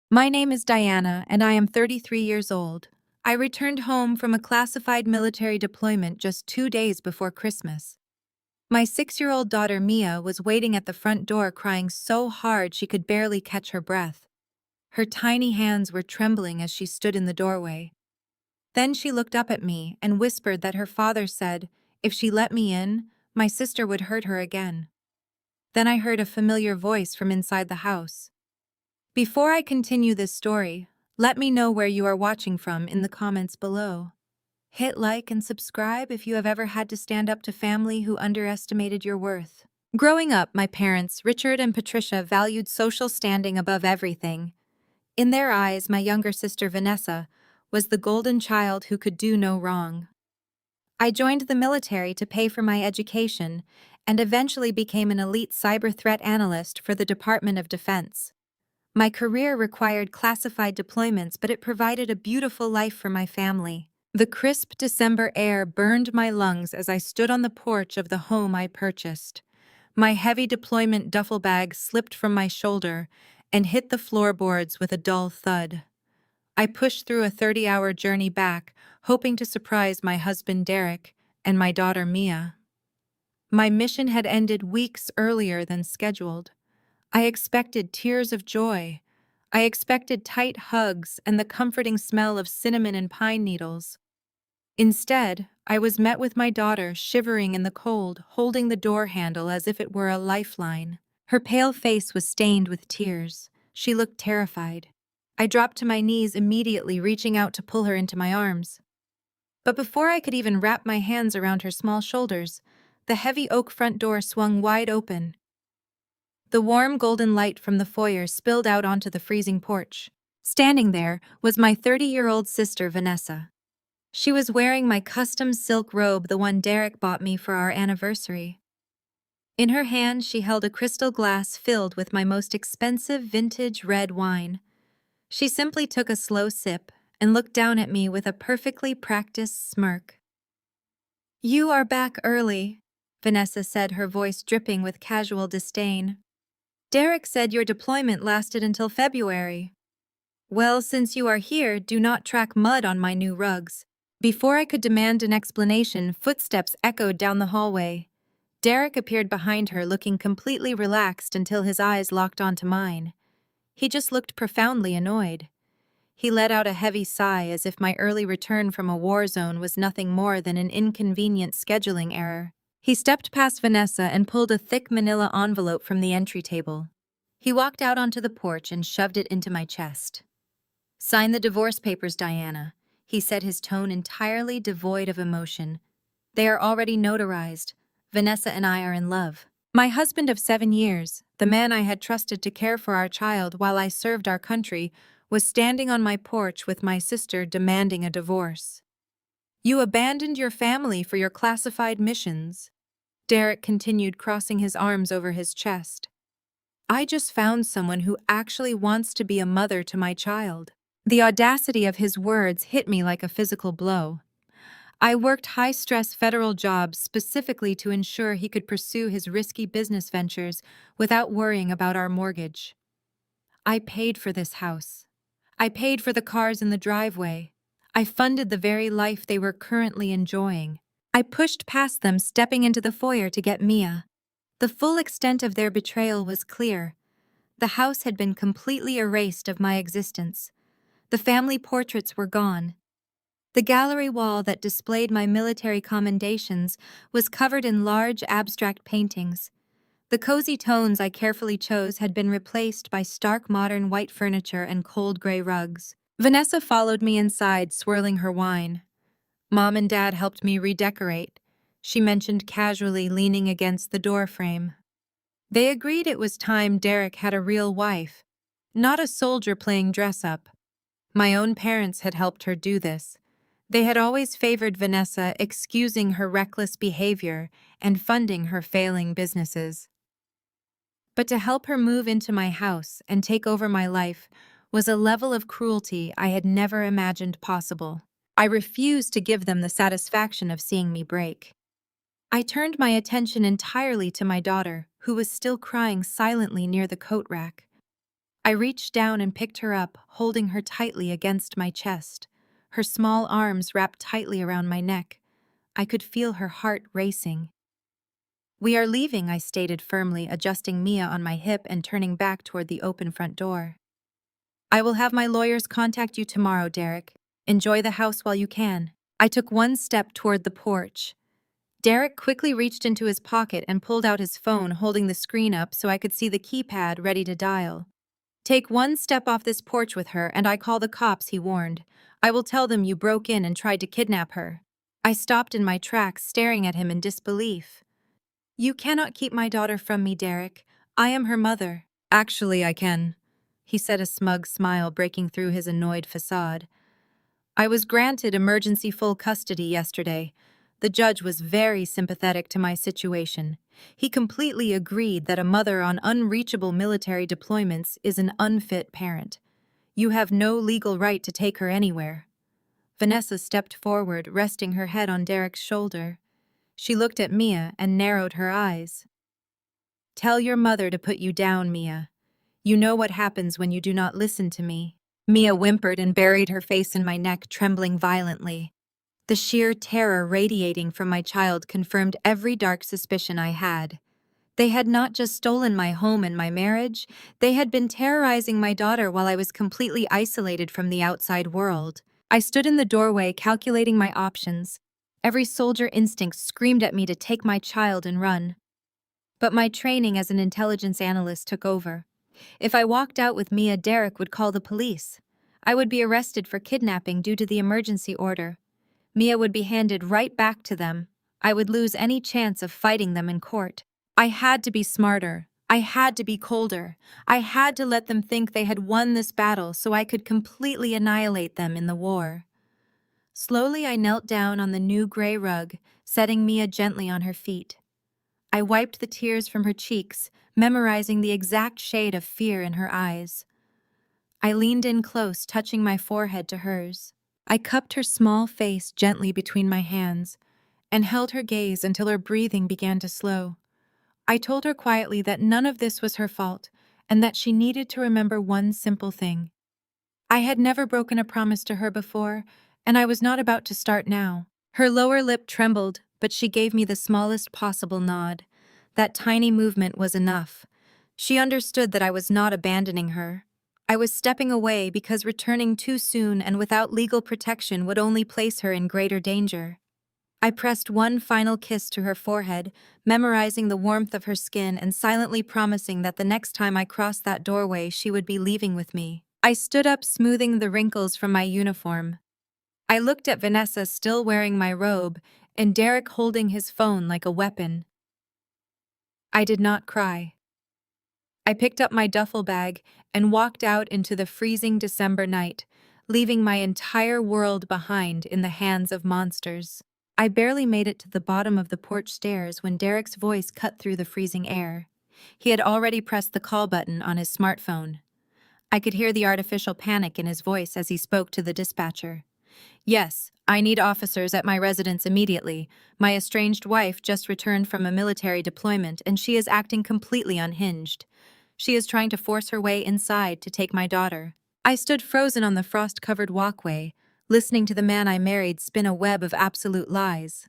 My name is Diana, and I am 33 years old. I returned home from a classified military deployment just 2 days before Christmas. My 6-year-old daughter Mia was waiting at the front door crying so hard she could barely catch her breath. Her tiny hands were trembling as she stood in the doorway. Then she looked up at me and whispered that her father said, if she let me in, my sister would hurt her again. Then I heard a familiar voice from inside the house. Before I continue this story, let me know where you are watching from in the comments below. Hit like and subscribe if you have ever had to stand up to family who underestimated your worth. Growing up, my parents, Richard and Patricia, valued social standing above everything. In their eyes, my younger sister Vanessa was the golden child who could do no wrong. I joined the military to pay for my education and eventually became an elite cyber threat analyst for the Department of Defense. My career required classified deployments, but it provided a beautiful life for my family. The crisp December air burned my lungs as I stood on the porch of the home I purchased. My heavy deployment duffel bag slipped from my shoulder and hit the floorboards with a dull thud. I pushed through a 30-hour journey back, hoping to surprise my husband Derek and my daughter Mia. My mission had ended weeks earlier than scheduled. I expected tears of joy. I expected tight hugs and the comforting smell of cinnamon and pine needles. Instead, I was met with my daughter shivering in the cold, holding the door handle as if it were a lifeline. Her pale face was stained with tears. She looked terrified. I dropped to my knees immediately, reaching out to pull her into my arms. But before I could even wrap my hands around her small shoulders, the heavy oak front door swung wide open. The warm golden light from the foyer spilled out onto the freezing porch. Standing there was my 30-year-old sister Vanessa. She was wearing my custom silk robe, the one Derek bought me for our anniversary. In her hand, she held a crystal glass filled with my most expensive vintage red wine. She simply took a slow sip and looked down at me with a perfectly practiced smirk. "You are back early," Vanessa said, her voice dripping with casual disdain. "Derek said your deployment lasted until February. Well, since you are here, do not track mud on my new rugs." Before I could demand an explanation, footsteps echoed down the hallway. Derek appeared behind her, looking completely relaxed until his eyes locked onto mine. He just looked profoundly annoyed. He let out a heavy sigh as if my early return from a war zone was nothing more than an inconvenient scheduling error. He stepped past Vanessa and pulled a thick manila envelope from the entry table. He walked out onto the porch and shoved it into my chest. "Sign the divorce papers, Diana," he said, his tone entirely devoid of emotion. "They are already notarized. Vanessa and I are in love." My husband of 7 years, the man I had trusted to care for our child while I served our country, was standing on my porch with my sister demanding a divorce. "You abandoned your family for your classified missions," Derek continued, crossing his arms over his chest. "I just found someone who actually wants to be a mother to my child." The audacity of his words hit me like a physical blow. I worked high-stress federal jobs specifically to ensure he could pursue his risky business ventures without worrying about our mortgage. I paid for this house. I paid for the cars in the driveway. I funded the very life they were currently enjoying. I pushed past them, stepping into the foyer to get Mia. The full extent of their betrayal was clear. The house had been completely erased of my existence. The family portraits were gone. The gallery wall that displayed my military commendations was covered in large abstract paintings. The cozy tones I carefully chose had been replaced by stark modern white furniture and cold gray rugs. Vanessa followed me inside, swirling her wine. "Mom and Dad helped me redecorate," she mentioned casually, leaning against the doorframe. "They agreed it was time Derek had a real wife, not a soldier playing dress-up. My own parents had helped her do this. They had always favored Vanessa, excusing her reckless behavior and funding her failing businesses. But to help her move into my house and take over my life was a level of cruelty I had never imagined possible. I refused to give them the satisfaction of seeing me break. I turned my attention entirely to my daughter, who was still crying silently near the coat rack. I reached down and picked her up, holding her tightly against my chest. Her small arms wrapped tightly around my neck. I could feel her heart racing. "We are leaving," I stated firmly, adjusting Mia on my hip and turning back toward the open front door. "I will have my lawyers contact you tomorrow, Derek. Enjoy the house while you can." I took one step toward the porch. Derek quickly reached into his pocket and pulled out his phone, holding the screen up so I could see the keypad ready to dial. "Take one step off this porch with her and I call the cops," he warned. "I will tell them you broke in and tried to kidnap her." I stopped in my tracks, staring at him in disbelief. "You cannot keep my daughter from me, Derek. I am her mother." "Actually, I can," he said, a smug smile breaking through his annoyed facade. "I was granted emergency full custody yesterday. The judge was very sympathetic to my situation. He completely agreed that a mother on unreachable military deployments is an unfit parent. You have no legal right to take her anywhere." Vanessa stepped forward, resting her head on Derek's shoulder. She looked at Mia and narrowed her eyes. "Tell your mother to put you down, Mia. You know what happens when you do not listen to me." Mia whimpered and buried her face in my neck, trembling violently. The sheer terror radiating from my child confirmed every dark suspicion I had. They had not just stolen my home and my marriage, they had been terrorizing my daughter while I was completely isolated from the outside world. I stood in the doorway, calculating my options. Every soldier instinct screamed at me to take my child and run. But my training as an intelligence analyst took over. If I walked out with Mia, Derek would call the police. I would be arrested for kidnapping due to the emergency order. Mia would be handed right back to them. I would lose any chance of fighting them in court. I had to be smarter. I had to be colder. I had to let them think they had won this battle so I could completely annihilate them in the war. Slowly, I knelt down on the new gray rug, setting Mia gently on her feet. I wiped the tears from her cheeks, memorizing the exact shade of fear in her eyes. I leaned in close, touching my forehead to hers. I cupped her small face gently between my hands and held her gaze until her breathing began to slow. I told her quietly that none of this was her fault and that she needed to remember one simple thing. I had never broken a promise to her before, and I was not about to start now. Her lower lip trembled, but she gave me the smallest possible nod. That tiny movement was enough. She understood that I was not abandoning her. I was stepping away because returning too soon and without legal protection would only place her in greater danger. I pressed one final kiss to her forehead, memorizing the warmth of her skin and silently promising that the next time I crossed that doorway she would be leaving with me. I stood up, smoothing the wrinkles from my uniform. I looked at Vanessa, still wearing my robe, and Derek holding his phone like a weapon. I did not cry. I picked up my duffel bag and walked out into the freezing December night, leaving my entire world behind in the hands of monsters. I barely made it to the bottom of the porch stairs when Derek's voice cut through the freezing air. He had already pressed the call button on his smartphone. I could hear the artificial panic in his voice as he spoke to the dispatcher. "Yes, I need officers at my residence immediately. My estranged wife just returned from a military deployment and she is acting completely unhinged. She is trying to force her way inside to take my daughter." I stood frozen on the frost-covered walkway, listening to the man I married spin a web of absolute lies.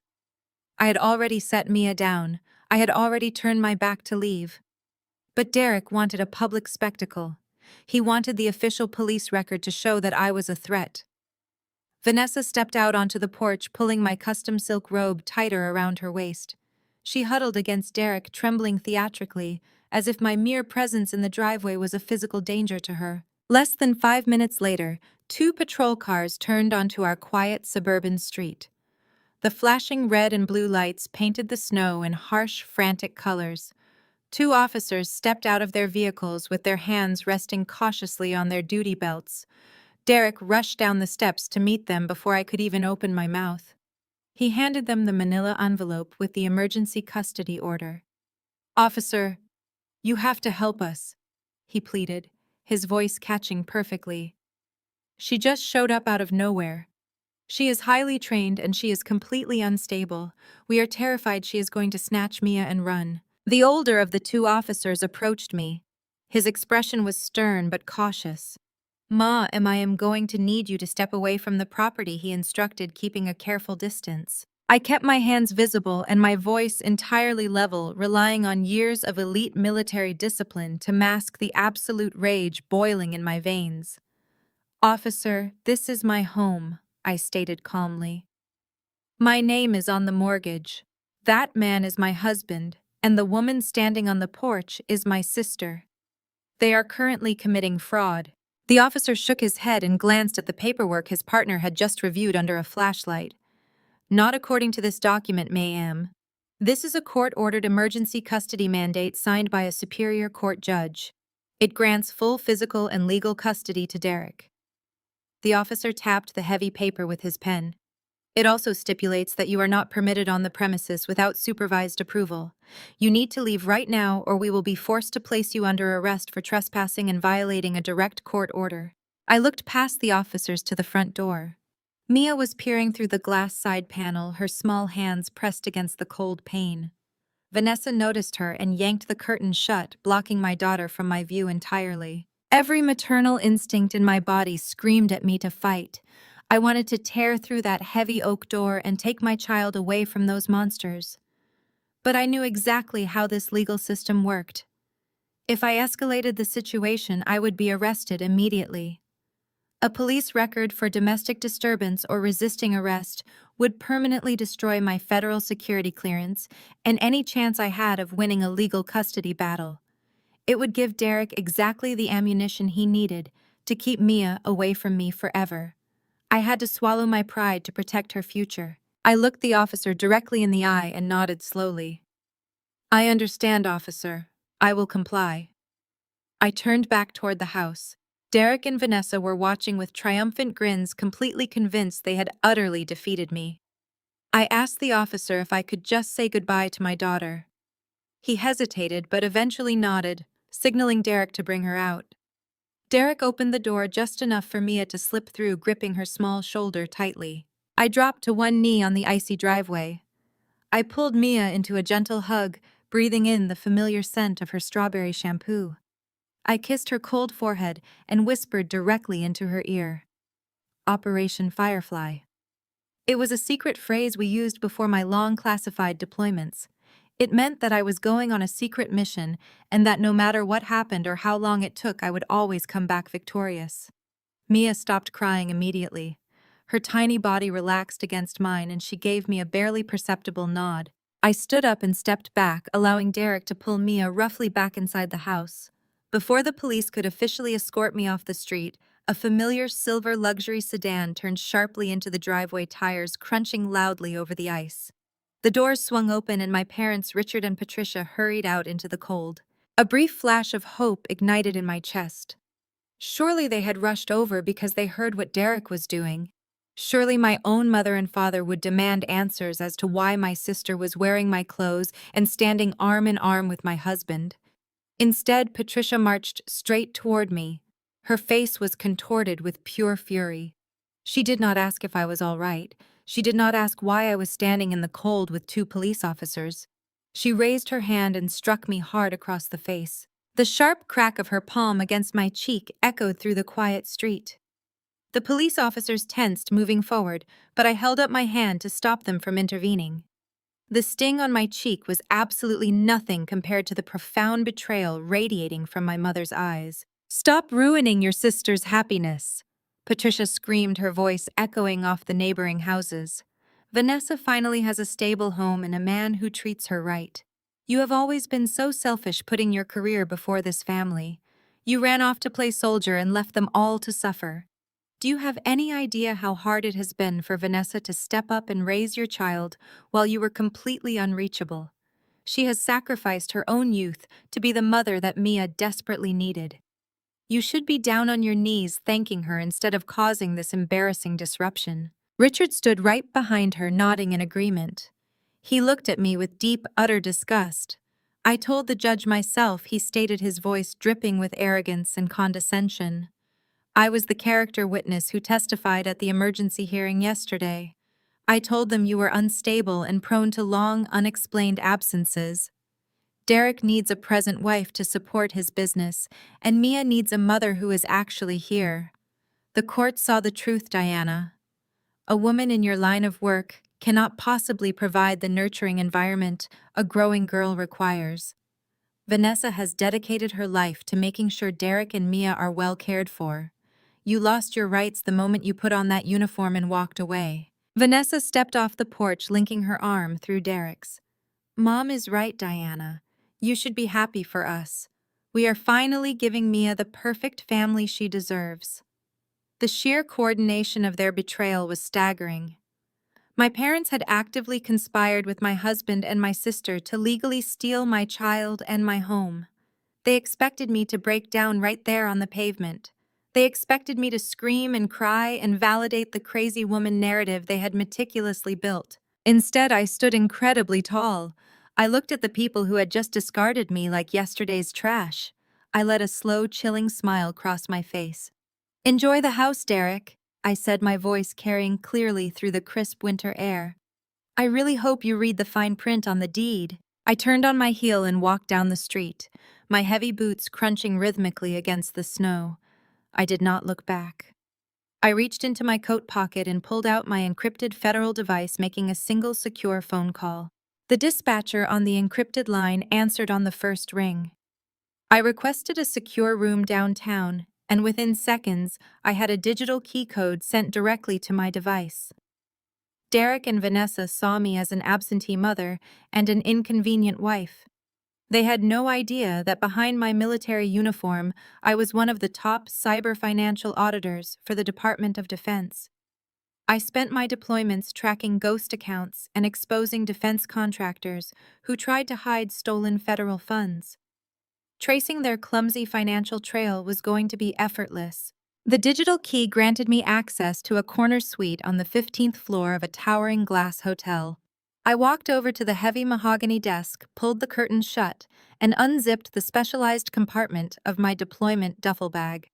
I had already set Mia down. I had already turned my back to leave. But Derek wanted a public spectacle. He wanted the official police record to show that I was a threat. Vanessa stepped out onto the porch, pulling my custom silk robe tighter around her waist. She huddled against Derek, trembling theatrically, as if my mere presence in the driveway was a physical danger to her. Less than 5 minutes later, 2 patrol cars turned onto our quiet suburban street. The flashing red and blue lights painted the snow in harsh, frantic colors. 2 officers stepped out of their vehicles with their hands resting cautiously on their duty belts. Derek rushed down the steps to meet them before I could even open my mouth. He handed them the manila envelope with the emergency custody order. "Officer, you have to help us," he pleaded, his voice catching perfectly. "She just showed up out of nowhere. She is highly trained and she is completely unstable. We are terrified she is going to snatch Mia and run." The older of the 2 officers approached me. His expression was stern but cautious. "Ma, I am going to need you to step away from the property," he instructed, keeping a careful distance. I kept my hands visible and my voice entirely level, relying on years of elite military discipline to mask the absolute rage boiling in my veins. "Officer, this is my home," I stated calmly. "My name is on the mortgage. That man is my husband, and the woman standing on the porch is my sister. They are currently committing fraud." The officer shook his head and glanced at the paperwork his partner had just reviewed under a flashlight. "Not according to this document, ma'am. This is a court-ordered emergency custody mandate signed by a superior court judge. It grants full physical and legal custody to Derek." The officer tapped the heavy paper with his pen. "It also stipulates that you are not permitted on the premises without supervised approval. You need to leave right now or we will be forced to place you under arrest for trespassing and violating a direct court order." I looked past the officers to the front door. Mia was peering through the glass side panel, her small hands pressed against the cold pane. Vanessa noticed her and yanked the curtain shut, blocking my daughter from my view entirely. Every maternal instinct in my body screamed at me to fight. I wanted to tear through that heavy oak door and take my child away from those monsters. But I knew exactly how this legal system worked. If I escalated the situation, I would be arrested immediately. A police record for domestic disturbance or resisting arrest would permanently destroy my federal security clearance and any chance I had of winning a legal custody battle. It would give Derek exactly the ammunition he needed to keep Mia away from me forever. I had to swallow my pride to protect her future. I looked the officer directly in the eye and nodded slowly. "I understand, officer. I will comply." I turned back toward the house. Derek and Vanessa were watching with triumphant grins, completely convinced they had utterly defeated me. I asked the officer if I could just say goodbye to my daughter. He hesitated but eventually nodded, signaling Derek to bring her out. Derek opened the door just enough for Mia to slip through, gripping her small shoulder tightly. I dropped to one knee on the icy driveway. I pulled Mia into a gentle hug, breathing in the familiar scent of her strawberry shampoo. I kissed her cold forehead and whispered directly into her ear. "Operation Firefly." It was a secret phrase we used before my long classified deployments. It meant that I was going on a secret mission and that no matter what happened or how long it took, I would always come back victorious. Mia stopped crying immediately. Her tiny body relaxed against mine and she gave me a barely perceptible nod. I stood up and stepped back, allowing Derek to pull Mia roughly back inside the house. Before the police could officially escort me off the street, a familiar silver luxury sedan turned sharply into the driveway, tires crunching loudly over the ice. The doors swung open and my parents, Richard and Patricia, hurried out into the cold. A brief flash of hope ignited in my chest. Surely they had rushed over because they heard what Derek was doing. Surely my own mother and father would demand answers as to why my sister was wearing my clothes and standing arm in arm with my husband. Instead, Patricia marched straight toward me. Her face was contorted with pure fury. She did not ask if I was all right. She did not ask why I was standing in the cold with two police officers. She raised her hand and struck me hard across the face. The sharp crack of her palm against my cheek echoed through the quiet street. The police officers tensed, moving forward, but I held up my hand to stop them from intervening. The sting on my cheek was absolutely nothing compared to the profound betrayal radiating from my mother's eyes. "Stop ruining your sister's happiness," Patricia screamed, her voice echoing off the neighboring houses. "Vanessa finally has a stable home and a man who treats her right. You have always been so selfish, putting your career before this family. You ran off to play soldier and left them all to suffer. Do you have any idea how hard it has been for Vanessa to step up and raise your child while you were completely unreachable? She has sacrificed her own youth to be the mother that Mia desperately needed. You should be down on your knees thanking her instead of causing this embarrassing disruption." Richard stood right behind her, nodding in agreement. He looked at me with deep, utter disgust. "I told the judge myself," he stated, his voice dripping with arrogance and condescension. "I was the character witness who testified at the emergency hearing yesterday. I told them you were unstable and prone to long, unexplained absences." Derek needs a present wife to support his business, and Mia needs a mother who is actually here. The court saw the truth, Diana. A woman in your line of work cannot possibly provide the nurturing environment a growing girl requires. Vanessa has dedicated her life to making sure Derek and Mia are well cared for. You lost your rights the moment you put on that uniform and walked away. Vanessa stepped off the porch, linking her arm through Derek's. Mom is right, Diana. You should be happy for us. We are finally giving Mia the perfect family she deserves. The sheer coordination of their betrayal was staggering. My parents had actively conspired with my husband and my sister to legally steal my child and my home. They expected me to break down right there on the pavement. They expected me to scream and cry and validate the crazy woman narrative they had meticulously built. Instead, I stood incredibly tall. I looked at the people who had just discarded me like yesterday's trash. I let a slow, chilling smile cross my face. Enjoy the house, Derek, I said, my voice carrying clearly through the crisp winter air. I really hope you read the fine print on the deed. I turned on my heel and walked down the street, my heavy boots crunching rhythmically against the snow. I did not look back. I reached into my coat pocket and pulled out my encrypted federal device, making a single secure phone call. The dispatcher on the encrypted line answered on the first ring. I requested a secure room downtown, and within seconds, I had a digital key code sent directly to my device. Derek and Vanessa saw me as an absentee mother and an inconvenient wife. They had no idea that behind my military uniform, I was one of the top cyber financial auditors for the Department of Defense. I spent my deployments tracking ghost accounts and exposing defense contractors who tried to hide stolen federal funds. Tracing their clumsy financial trail was going to be effortless. The digital key granted me access to a corner suite on the 15th floor of a towering glass hotel. I walked over to the heavy mahogany desk, pulled the curtains shut, and unzipped the specialized compartment of my deployment duffel bag.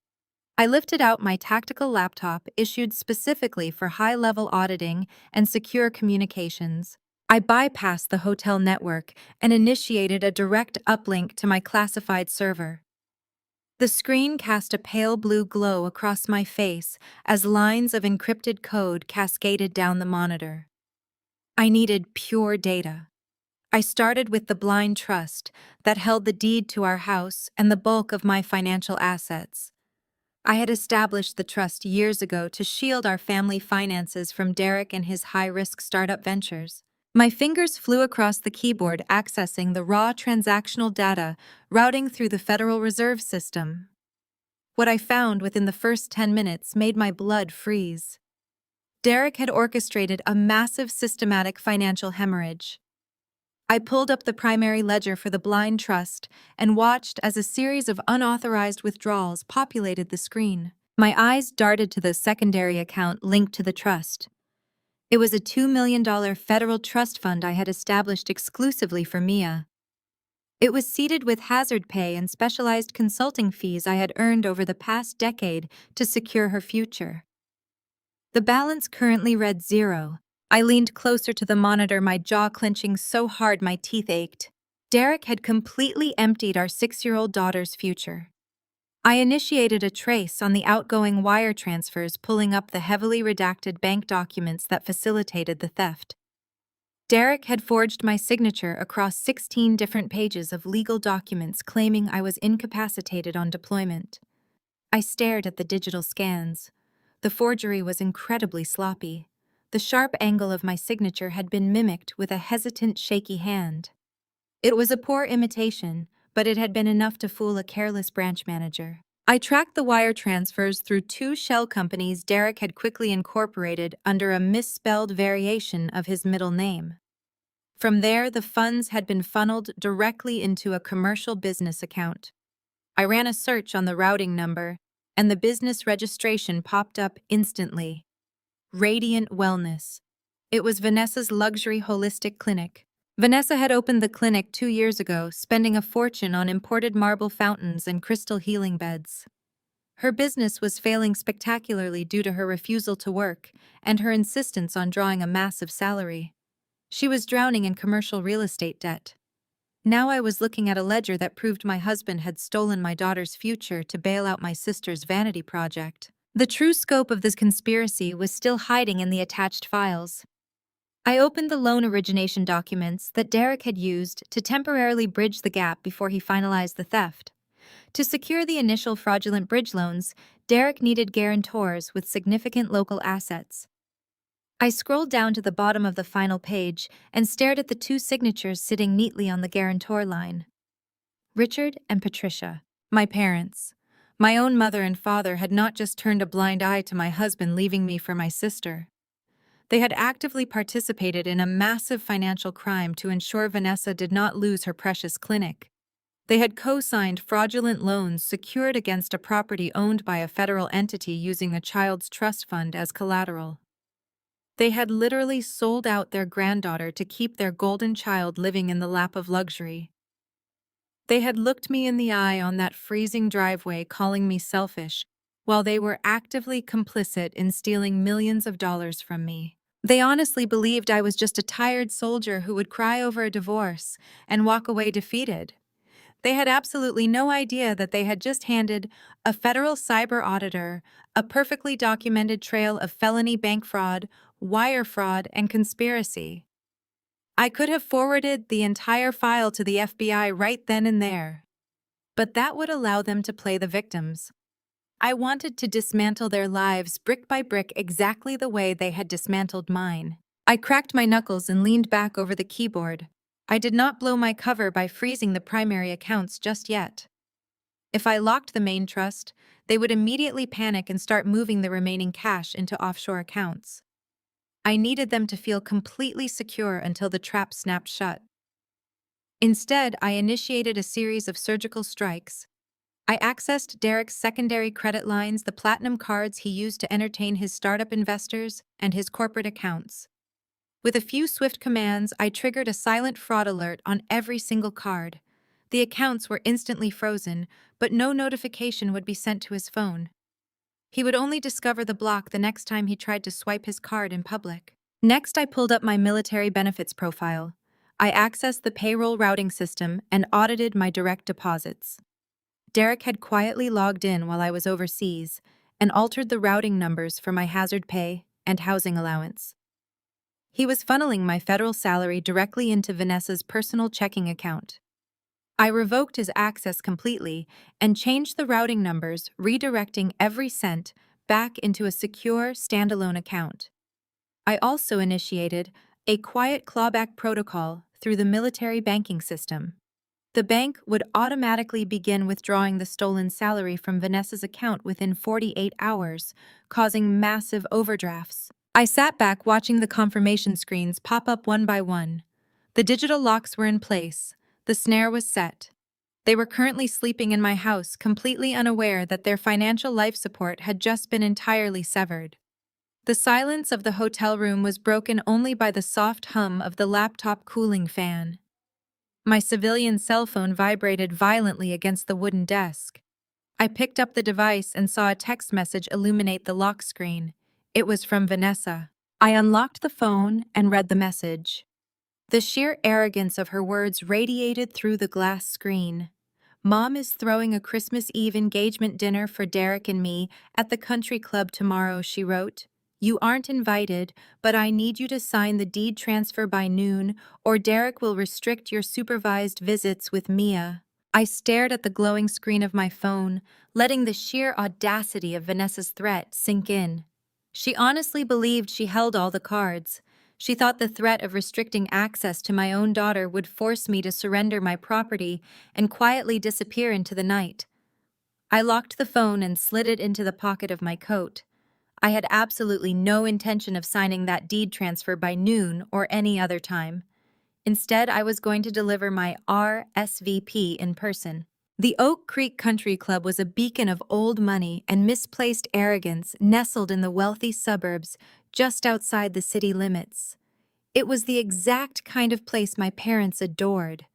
I lifted out my tactical laptop issued specifically for high-level auditing and secure communications. I bypassed the hotel network and initiated a direct uplink to my classified server. The screen cast a pale blue glow across my face as lines of encrypted code cascaded down the monitor. I needed pure data. I started with the blind trust that held the deed to our house and the bulk of my financial assets. I had established the trust years ago to shield our family finances from Derek and his high-risk startup ventures. My fingers flew across the keyboard, accessing the raw transactional data routing through the Federal Reserve System. What I found within the first 10 minutes made my blood freeze. Derek had orchestrated a massive systematic financial hemorrhage. I pulled up the primary ledger for the blind trust and watched as a series of unauthorized withdrawals populated the screen. My eyes darted to the secondary account linked to the trust. It was a $2 million federal trust fund I had established exclusively for Mia. It was seeded with hazard pay and specialized consulting fees I had earned over the past decade to secure her future. The balance currently read 0. I leaned closer to the monitor, my jaw clenching so hard my teeth ached. Derek had completely emptied our 6-year-old daughter's future. I initiated a trace on the outgoing wire transfers, pulling up the heavily redacted bank documents that facilitated the theft. Derek had forged my signature across 16 different pages of legal documents claiming I was incapacitated on deployment. I stared at the digital scans. The forgery was incredibly sloppy. The sharp angle of my signature had been mimicked with a hesitant, shaky hand. It was a poor imitation, but it had been enough to fool a careless branch manager. I tracked the wire transfers through 2 shell companies Derek had quickly incorporated under a misspelled variation of his middle name. From there, the funds had been funneled directly into a commercial business account. I ran a search on the routing number, and the business registration popped up instantly. Radiant Wellness. It was Vanessa's luxury holistic clinic. Vanessa had opened the clinic 2 years ago, spending a fortune on imported marble fountains and crystal healing beds. Her business was failing spectacularly due to her refusal to work and her insistence on drawing a massive salary. She was drowning in commercial real estate debt. Now I was looking at a ledger that proved my husband had stolen my daughter's future to bail out my sister's vanity project. The true scope of this conspiracy was still hiding in the attached files. I opened the loan origination documents that Derek had used to temporarily bridge the gap before he finalized the theft. To secure the initial fraudulent bridge loans, Derek needed guarantors with significant local assets. I scrolled down to the bottom of the final page and stared at the two signatures sitting neatly on the guarantor line. Richard and Patricia, my parents. My own mother and father had not just turned a blind eye to my husband leaving me for my sister. They had actively participated in a massive financial crime to ensure Vanessa did not lose her precious clinic. They had co-signed fraudulent loans secured against a property owned by a federal entity using a child's trust fund as collateral. They had literally sold out their granddaughter to keep their golden child living in the lap of luxury. They had looked me in the eye on that freezing driveway, calling me selfish, while they were actively complicit in stealing millions of dollars from me. They honestly believed I was just a tired soldier who would cry over a divorce and walk away defeated. They had absolutely no idea that they had just handed a federal cyber auditor a perfectly documented trail of felony bank fraud, wire fraud, and conspiracy. I could have forwarded the entire file to the FBI right then and there, but that would allow them to play the victims. I wanted to dismantle their lives brick by brick exactly the way they had dismantled mine. I cracked my knuckles and leaned back over the keyboard. I did not blow my cover by freezing the primary accounts just yet. If I locked the main trust, they would immediately panic and start moving the remaining cash into offshore accounts. I needed them to feel completely secure until the trap snapped shut. Instead, I initiated a series of surgical strikes. I accessed Derek's secondary credit lines, the platinum cards he used to entertain his startup investors, and his corporate accounts. With a few swift commands, I triggered a silent fraud alert on every single card. The accounts were instantly frozen, but no notification would be sent to his phone. He would only discover the block the next time he tried to swipe his card in public. Next, I pulled up my military benefits profile. I accessed the payroll routing system and audited my direct deposits. Derek had quietly logged in while I was overseas and altered the routing numbers for my hazard pay and housing allowance. He was funneling my federal salary directly into Vanessa's personal checking account. I revoked his access completely and changed the routing numbers, redirecting every cent back into a secure, standalone account. I also initiated a quiet clawback protocol through the military banking system. The bank would automatically begin withdrawing the stolen salary from Vanessa's account within 48 hours, causing massive overdrafts. I sat back watching the confirmation screens pop up one by one. The digital locks were in place. The snare was set. They were currently sleeping in my house, completely unaware that their financial life support had just been entirely severed. The silence of the hotel room was broken only by the soft hum of the laptop cooling fan. My civilian cell phone vibrated violently against the wooden desk. I picked up the device and saw a text message illuminate the lock screen. It was from Vanessa. I unlocked the phone and read the message. The sheer arrogance of her words radiated through the glass screen. Mom is throwing a Christmas Eve engagement dinner for Derek and me at the country club tomorrow, she wrote. You aren't invited, but I need you to sign the deed transfer by noon, or Derek will restrict your supervised visits with Mia. I stared at the glowing screen of my phone, letting the sheer audacity of Vanessa's threat sink in. She honestly believed she held all the cards. She thought the threat of restricting access to my own daughter would force me to surrender my property and quietly disappear into the night. I locked the phone and slid it into the pocket of my coat. I had absolutely no intention of signing that deed transfer by noon or any other time. Instead, I was going to deliver my RSVP in person. The Oak Creek Country Club was a beacon of old money and misplaced arrogance nestled in the wealthy suburbs just outside the city limits. It was the exact kind of place my parents adored,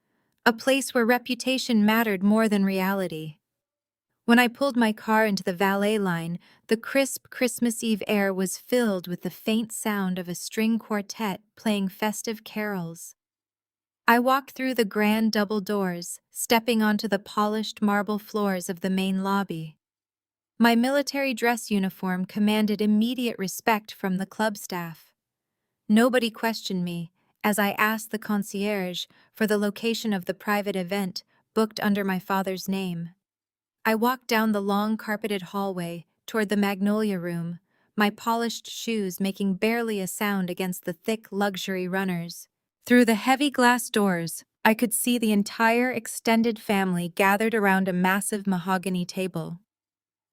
a place where reputation mattered more than reality. When I pulled my car into the valet line, the crisp Christmas Eve air was filled with the faint sound of a string quartet playing festive carols. I walked through the grand double doors, stepping onto the polished marble floors of the main lobby. My military dress uniform commanded immediate respect from the club staff. Nobody questioned me as I asked the concierge for the location of the private event booked under my father's name. I walked down the long carpeted hallway toward the Magnolia Room, my polished shoes making barely a sound against the thick luxury runners. Through the heavy glass doors, I could see the entire extended family gathered around a massive mahogany table.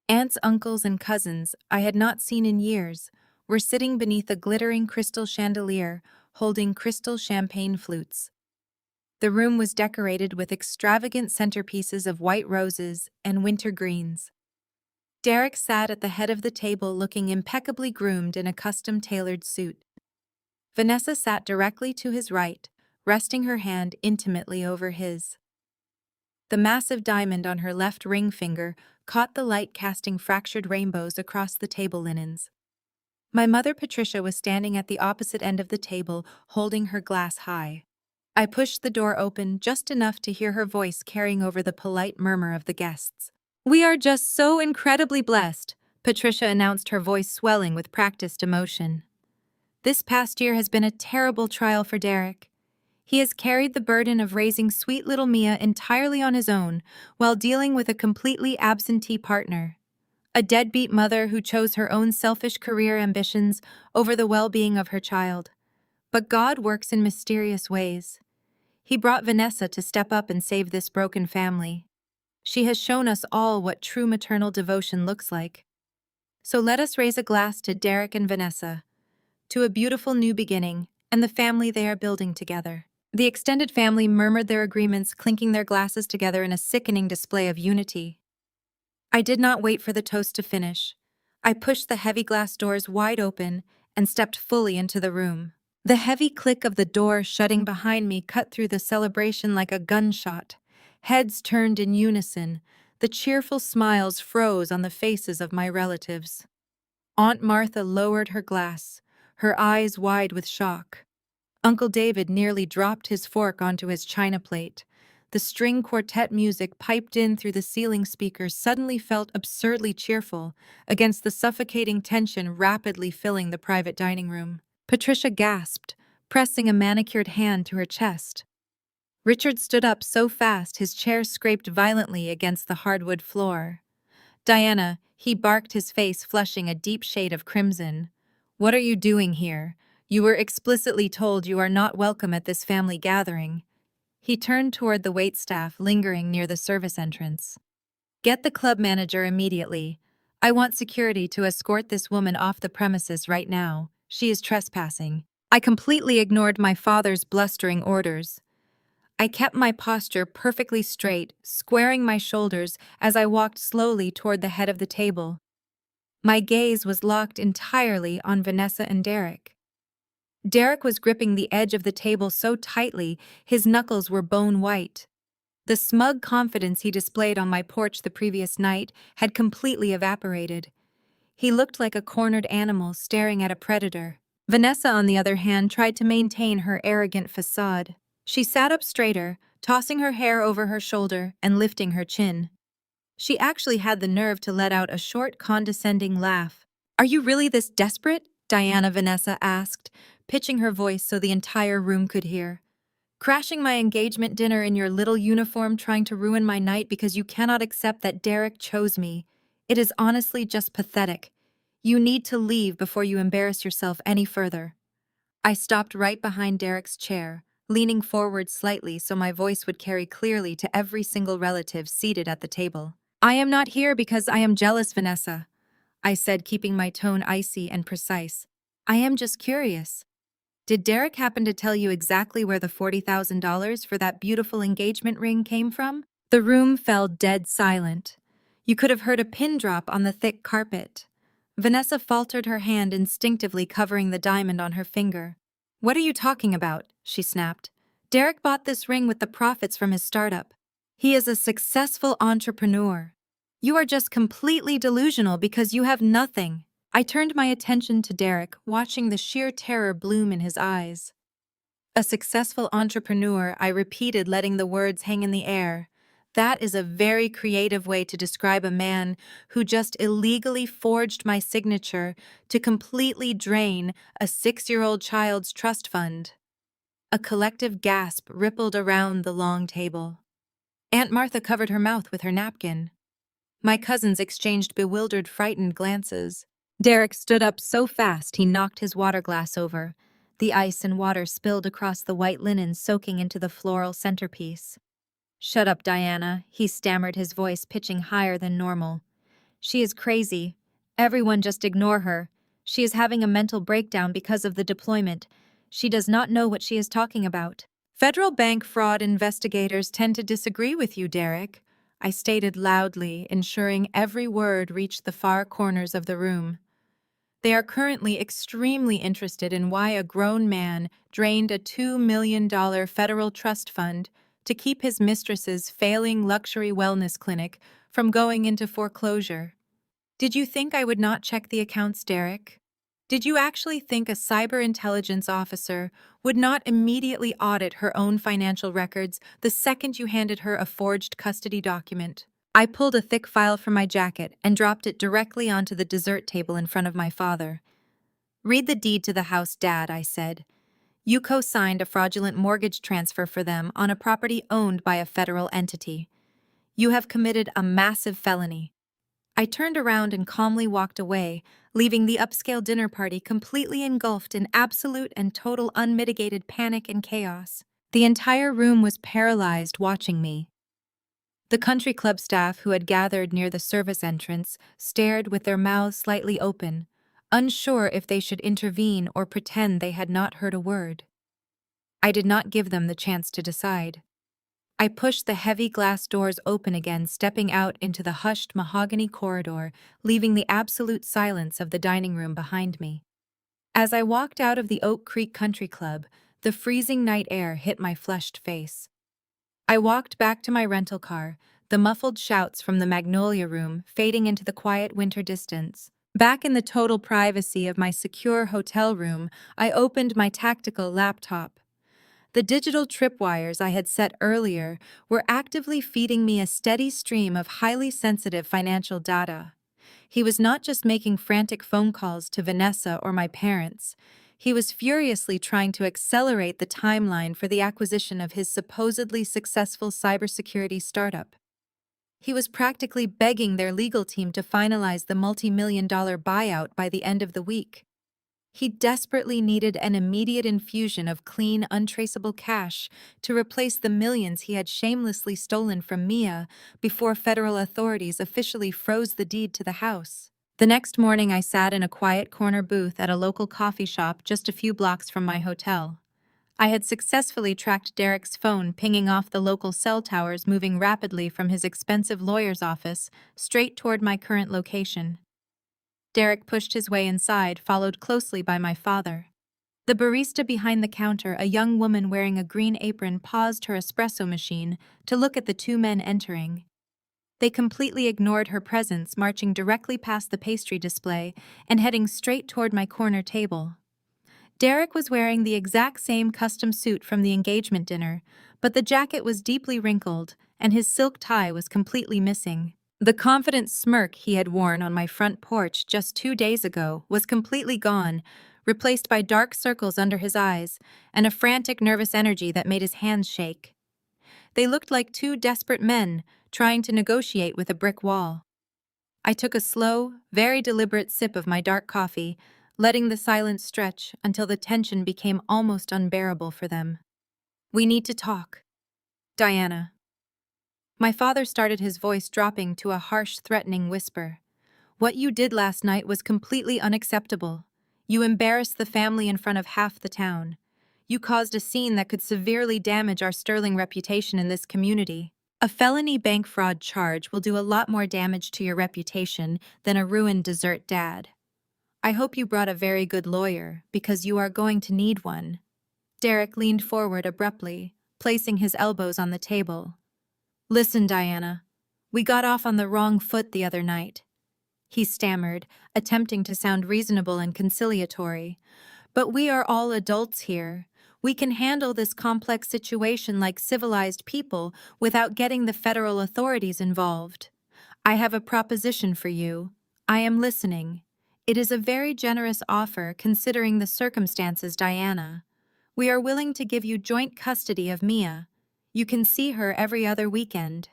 Aunts, uncles, and cousins I had not seen in years were sitting beneath a glittering crystal chandelier, holding crystal champagne flutes. The room was decorated with extravagant centerpieces of white roses and winter greens. Derek sat at the head of the table looking impeccably groomed in a custom-tailored suit. Vanessa sat directly to his right, resting her hand intimately over his. The massive diamond on her left ring finger caught the light, casting fractured rainbows across the table linens. My mother Patricia was standing at the opposite end of the table, holding her glass high. I pushed the door open just enough to hear her voice carrying over the polite murmur of the guests. "We are just so incredibly blessed," Patricia announced, her voice swelling with practiced emotion. "This past year has been a terrible trial for Derek. He has carried the burden of raising sweet little Mia entirely on his own, while dealing with a completely absentee partner. A deadbeat mother who chose her own selfish career ambitions over the well-being of her child. But God works in mysterious ways. He brought Vanessa to step up and save this broken family. She has shown us all what true maternal devotion looks like. So let us raise a glass to Derek and Vanessa, to a beautiful new beginning and the family they are building together." The extended family murmured their agreements, clinking their glasses together in a sickening display of unity. I did not wait for the toast to finish. I pushed the heavy glass doors wide open and stepped fully into the room. The heavy click of the door shutting behind me cut through the celebration like a gunshot. Heads turned in unison. The cheerful smiles froze on the faces of my relatives. Aunt Martha lowered her glass, her eyes wide with shock. Uncle David nearly dropped his fork onto his china plate. The string quartet music piped in through the ceiling speakers suddenly felt absurdly cheerful against the suffocating tension rapidly filling the private dining room. Patricia gasped, pressing a manicured hand to her chest. Richard stood up so fast his chair scraped violently against the hardwood floor. "Diana," he barked, his face flushing a deep shade of crimson. "What are you doing here? You were explicitly told you are not welcome at this family gathering." He turned toward the waitstaff lingering near the service entrance. "Get the club manager immediately. I want security to escort this woman off the premises right now. She is trespassing." I completely ignored my father's blustering orders. I kept my posture perfectly straight, squaring my shoulders as I walked slowly toward the head of the table. My gaze was locked entirely on Vanessa and Derek. Derek was gripping the edge of the table so tightly, his knuckles were bone white. The smug confidence he displayed on my porch the previous night had completely evaporated. He looked like a cornered animal staring at a predator. Vanessa, on the other hand, tried to maintain her arrogant facade. She sat up straighter, tossing her hair over her shoulder and lifting her chin. She actually had the nerve to let out a short, condescending laugh. "Are you really this desperate?" Vanessa asked, pitching her voice so the entire room could hear. "Crashing my engagement dinner in your little uniform, trying to ruin my night because you cannot accept that Derek chose me. It is honestly just pathetic. You need to leave before you embarrass yourself any further." I stopped right behind Derek's chair, leaning forward slightly so my voice would carry clearly to every single relative seated at the table. "I am not here because I am jealous, Vanessa," I said, keeping my tone icy and precise. "I am just curious. Did Derek happen to tell you exactly where the $40,000 for that beautiful engagement ring came from?" The room fell dead silent. You could have heard a pin drop on the thick carpet. Vanessa faltered, her hand instinctively covering the diamond on her finger. "What are you talking about?" she snapped. "Derek bought this ring with the profits from his startup. He is a successful entrepreneur. You are just completely delusional because you have nothing." I turned my attention to Derek, watching the sheer terror bloom in his eyes. A successful entrepreneur, I repeated, letting the words hang in the air. That is a very creative way to describe a man who just illegally forged my signature to completely drain a 6-year-old child's trust fund. A collective gasp rippled around the long table. Aunt Martha covered her mouth with her napkin. My cousins exchanged bewildered, frightened glances. Derek stood up so fast he knocked his water glass over. The ice and water spilled across the white linen, soaking into the floral centerpiece. "Shut up, Diana," he stammered, his voice pitching higher than normal. "She is crazy. Everyone just ignore her. She is having a mental breakdown because of the deployment. She does not know what she is talking about." "Federal bank fraud investigators tend to disagree with you, Derek," I stated loudly, ensuring every word reached the far corners of the room. "They are currently extremely interested in why a grown man drained a $2 million federal trust fund to keep his mistress's failing luxury wellness clinic from going into foreclosure. Did you think I would not check the accounts, Derek? Did you actually think a cyber intelligence officer would not immediately audit her own financial records the second you handed her a forged custody document?" I pulled a thick file from my jacket and dropped it directly onto the dessert table in front of my father. "Read the deed to the house, Dad," I said. "You co-signed a fraudulent mortgage transfer for them on a property owned by a federal entity. You have committed a massive felony." I turned around and calmly walked away, leaving the upscale dinner party completely engulfed in absolute and total unmitigated panic and chaos. The entire room was paralyzed, watching me. The country club staff who had gathered near the service entrance stared with their mouths slightly open, unsure if they should intervene or pretend they had not heard a word. I did not give them the chance to decide. I pushed the heavy glass doors open again, stepping out into the hushed mahogany corridor, leaving the absolute silence of the dining room behind me. As I walked out of the Oak Creek Country Club, the freezing night air hit my flushed face. I walked back to my rental car, the muffled shouts from the Magnolia Room fading into the quiet winter distance. Back in the total privacy of my secure hotel room, I opened my tactical laptop. The digital tripwires I had set earlier were actively feeding me a steady stream of highly sensitive financial data. He was not just making frantic phone calls to Vanessa or my parents. He was furiously trying to accelerate the timeline for the acquisition of his supposedly successful cybersecurity startup. He was practically begging their legal team to finalize the multi-million-dollar buyout by the end of the week. He desperately needed an immediate infusion of clean, untraceable cash to replace the millions he had shamelessly stolen from Mia before federal authorities officially froze the deed to the house. The next morning, I sat in a quiet corner booth at a local coffee shop just a few blocks from my hotel. I had successfully tracked Derek's phone pinging off the local cell towers, moving rapidly from his expensive lawyer's office straight toward my current location. Derek pushed his way inside, followed closely by my father. The barista behind the counter, a young woman wearing a green apron, paused her espresso machine to look at the two men entering. They completely ignored her presence, marching directly past the pastry display and heading straight toward my corner table. Derek was wearing the exact same custom suit from the engagement dinner, but the jacket was deeply wrinkled and his silk tie was completely missing. The confident smirk he had worn on my front porch just 2 days ago was completely gone, replaced by dark circles under his eyes and a frantic, nervous energy that made his hands shake. They looked like two desperate men trying to negotiate with a brick wall. I took a slow, very deliberate sip of my dark coffee, letting the silence stretch until the tension became almost unbearable for them. "We need to talk. Diana." My father started, his voice dropping to a harsh, threatening whisper. "What you did last night was completely unacceptable. You embarrassed the family in front of half the town. You caused a scene that could severely damage our sterling reputation in this community. A felony bank fraud charge will do a lot more damage to your reputation than a ruined dessert dad. I hope you brought a very good lawyer, because you are going to need one." Derek leaned forward abruptly, placing his elbows on the table. "Listen, Diana, we got off on the wrong foot the other night," he stammered, attempting to sound reasonable and conciliatory. "But we are all adults here. We can handle this complex situation like civilized people without getting the federal authorities involved. I have a proposition for you. I am listening. It is a very generous offer considering the circumstances, Diana. We are willing to give you joint custody of Mia. You can see her every other weekend.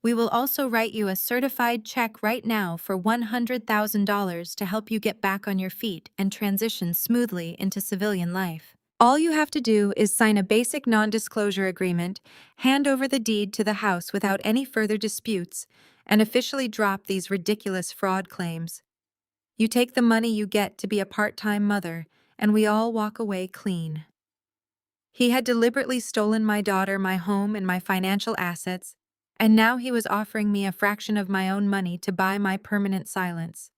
We will also write you a certified check right now for $100,000 to help you get back on your feet and transition smoothly into civilian life. All you have to do is sign a basic non-disclosure agreement, hand over the deed to the house without any further disputes, and officially drop these ridiculous fraud claims. You take the money you get to be a part-time mother, and we all walk away clean. He had deliberately stolen my daughter, my home, and my financial assets, and now he was offering me a fraction of my own money to buy my permanent silence.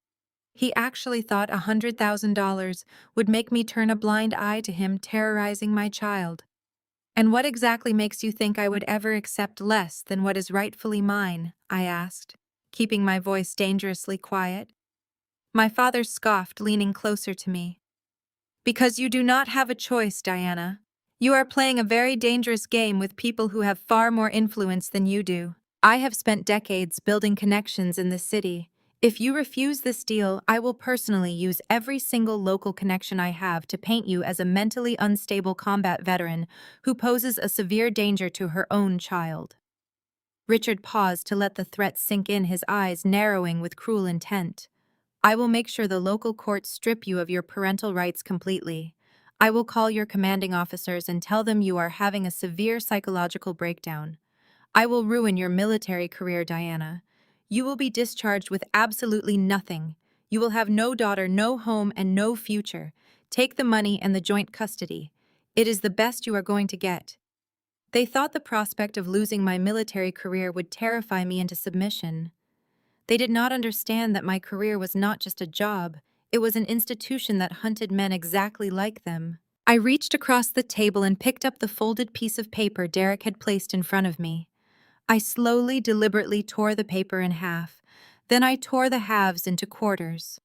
He actually thought $100,000 would make me turn a blind eye to him terrorizing my child. And what exactly makes you think I would ever accept less than what is rightfully mine? I asked, keeping my voice dangerously quiet. My father scoffed, leaning closer to me. Because you do not have a choice, Diana. You are playing a very dangerous game with people who have far more influence than you do. I have spent decades building connections in this city. If you refuse this deal, I will personally use every single local connection I have to paint you as a mentally unstable combat veteran who poses a severe danger to her own child. Richard paused to let the threat sink in, his eyes narrowing with cruel intent. I will make sure the local courts strip you of your parental rights completely. I will call your commanding officers and tell them you are having a severe psychological breakdown. I will ruin your military career, Diana. You will be discharged with absolutely nothing. You will have no daughter, no home, and no future. Take the money and the joint custody. It is the best you are going to get. They thought the prospect of losing my military career would terrify me into submission. They did not understand that my career was not just a job, it was an institution that hunted men exactly like them. I reached across the table and picked up the folded piece of paper Derek had placed in front of me. I slowly, deliberately tore the paper in half. Then I tore the halves into quarters.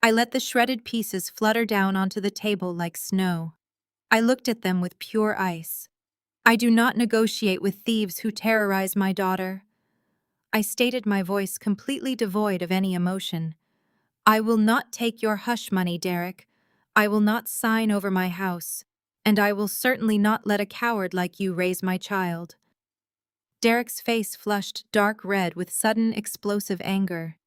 I let the shredded pieces flutter down onto the table like snow. I looked at them with pure ice. I do not negotiate with thieves who terrorize my daughter. I stated, my voice completely devoid of any emotion. I will not take your hush money, Derek. I will not sign over my house. And I will certainly not let a coward like you raise my child. Derek's face flushed dark red with sudden, explosive anger.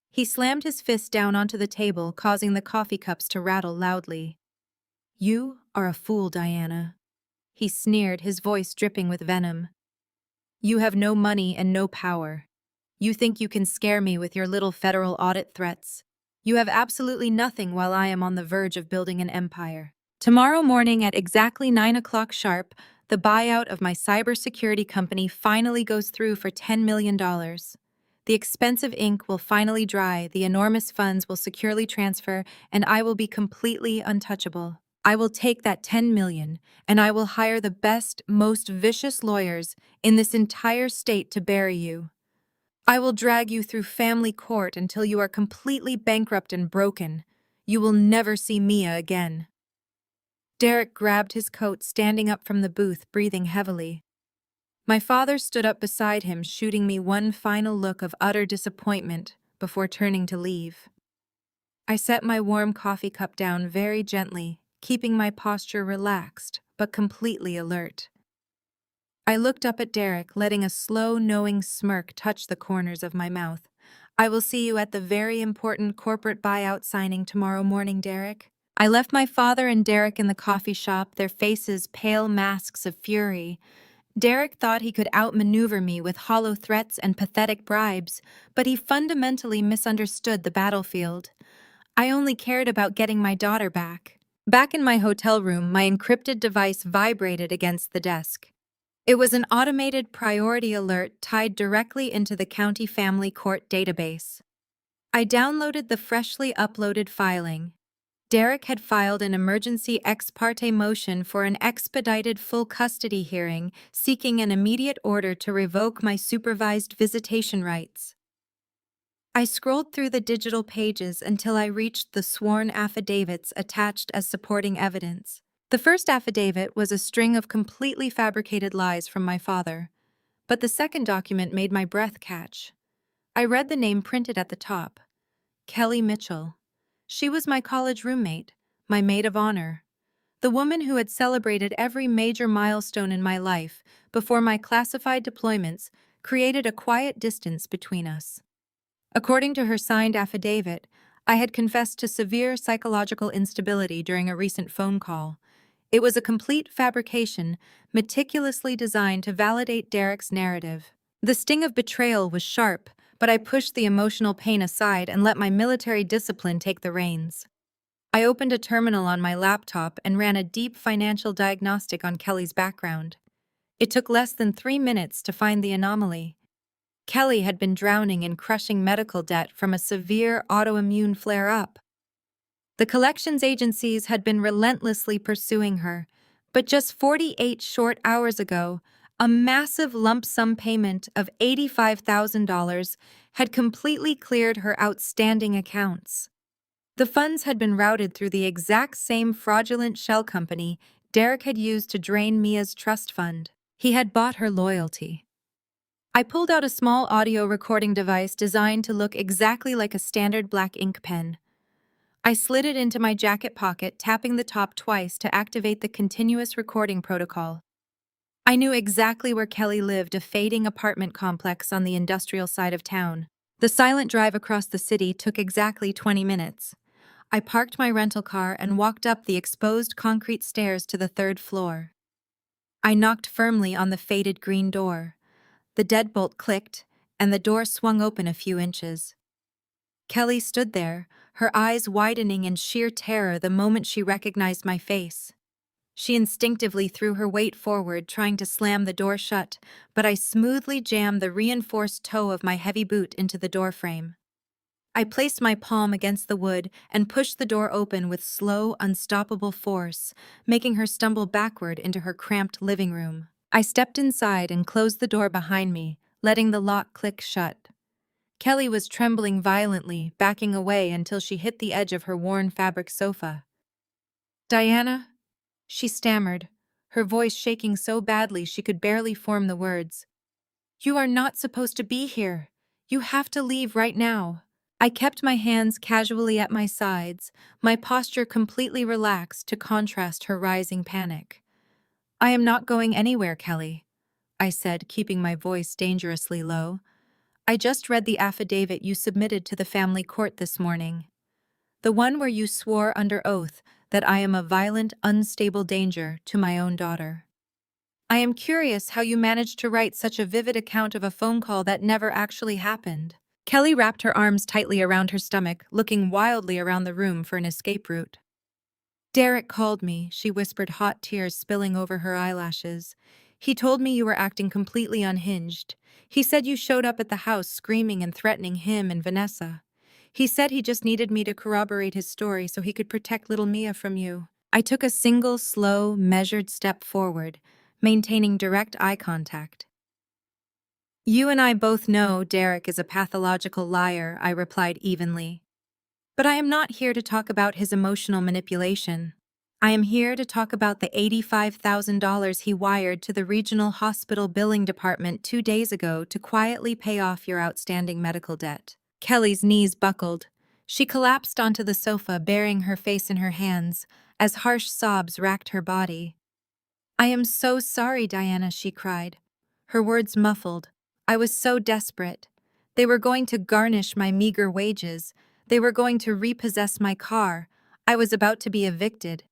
He slammed his fist down onto the table, causing the coffee cups to rattle loudly. You are a fool, Diana. He sneered, his voice dripping with venom. You have no money and no power. You think you can scare me with your little federal audit threats. You have absolutely nothing while I am on the verge of building an empire. Tomorrow morning at exactly 9 o'clock sharp, the buyout of my cybersecurity company finally goes through for $10 million. The expensive ink will finally dry, the enormous funds will securely transfer, and I will be completely untouchable. I will take that $10 million, and I will hire the best, most vicious lawyers in this entire state to bury you. I will drag you through family court until you are completely bankrupt and broken. You will never see Mia again. Derek grabbed his coat, standing up from the booth, breathing heavily. My father stood up beside him, shooting me one final look of utter disappointment before turning to leave. I set my warm coffee cup down very gently, keeping my posture relaxed but completely alert. I looked up at Derek, letting a slow, knowing smirk touch the corners of my mouth. I will see you at the very important corporate buyout signing tomorrow morning, Derek. I left my father and Derek in the coffee shop, their faces pale masks of fury. Derek thought he could outmaneuver me with hollow threats and pathetic bribes, but he fundamentally misunderstood the battlefield. I only cared about getting my daughter back. Back in my hotel room, my encrypted device vibrated against the desk. It was an automated priority alert tied directly into the county family court database. I downloaded the freshly uploaded filing. Derek had filed an emergency ex parte motion for an expedited full custody hearing, seeking an immediate order to revoke my supervised visitation rights. I scrolled through the digital pages until I reached the sworn affidavits attached as supporting evidence. The first affidavit was a string of completely fabricated lies from my father, but the second document made my breath catch. I read the name printed at the top: Kelly Mitchell. She was my college roommate, my maid of honor, the woman who had celebrated every major milestone in my life before my classified deployments created a quiet distance between us. According to her signed affidavit, I had confessed to severe psychological instability during a recent phone call. It was a complete fabrication, meticulously designed to validate Derek's narrative. The sting of betrayal was sharp, but I pushed the emotional pain aside and let my military discipline take the reins. I opened a terminal on my laptop and ran a deep financial diagnostic on Kelly's background. It took less than 3 minutes to find the anomaly. Kelly had been drowning in crushing medical debt from a severe autoimmune flare-up. The collections agencies had been relentlessly pursuing her, but just 48 short hours ago, a massive lump sum payment of $85,000 had completely cleared her outstanding accounts. The funds had been routed through the exact same fraudulent shell company Derek had used to drain Mia's trust fund. He had bought her loyalty. I pulled out a small audio recording device designed to look exactly like a standard black ink pen. I slid it into my jacket pocket, tapping the top twice to activate the continuous recording protocol. I knew exactly where Kelly lived, a fading apartment complex on the industrial side of town. The silent drive across the city took exactly 20 minutes. I parked my rental car and walked up the exposed concrete stairs to the 3rd floor. I knocked firmly on the faded green door. The deadbolt clicked, and the door swung open a few inches. Kelly stood there, her eyes widening in sheer terror the moment she recognized my face. She instinctively threw her weight forward, trying to slam the door shut, but I smoothly jammed the reinforced toe of my heavy boot into the doorframe. I placed my palm against the wood and pushed the door open with slow, unstoppable force, making her stumble backward into her cramped living room. I stepped inside and closed the door behind me, letting the lock click shut. Kelly was trembling violently, backing away until she hit the edge of her worn fabric sofa. "Diana?" she stammered, her voice shaking so badly she could barely form the words. "You are not supposed to be here. You have to leave right now." I kept my hands casually at my sides, my posture completely relaxed to contrast her rising panic. "I am not going anywhere, Kelly," I said, keeping my voice dangerously low. "I just read the affidavit you submitted to the family court this morning. The one where you swore under oath that I am a violent, unstable danger to my own daughter. I am curious how you managed to write such a vivid account of a phone call that never actually happened." Kelly wrapped her arms tightly around her stomach, looking wildly around the room for an escape route. "Derek called me," she whispered, hot tears spilling over her eyelashes. "He told me you were acting completely unhinged. He said you showed up at the house screaming and threatening him and Vanessa. He said he just needed me to corroborate his story so he could protect little Mia from you." I took a single, slow, measured step forward, maintaining direct eye contact. "You and I both know Derek is a pathological liar," I replied evenly. "But I am not here to talk about his emotional manipulation. I am here to talk about the $85,000 he wired to the regional hospital billing department 2 days ago to quietly pay off your outstanding medical debt." Kelly's knees buckled. She collapsed onto the sofa, burying her face in her hands, as harsh sobs racked her body. "I am so sorry, Diana," she cried, her words muffled. "I was so desperate. They were going to garnish my meager wages. They were going to repossess my car. I was about to be evicted.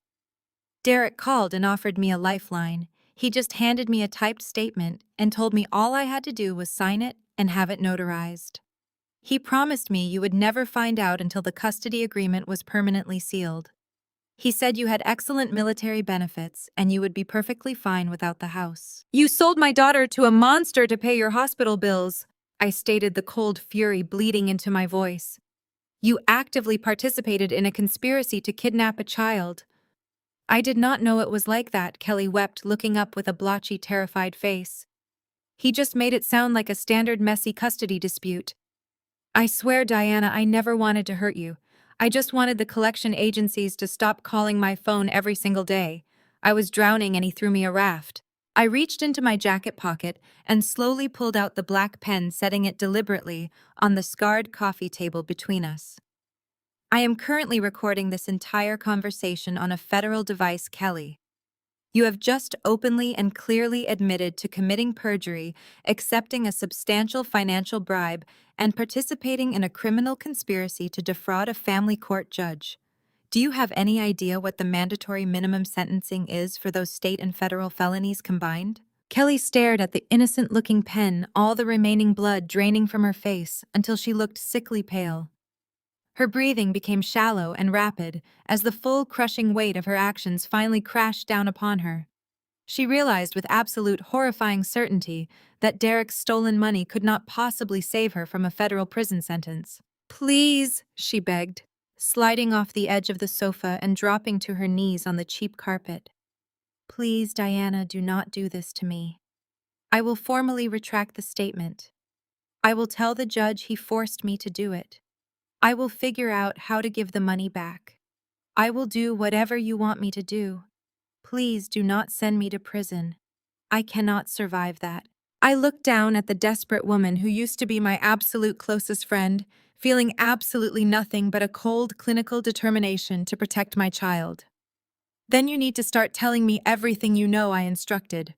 Derek called and offered me a lifeline. He just handed me a typed statement and told me all I had to do was sign it and have it notarized. He promised me you would never find out until the custody agreement was permanently sealed. He said you had excellent military benefits and you would be perfectly fine without the house. You sold my daughter to a monster to pay your hospital bills," I stated, the cold fury bleeding into my voice. "You actively participated in a conspiracy to kidnap a child." "I did not know it was like that," Kelly wept, looking up with a blotchy, terrified face. "He just made it sound like a standard messy custody dispute. I swear, Diana, I never wanted to hurt you. I just wanted the collection agencies to stop calling my phone every single day. I was drowning and he threw me a raft. I reached into my jacket pocket and slowly pulled out the black pen, setting it deliberately on the scarred coffee table between us. I am currently recording this entire conversation on a federal device, Kelly. You have just openly and clearly admitted to committing perjury, accepting a substantial financial bribe, and participating in a criminal conspiracy to defraud a family court judge. Do you have any idea what the mandatory minimum sentencing is for those state and federal felonies combined? Kelly stared at the innocent-looking pen, all the remaining blood draining from her face, until she looked sickly pale. Her breathing became shallow and rapid as the full crushing weight of her actions finally crashed down upon her. She realized with absolute horrifying certainty that Derek's stolen money could not possibly save her from a federal prison sentence. "Please," she begged, sliding off the edge of the sofa and dropping to her knees on the cheap carpet. "Please, Diana, do not do this to me. I will formally retract the statement. I will tell the judge he forced me to do it. I will figure out how to give the money back. I will do whatever you want me to do. Please do not send me to prison. I cannot survive that." I looked down at the desperate woman who used to be my absolute closest friend, feeling absolutely nothing but a cold, clinical determination to protect my child. "Then you need to start telling me everything you know," I instructed.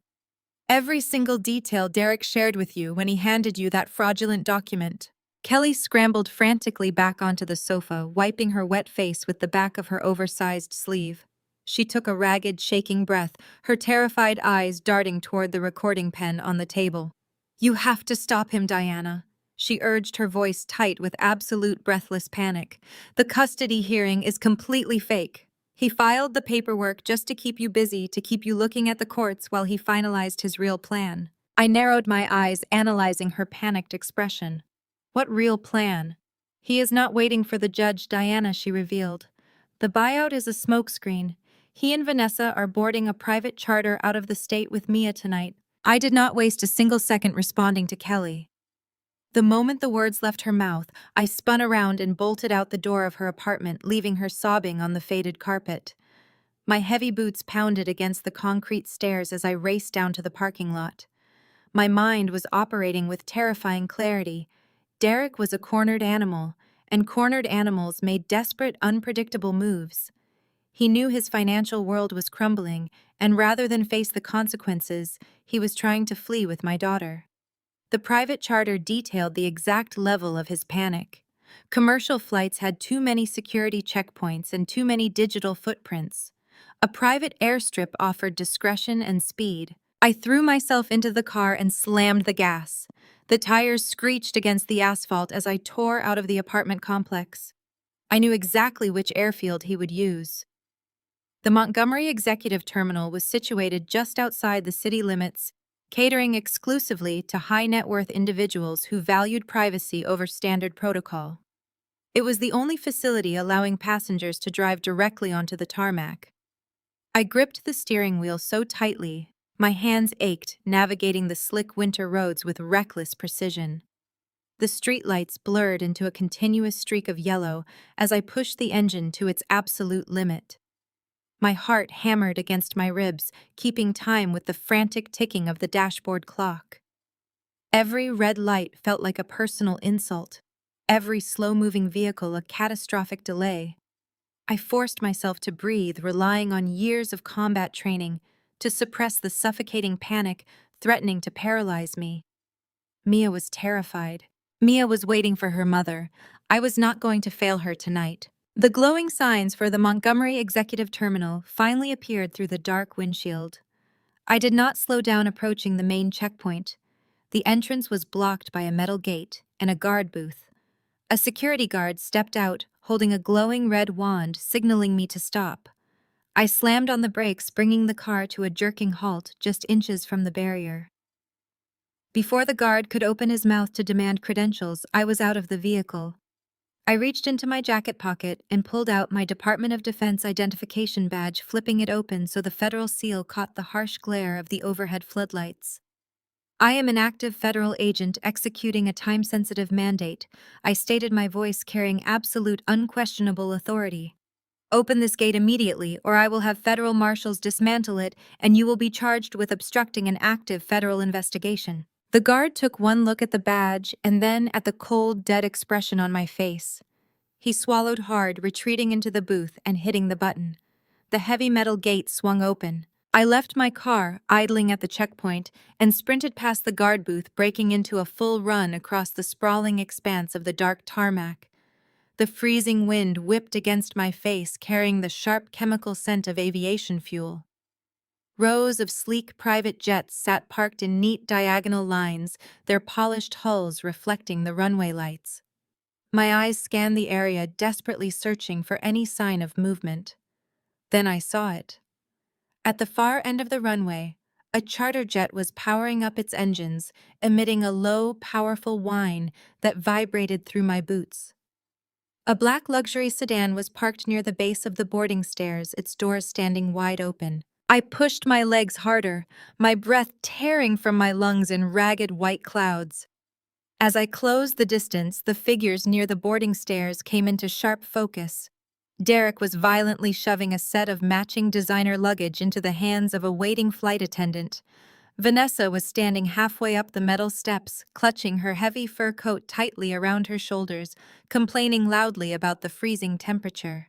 "Every single detail Derek shared with you when he handed you that fraudulent document." Kelly scrambled frantically back onto the sofa, wiping her wet face with the back of her oversized sleeve. She took a ragged, shaking breath, her terrified eyes darting toward the recording pen on the table. "You have to stop him, Diana," she urged, her voice tight with absolute breathless panic. "The custody hearing is completely fake. He filed the paperwork just to keep you busy, to keep you looking at the courts while he finalized his real plan." I narrowed my eyes, analyzing her panicked expression. "What real plan?" "He is not waiting for the judge, Diana," she revealed. "The buyout is a smokescreen. He and Vanessa are boarding a private charter out of the state with Mia tonight." I did not waste a single second responding to Kelly. The moment the words left her mouth, I spun around and bolted out the door of her apartment, leaving her sobbing on the faded carpet. My heavy boots pounded against the concrete stairs as I raced down to the parking lot. My mind was operating with terrifying clarity. Derek was a cornered animal, and cornered animals made desperate, unpredictable moves. He knew his financial world was crumbling, and rather than face the consequences, he was trying to flee with my daughter. The private charter detailed the exact level of his panic. Commercial flights had too many security checkpoints and too many digital footprints. A private airstrip offered discretion and speed. I threw myself into the car and slammed the gas. The tires screeched against the asphalt as I tore out of the apartment complex. I knew exactly which airfield he would use. The Montgomery Executive Terminal was situated just outside the city limits, catering exclusively to high-net-worth individuals who valued privacy over standard protocol. It was the only facility allowing passengers to drive directly onto the tarmac. I gripped the steering wheel so tightly, my hands ached, navigating the slick winter roads with reckless precision. The streetlights blurred into a continuous streak of yellow as I pushed the engine to its absolute limit. My heart hammered against my ribs, keeping time with the frantic ticking of the dashboard clock. Every red light felt like a personal insult, every slow-moving vehicle a catastrophic delay. I forced myself to breathe, relying on years of combat training to suppress the suffocating panic threatening to paralyze me. Mia was terrified. Mia was waiting for her mother. I was not going to fail her tonight. The glowing signs for the Montgomery Executive Terminal finally appeared through the dark windshield. I did not slow down approaching the main checkpoint. The entrance was blocked by a metal gate and a guard booth. A security guard stepped out, holding a glowing red wand, signaling me to stop. I slammed on the brakes, bringing the car to a jerking halt just inches from the barrier. Before the guard could open his mouth to demand credentials, I was out of the vehicle. I reached into my jacket pocket and pulled out my Department of Defense identification badge, flipping it open so the federal seal caught the harsh glare of the overhead floodlights. "I am an active federal agent executing a time-sensitive mandate," I stated, my voice carrying absolute, unquestionable authority. Open this gate immediately, or I will have federal marshals dismantle it, and you will be charged with obstructing an active federal investigation." The guard took one look at the badge and then at the cold, dead expression on my face. He swallowed hard, retreating into the booth and hitting the button. The heavy metal gate swung open. I left my car, idling at the checkpoint, and sprinted past the guard booth, breaking into a full run across the sprawling expanse of the dark tarmac. The freezing wind whipped against my face, carrying the sharp chemical scent of aviation fuel. Rows of sleek private jets sat parked in neat diagonal lines, their polished hulls reflecting the runway lights. My eyes scanned the area, desperately searching for any sign of movement. Then I saw it. At the far end of the runway, a charter jet was powering up its engines, emitting a low, powerful whine that vibrated through my boots. A black luxury sedan was parked near the base of the boarding stairs, its doors standing wide open. I pushed my legs harder, my breath tearing from my lungs in ragged white clouds. As I closed the distance, the figures near the boarding stairs came into sharp focus. Derek was violently shoving a set of matching designer luggage into the hands of a waiting flight attendant. Vanessa was standing halfway up the metal steps, clutching her heavy fur coat tightly around her shoulders, complaining loudly about the freezing temperature.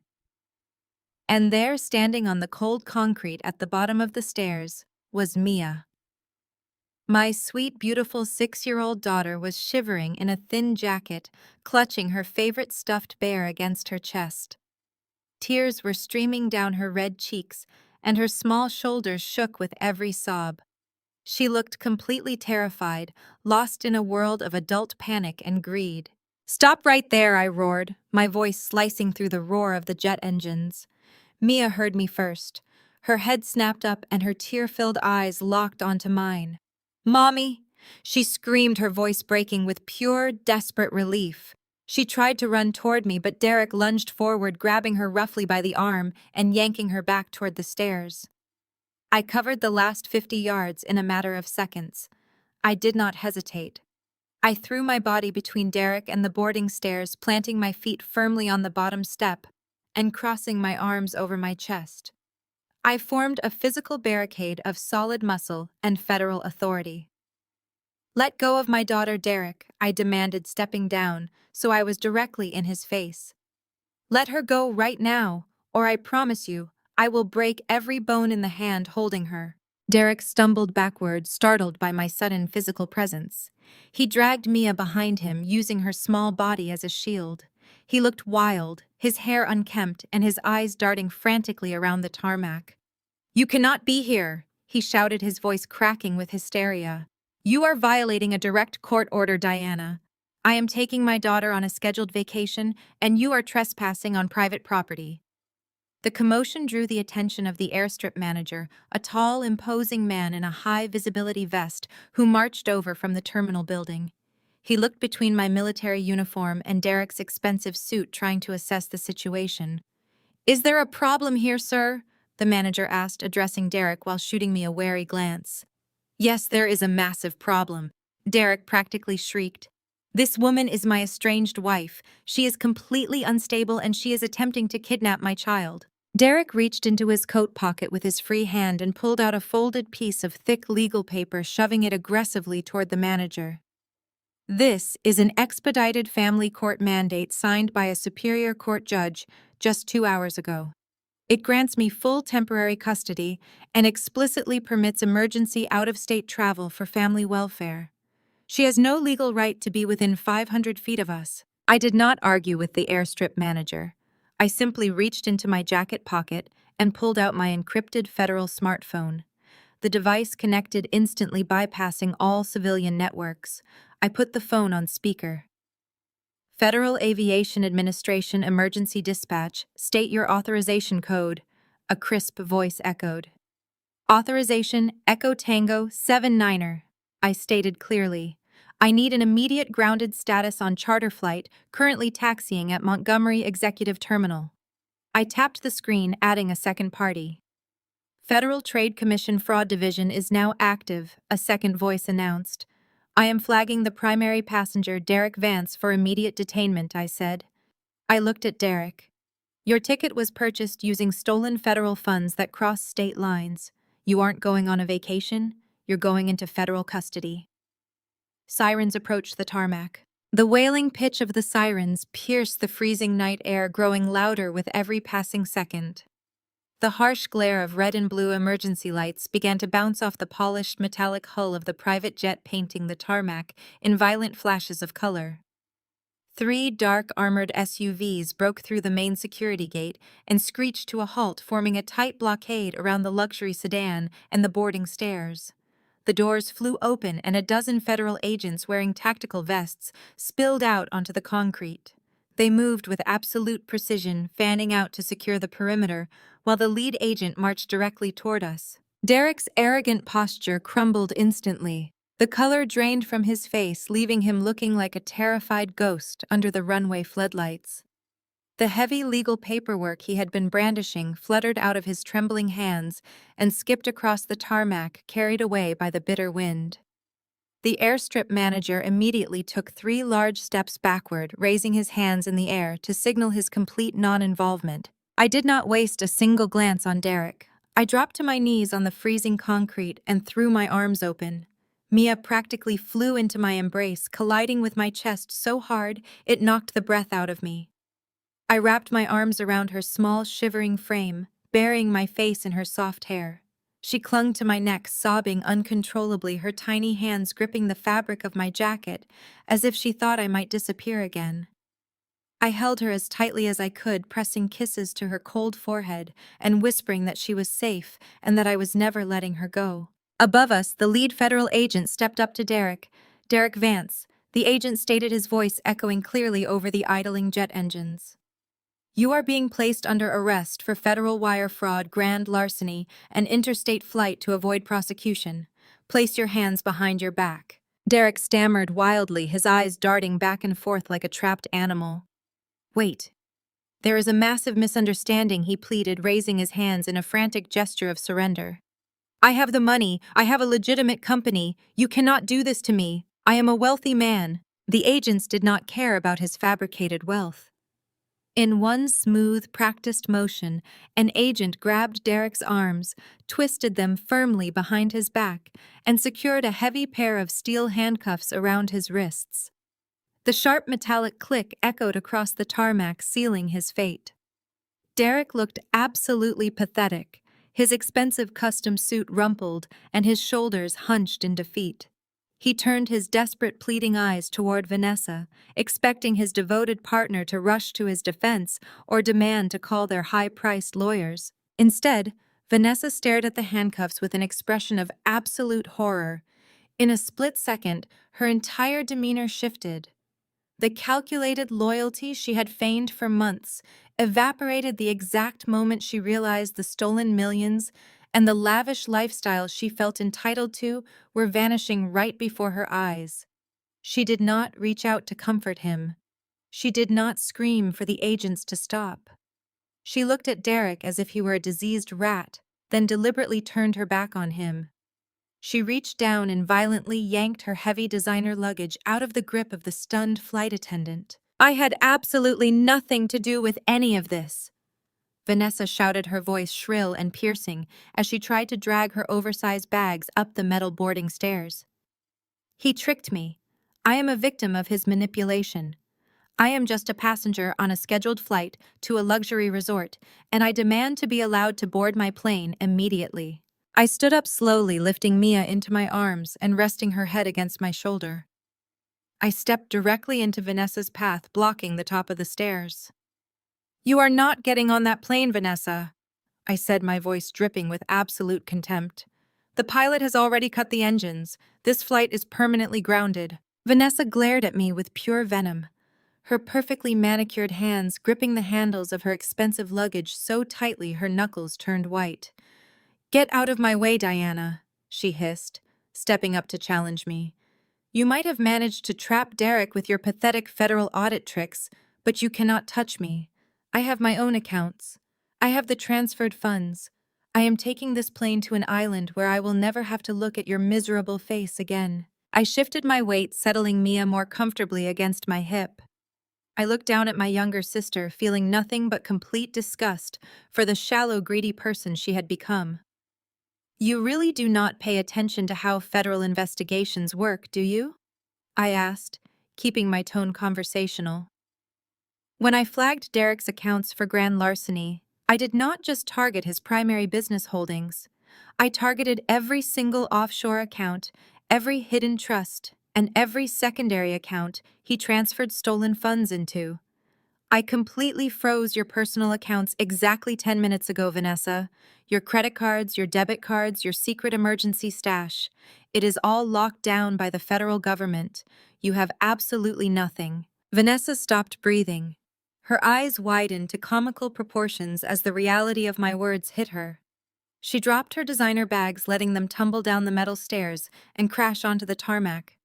And there, standing on the cold concrete at the bottom of the stairs, was Mia. My sweet, beautiful 6-year-old daughter was shivering in a thin jacket, clutching her favorite stuffed bear against her chest. Tears were streaming down her red cheeks, and her small shoulders shook with every sob. She looked completely terrified, lost in a world of adult panic and greed. "Stop right there," I roared, my voice slicing through the roar of the jet engines. Mia heard me first. Her head snapped up and her tear-filled eyes locked onto mine. "Mommy!" She screamed, her voice breaking with pure, desperate relief. She tried to run toward me, but Derek lunged forward, grabbing her roughly by the arm and yanking her back toward the stairs. I covered the last 50 yards in a matter of seconds. I did not hesitate. I threw my body between Derek and the boarding stairs, planting my feet firmly on the bottom step and crossing my arms over my chest. I formed a physical barricade of solid muscle and federal authority. "Let go of my daughter, Derek," I demanded, stepping down, so I was directly in his face. "Let her go right now, or I promise you, I will break every bone in the hand holding her." Derek stumbled backward, startled by my sudden physical presence. He dragged Mia behind him, using her small body as a shield. He looked wild, his hair unkempt and his eyes darting frantically around the tarmac. "You cannot be here," he shouted, his voice cracking with hysteria. "You are violating a direct court order, Diana. I am taking my daughter on a scheduled vacation, and you are trespassing on private property." The commotion drew the attention of the airstrip manager, a tall, imposing man in a high-visibility vest who marched over from the terminal building. He looked between my military uniform and Derek's expensive suit, trying to assess the situation. "Is there a problem here, sir?" the manager asked, addressing Derek while shooting me a wary glance. "Yes, there is a massive problem," Derek practically shrieked. "This woman is my estranged wife. She is completely unstable and she is attempting to kidnap my child." Derek reached into his coat pocket with his free hand and pulled out a folded piece of thick legal paper, shoving it aggressively toward the manager. "This is an expedited family court mandate signed by a superior court judge just 2 hours ago. It grants me full temporary custody and explicitly permits emergency out-of-state travel for family welfare. She has no legal right to be within 500 feet of us." I did not argue with the airstrip manager. I simply reached into my jacket pocket and pulled out my encrypted federal smartphone. The device connected instantly, bypassing all civilian networks. I put the phone on speaker. "Federal Aviation Administration Emergency Dispatch, state your authorization code," a crisp voice echoed. "Authorization Echo Tango 79er, I stated clearly. "I need an immediate grounded status on charter flight currently taxiing at Montgomery Executive Terminal." I tapped the screen, adding a second party. "Federal Trade Commission Fraud Division is now active," a second voice announced. "I am flagging the primary passenger, Derek Vance, for immediate detainment," I said. I looked at Derek. Your ticket was purchased using stolen federal funds that cross state lines. You aren't going on a vacation, you're going into federal custody. Sirens approached the tarmac. The wailing pitch of the sirens pierced the freezing night air, growing louder with every passing second. The harsh glare of red and blue emergency lights began to bounce off the polished metallic hull of the private jet, painting the tarmac in violent flashes of color. 3 dark armored SUVs broke through the main security gate and screeched to a halt, forming a tight blockade around the luxury sedan and the boarding stairs. The doors flew open and a dozen federal agents wearing tactical vests spilled out onto the concrete. They moved with absolute precision, fanning out to secure the perimeter, while the lead agent marched directly toward us. Derek's arrogant posture crumbled instantly. The color drained from his face, leaving him looking like a terrified ghost under the runway floodlights. The heavy legal paperwork he had been brandishing fluttered out of his trembling hands and skipped across the tarmac, carried away by the bitter wind. The airstrip manager immediately took 3 large steps backward, raising his hands in the air to signal his complete non-involvement. I did not waste a single glance on Derek. I dropped to my knees on the freezing concrete and threw my arms open. Mia practically flew into my embrace, colliding with my chest so hard it knocked the breath out of me. I wrapped my arms around her small, shivering frame, burying my face in her soft hair. She clung to my neck, sobbing uncontrollably, her tiny hands gripping the fabric of my jacket, as if she thought I might disappear again. I held her as tightly as I could, pressing kisses to her cold forehead and whispering that she was safe and that I was never letting her go. Above us, the lead federal agent stepped up to Derek Vance. The agent stated, his voice echoing clearly over the idling jet engines. You are being placed under arrest for federal wire fraud, grand larceny, and interstate flight to avoid prosecution. Place your hands behind your back. Derek stammered wildly, his eyes darting back and forth like a trapped animal. Wait. There is a massive misunderstanding, he pleaded, raising his hands in a frantic gesture of surrender. I have the money. I have a legitimate company. You cannot do this to me. I am a wealthy man. The agents did not care about his fabricated wealth. In one smooth, practiced motion, an agent grabbed Derek's arms, twisted them firmly behind his back, and secured a heavy pair of steel handcuffs around his wrists. The sharp metallic click echoed across the tarmac, sealing his fate. Derek looked absolutely pathetic, his expensive custom suit rumpled and his shoulders hunched in defeat. He turned his desperate, pleading eyes toward Vanessa, expecting his devoted partner to rush to his defense or demand to call their high-priced lawyers. Instead, Vanessa stared at the handcuffs with an expression of absolute horror. In a split second, her entire demeanor shifted. The calculated loyalty she had feigned for months evaporated the exact moment she realized the stolen millions and the lavish lifestyle she felt entitled to were vanishing right before her eyes. She did not reach out to comfort him. She did not scream for the agents to stop. She looked at Derek as if he were a diseased rat, then deliberately turned her back on him. She reached down and violently yanked her heavy designer luggage out of the grip of the stunned flight attendant. I had absolutely nothing to do with any of this. Vanessa shouted, her voice shrill and piercing, as she tried to drag her oversized bags up the metal boarding stairs. He tricked me. I am a victim of his manipulation. I am just a passenger on a scheduled flight to a luxury resort, and I demand to be allowed to board my plane immediately. I stood up slowly, lifting Mia into my arms and resting her head against my shoulder. I stepped directly into Vanessa's path, blocking the top of the stairs. You are not getting on that plane, Vanessa, I said, my voice dripping with absolute contempt. The pilot has already cut the engines. This flight is permanently grounded. Vanessa glared at me with pure venom, her perfectly manicured hands gripping the handles of her expensive luggage so tightly her knuckles turned white. Get out of my way, Diana, she hissed, stepping up to challenge me. You might have managed to trap Derek with your pathetic federal audit tricks, but you cannot touch me. I have my own accounts. I have the transferred funds. I am taking this plane to an island where I will never have to look at your miserable face again. I shifted my weight, settling Mia more comfortably against my hip. I looked down at my younger sister, feeling nothing but complete disgust for the shallow, greedy person she had become. You really do not pay attention to how federal investigations work, do you? I asked, keeping my tone conversational. When I flagged Derek's accounts for grand larceny, I did not just target his primary business holdings. I targeted every single offshore account, every hidden trust, and every secondary account he transferred stolen funds into. I completely froze your personal accounts exactly 10 minutes ago, Vanessa. Your credit cards, your debit cards, your secret emergency stash. It is all locked down by the federal government. You have absolutely nothing. Vanessa stopped breathing. Her eyes widened to comical proportions as the reality of my words hit her. She dropped her designer bags, letting them tumble down the metal stairs and crash onto the tarmac.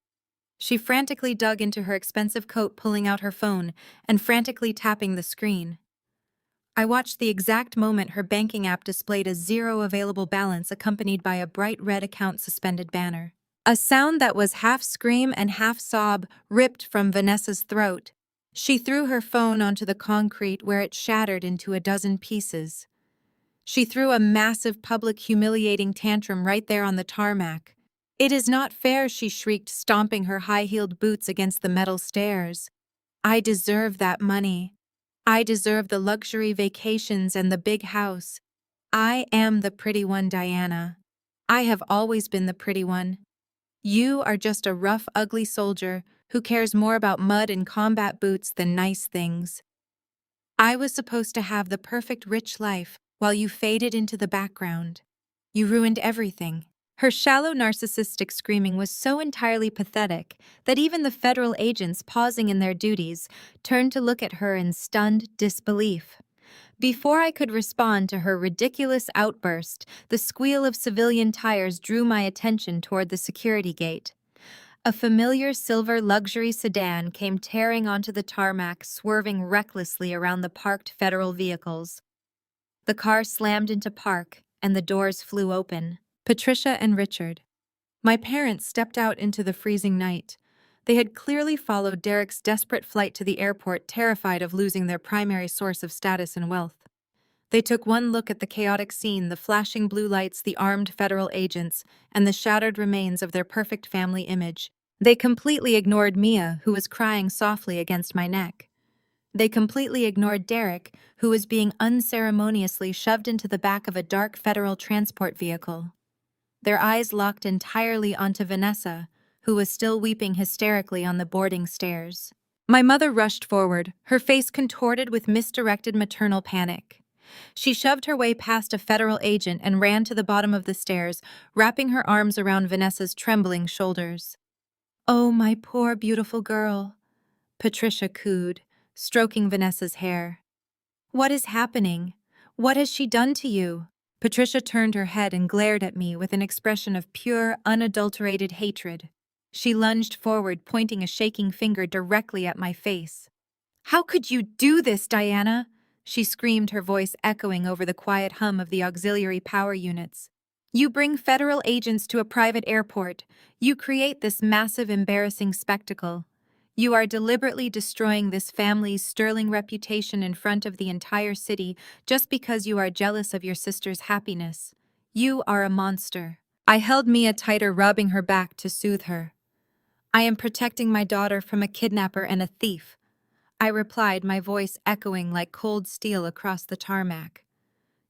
She frantically dug into her expensive coat, pulling out her phone and frantically tapping the screen. I watched the exact moment her banking app displayed a zero available balance accompanied by a bright red account suspended banner. A sound that was half scream and half sob ripped from Vanessa's throat. She threw her phone onto the concrete where it shattered into a dozen pieces. She threw a massive public humiliating tantrum right there on the tarmac. "It is not fair," she shrieked, stomping her high-heeled boots against the metal stairs. "I deserve that money. I deserve the luxury vacations and the big house. I am the pretty one, Diana. I have always been the pretty one. You are just a rough, ugly soldier who cares more about mud and combat boots than nice things. I was supposed to have the perfect rich life while you faded into the background. You ruined everything." Her shallow, narcissistic screaming was so entirely pathetic that even the federal agents, pausing in their duties, turned to look at her in stunned disbelief. Before I could respond to her ridiculous outburst, the squeal of civilian tires drew my attention toward the security gate. A familiar silver luxury sedan came tearing onto the tarmac, swerving recklessly around the parked federal vehicles. The car slammed into park, and the doors flew open. Patricia and Richard. My parents stepped out into the freezing night. They had clearly followed Derek's desperate flight to the airport, terrified of losing their primary source of status and wealth. They took one look at the chaotic scene, the flashing blue lights, the armed federal agents, and the shattered remains of their perfect family image. They completely ignored Mia, who was crying softly against my neck. They completely ignored Derek, who was being unceremoniously shoved into the back of a dark federal transport vehicle. Their eyes locked entirely onto Vanessa, who was still weeping hysterically on the boarding stairs. My mother rushed forward, her face contorted with misdirected maternal panic. She shoved her way past a federal agent and ran to the bottom of the stairs, wrapping her arms around Vanessa's trembling shoulders. "Oh, my poor, beautiful girl," Patricia cooed, stroking Vanessa's hair. "What is happening? What has she done to you?" Patricia turned her head and glared at me with an expression of pure, unadulterated hatred. She lunged forward, pointing a shaking finger directly at my face. "How could you do this, Diana?" she screamed, her voice echoing over the quiet hum of the auxiliary power units. "You bring federal agents to a private airport. You create this massive, embarrassing spectacle. You are deliberately destroying this family's sterling reputation in front of the entire city just because you are jealous of your sister's happiness. You are a monster." I held Mia tighter, rubbing her back to soothe her. "I am protecting my daughter from a kidnapper and a thief," I replied, my voice echoing like cold steel across the tarmac.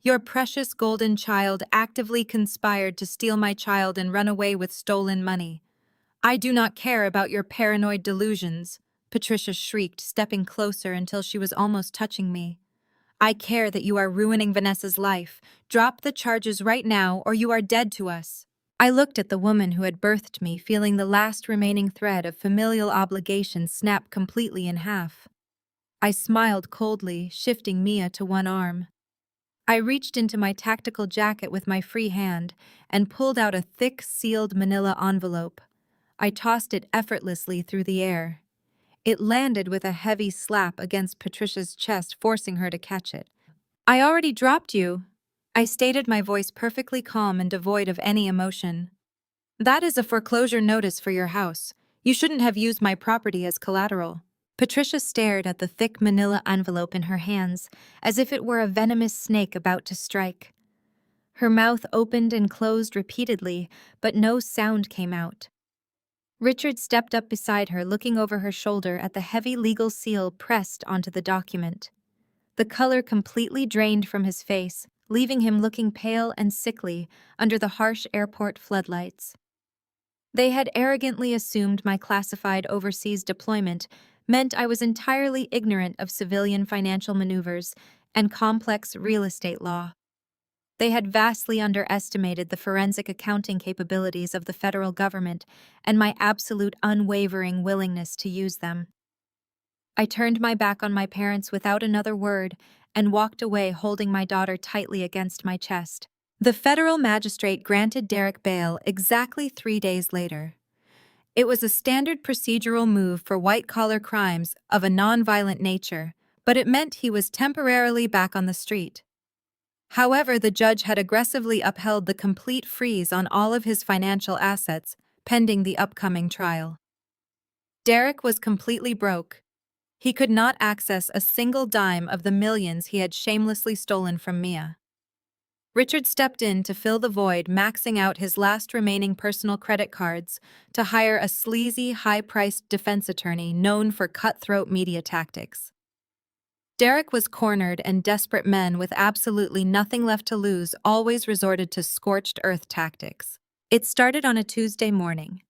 "Your precious golden child actively conspired to steal my child and run away with stolen money. I do not care about your paranoid delusions," Patricia shrieked, stepping closer until she was almost touching me. "I care that you are ruining Vanessa's life. Drop the charges right now, or you are dead to us." I looked at the woman who had birthed me, feeling the last remaining thread of familial obligation snap completely in half. I smiled coldly, shifting Mia to one arm. I reached into my tactical jacket with my free hand and pulled out a thick, sealed manila envelope. I tossed it effortlessly through the air. It landed with a heavy slap against Patricia's chest, forcing her to catch it. "I already dropped you," I stated, my voice perfectly calm and devoid of any emotion. "That is a foreclosure notice for your house. You shouldn't have used my property as collateral." Patricia stared at the thick manila envelope in her hands, as if it were a venomous snake about to strike. Her mouth opened and closed repeatedly, but no sound came out. Richard stepped up beside her, looking over her shoulder at the heavy legal seal pressed onto the document. The color completely drained from his face, leaving him looking pale and sickly under the harsh airport floodlights. They had arrogantly assumed my classified overseas deployment meant I was entirely ignorant of civilian financial maneuvers and complex real estate law. They had vastly underestimated the forensic accounting capabilities of the federal government and my absolute unwavering willingness to use them. I turned my back on my parents without another word and walked away, holding my daughter tightly against my chest. The federal magistrate granted Derek bail exactly 3 days later. It was a standard procedural move for white-collar crimes of a nonviolent nature, but it meant he was temporarily back on the street. However, the judge had aggressively upheld the complete freeze on all of his financial assets, pending the upcoming trial. Derek was completely broke. He could not access a single dime of the millions he had shamelessly stolen from Mia. Richard stepped in to fill the void, maxing out his last remaining personal credit cards to hire a sleazy, high-priced defense attorney known for cutthroat media tactics. Derek was cornered, and desperate men with absolutely nothing left to lose always resorted to scorched earth tactics. It started on a Tuesday morning.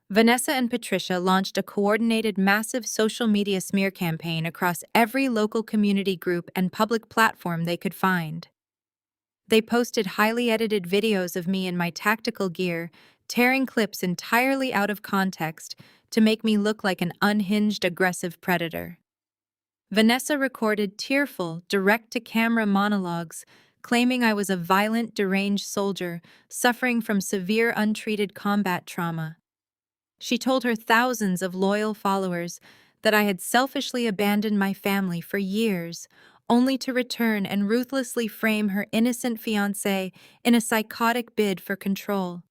Vanessa and Patricia launched a coordinated massive social media smear campaign across every local community group and public platform they could find. They posted highly edited videos of me in my tactical gear, tearing clips entirely out of context to make me look like an unhinged, aggressive predator. Vanessa recorded tearful, direct-to-camera monologues, claiming I was a violent, deranged soldier suffering from severe untreated combat trauma. She told her thousands of loyal followers that I had selfishly abandoned my family for years, only to return and ruthlessly frame her innocent fiancé in a psychotic bid for control.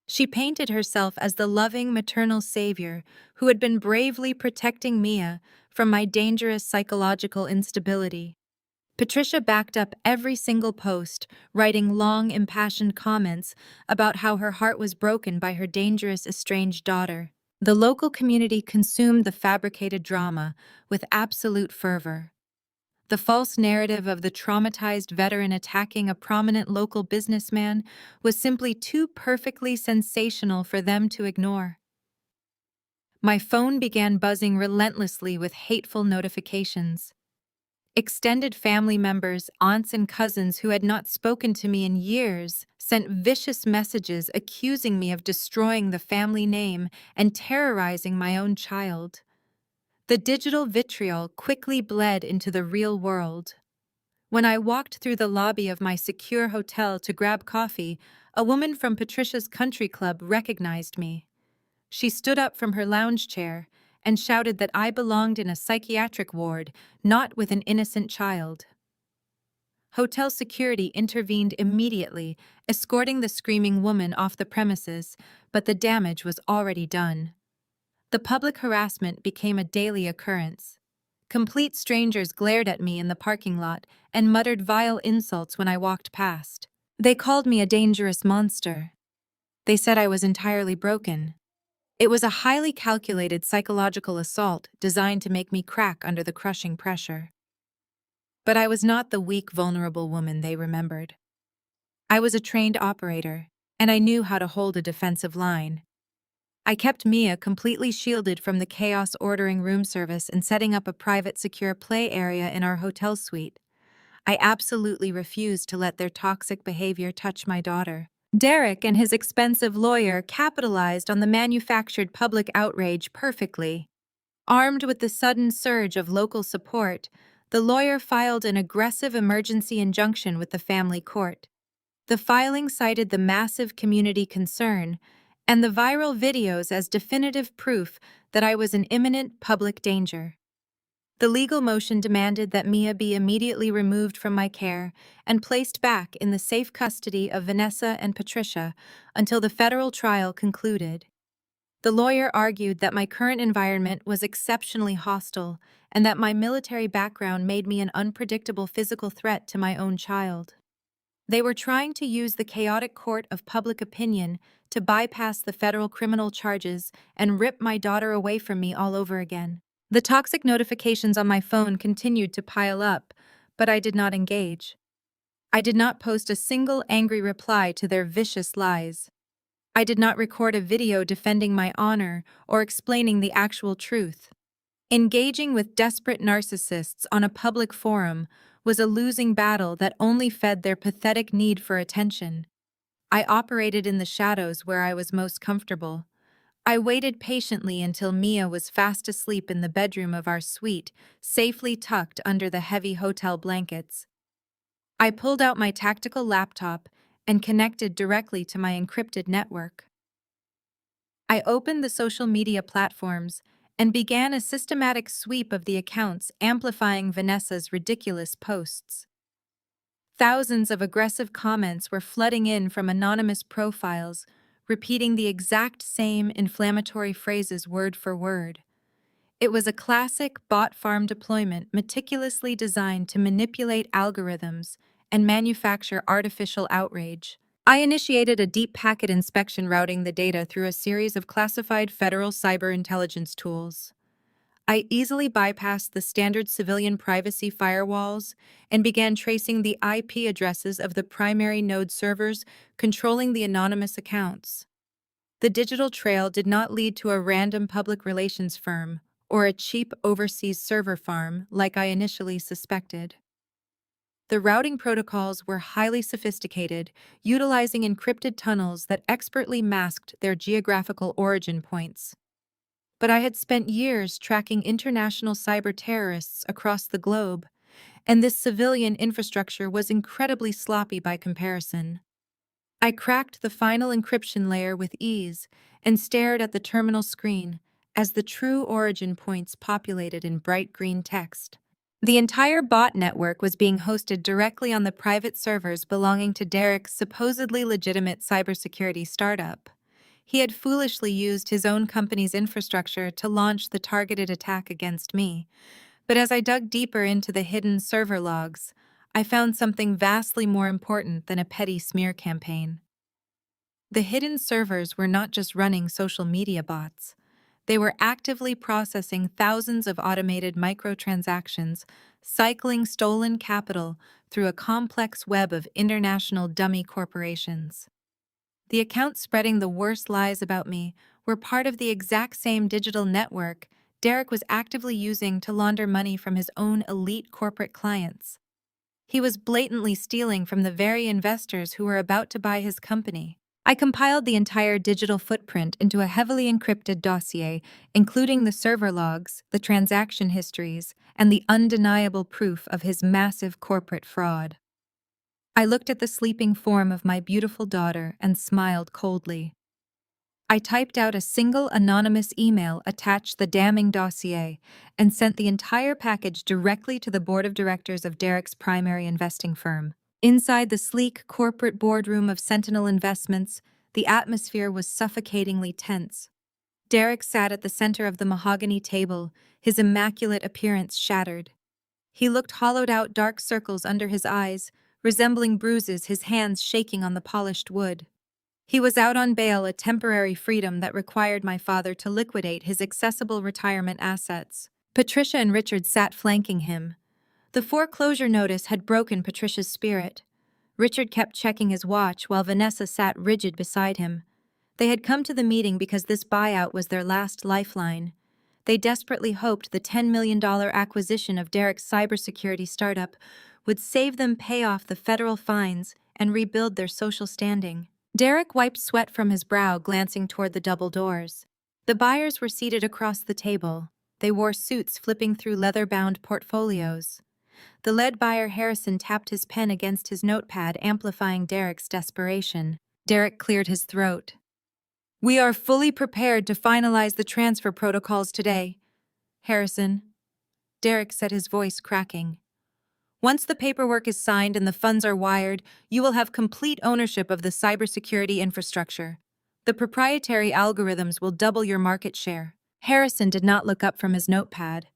She painted herself as the loving maternal savior who had been bravely protecting Mia from my dangerous psychological instability. Patricia backed up every single post, writing long, impassioned comments about how her heart was broken by her dangerous estranged daughter. The local community consumed the fabricated drama with absolute fervor. The false narrative of the traumatized veteran attacking a prominent local businessman was simply too perfectly sensational for them to ignore. My phone began buzzing relentlessly with hateful notifications. Extended family members, aunts and cousins who had not spoken to me in years, sent vicious messages accusing me of destroying the family name and terrorizing my own child. The digital vitriol quickly bled into the real world. When I walked through the lobby of my secure hotel to grab coffee, a woman from Patricia's country club recognized me. She stood up from her lounge chair and shouted that I belonged in a psychiatric ward, not with an innocent child. Hotel security intervened immediately, escorting the screaming woman off the premises, but the damage was already done. The public harassment became a daily occurrence. Complete strangers glared at me in the parking lot and muttered vile insults when I walked past. They called me a dangerous monster. They said I was entirely broken. It was a highly calculated psychological assault designed to make me crack under the crushing pressure. But I was not the weak, vulnerable woman they remembered. I was a trained operator, and I knew how to hold a defensive line. I kept Mia completely shielded from the chaos, ordering room service and setting up a private, secure play area in our hotel suite. I absolutely refused to let their toxic behavior touch my daughter. Derek and his expensive lawyer capitalized on the manufactured public outrage perfectly. Armed with the sudden surge of local support, the lawyer filed an aggressive emergency injunction with the family court. The filing cited the massive community concern and the viral videos as definitive proof that I was in imminent public danger. The legal motion demanded that Mia be immediately removed from my care and placed back in the safe custody of Vanessa and Patricia until the federal trial concluded. The lawyer argued that my current environment was exceptionally hostile and that my military background made me an unpredictable physical threat to my own child. They were trying to use the chaotic court of public opinion to bypass the federal criminal charges and rip my daughter away from me all over again. The toxic notifications on my phone continued to pile up, but I did not engage. I did not post a single angry reply to their vicious lies. I did not record a video defending my honor or explaining the actual truth. Engaging with desperate narcissists on a public forum was a losing battle that only fed their pathetic need for attention. I operated in the shadows where I was most comfortable. I waited patiently until Mia was fast asleep in the bedroom of our suite, safely tucked under the heavy hotel blankets. I pulled out my tactical laptop and connected directly to my encrypted network. I opened the social media platforms and began a systematic sweep of the accounts amplifying Vanessa's ridiculous posts. Thousands of aggressive comments were flooding in from anonymous profiles, repeating the exact same inflammatory phrases word for word. It was a classic bot farm deployment meticulously designed to manipulate algorithms and manufacture artificial outrage. I initiated a deep packet inspection routing the data through a series of classified federal cyber intelligence tools. I easily bypassed the standard civilian privacy firewalls and began tracing the IP addresses of the primary node servers controlling the anonymous accounts. The digital trail did not lead to a random public relations firm or a cheap overseas server farm like I initially suspected. The routing protocols were highly sophisticated, utilizing encrypted tunnels that expertly masked their geographical origin points. But I had spent years tracking international cyber terrorists across the globe, and this civilian infrastructure was incredibly sloppy by comparison. I cracked the final encryption layer with ease and stared at the terminal screen as the true origin points populated in bright green text. The entire bot network was being hosted directly on the private servers belonging to Derek's supposedly legitimate cybersecurity startup. He had foolishly used his own company's infrastructure to launch the targeted attack against me. But as I dug deeper into the hidden server logs, I found something vastly more important than a petty smear campaign. The hidden servers were not just running social media bots. They were actively processing thousands of automated microtransactions, cycling stolen capital through a complex web of international dummy corporations. The accounts spreading the worst lies about me were part of the exact same digital network Derek was actively using to launder money from his own elite corporate clients. He was blatantly stealing from the very investors who were about to buy his company. I compiled the entire digital footprint into a heavily encrypted dossier, including the server logs, the transaction histories, and the undeniable proof of his massive corporate fraud. I looked at the sleeping form of my beautiful daughter and smiled coldly. I typed out a single anonymous email, attached the damning dossier, and sent the entire package directly to the board of directors of Derek's primary investing firm. Inside the sleek corporate boardroom of Sentinel Investments, the atmosphere was suffocatingly tense. Derek sat at the center of the mahogany table, his immaculate appearance shattered. He looked hollowed out, dark circles under his eyes, resembling bruises, his hands shaking on the polished wood. He was out on bail, a temporary freedom that required my father to liquidate his accessible retirement assets. Patricia and Richard sat flanking him. The foreclosure notice had broken Patricia's spirit. Richard kept checking his watch while Vanessa sat rigid beside him. They had come to the meeting because this buyout was their last lifeline. They desperately hoped the $10 million acquisition of Derek's cybersecurity startup would save them, pay off the federal fines, and rebuild their social standing. Derek wiped sweat from his brow, glancing toward the double doors. The buyers were seated across the table. They wore suits, flipping through leather-bound portfolios. The lead buyer Harrison tapped his pen against his notepad, amplifying Derek's desperation. Derek cleared his throat. "We are fully prepared to finalize the transfer protocols today, Harrison," Derek said, his voice cracking. "Once the paperwork is signed and the funds are wired, you will have complete ownership of the cybersecurity infrastructure. The proprietary algorithms will double your market share. Harrison did not look up from his notepad.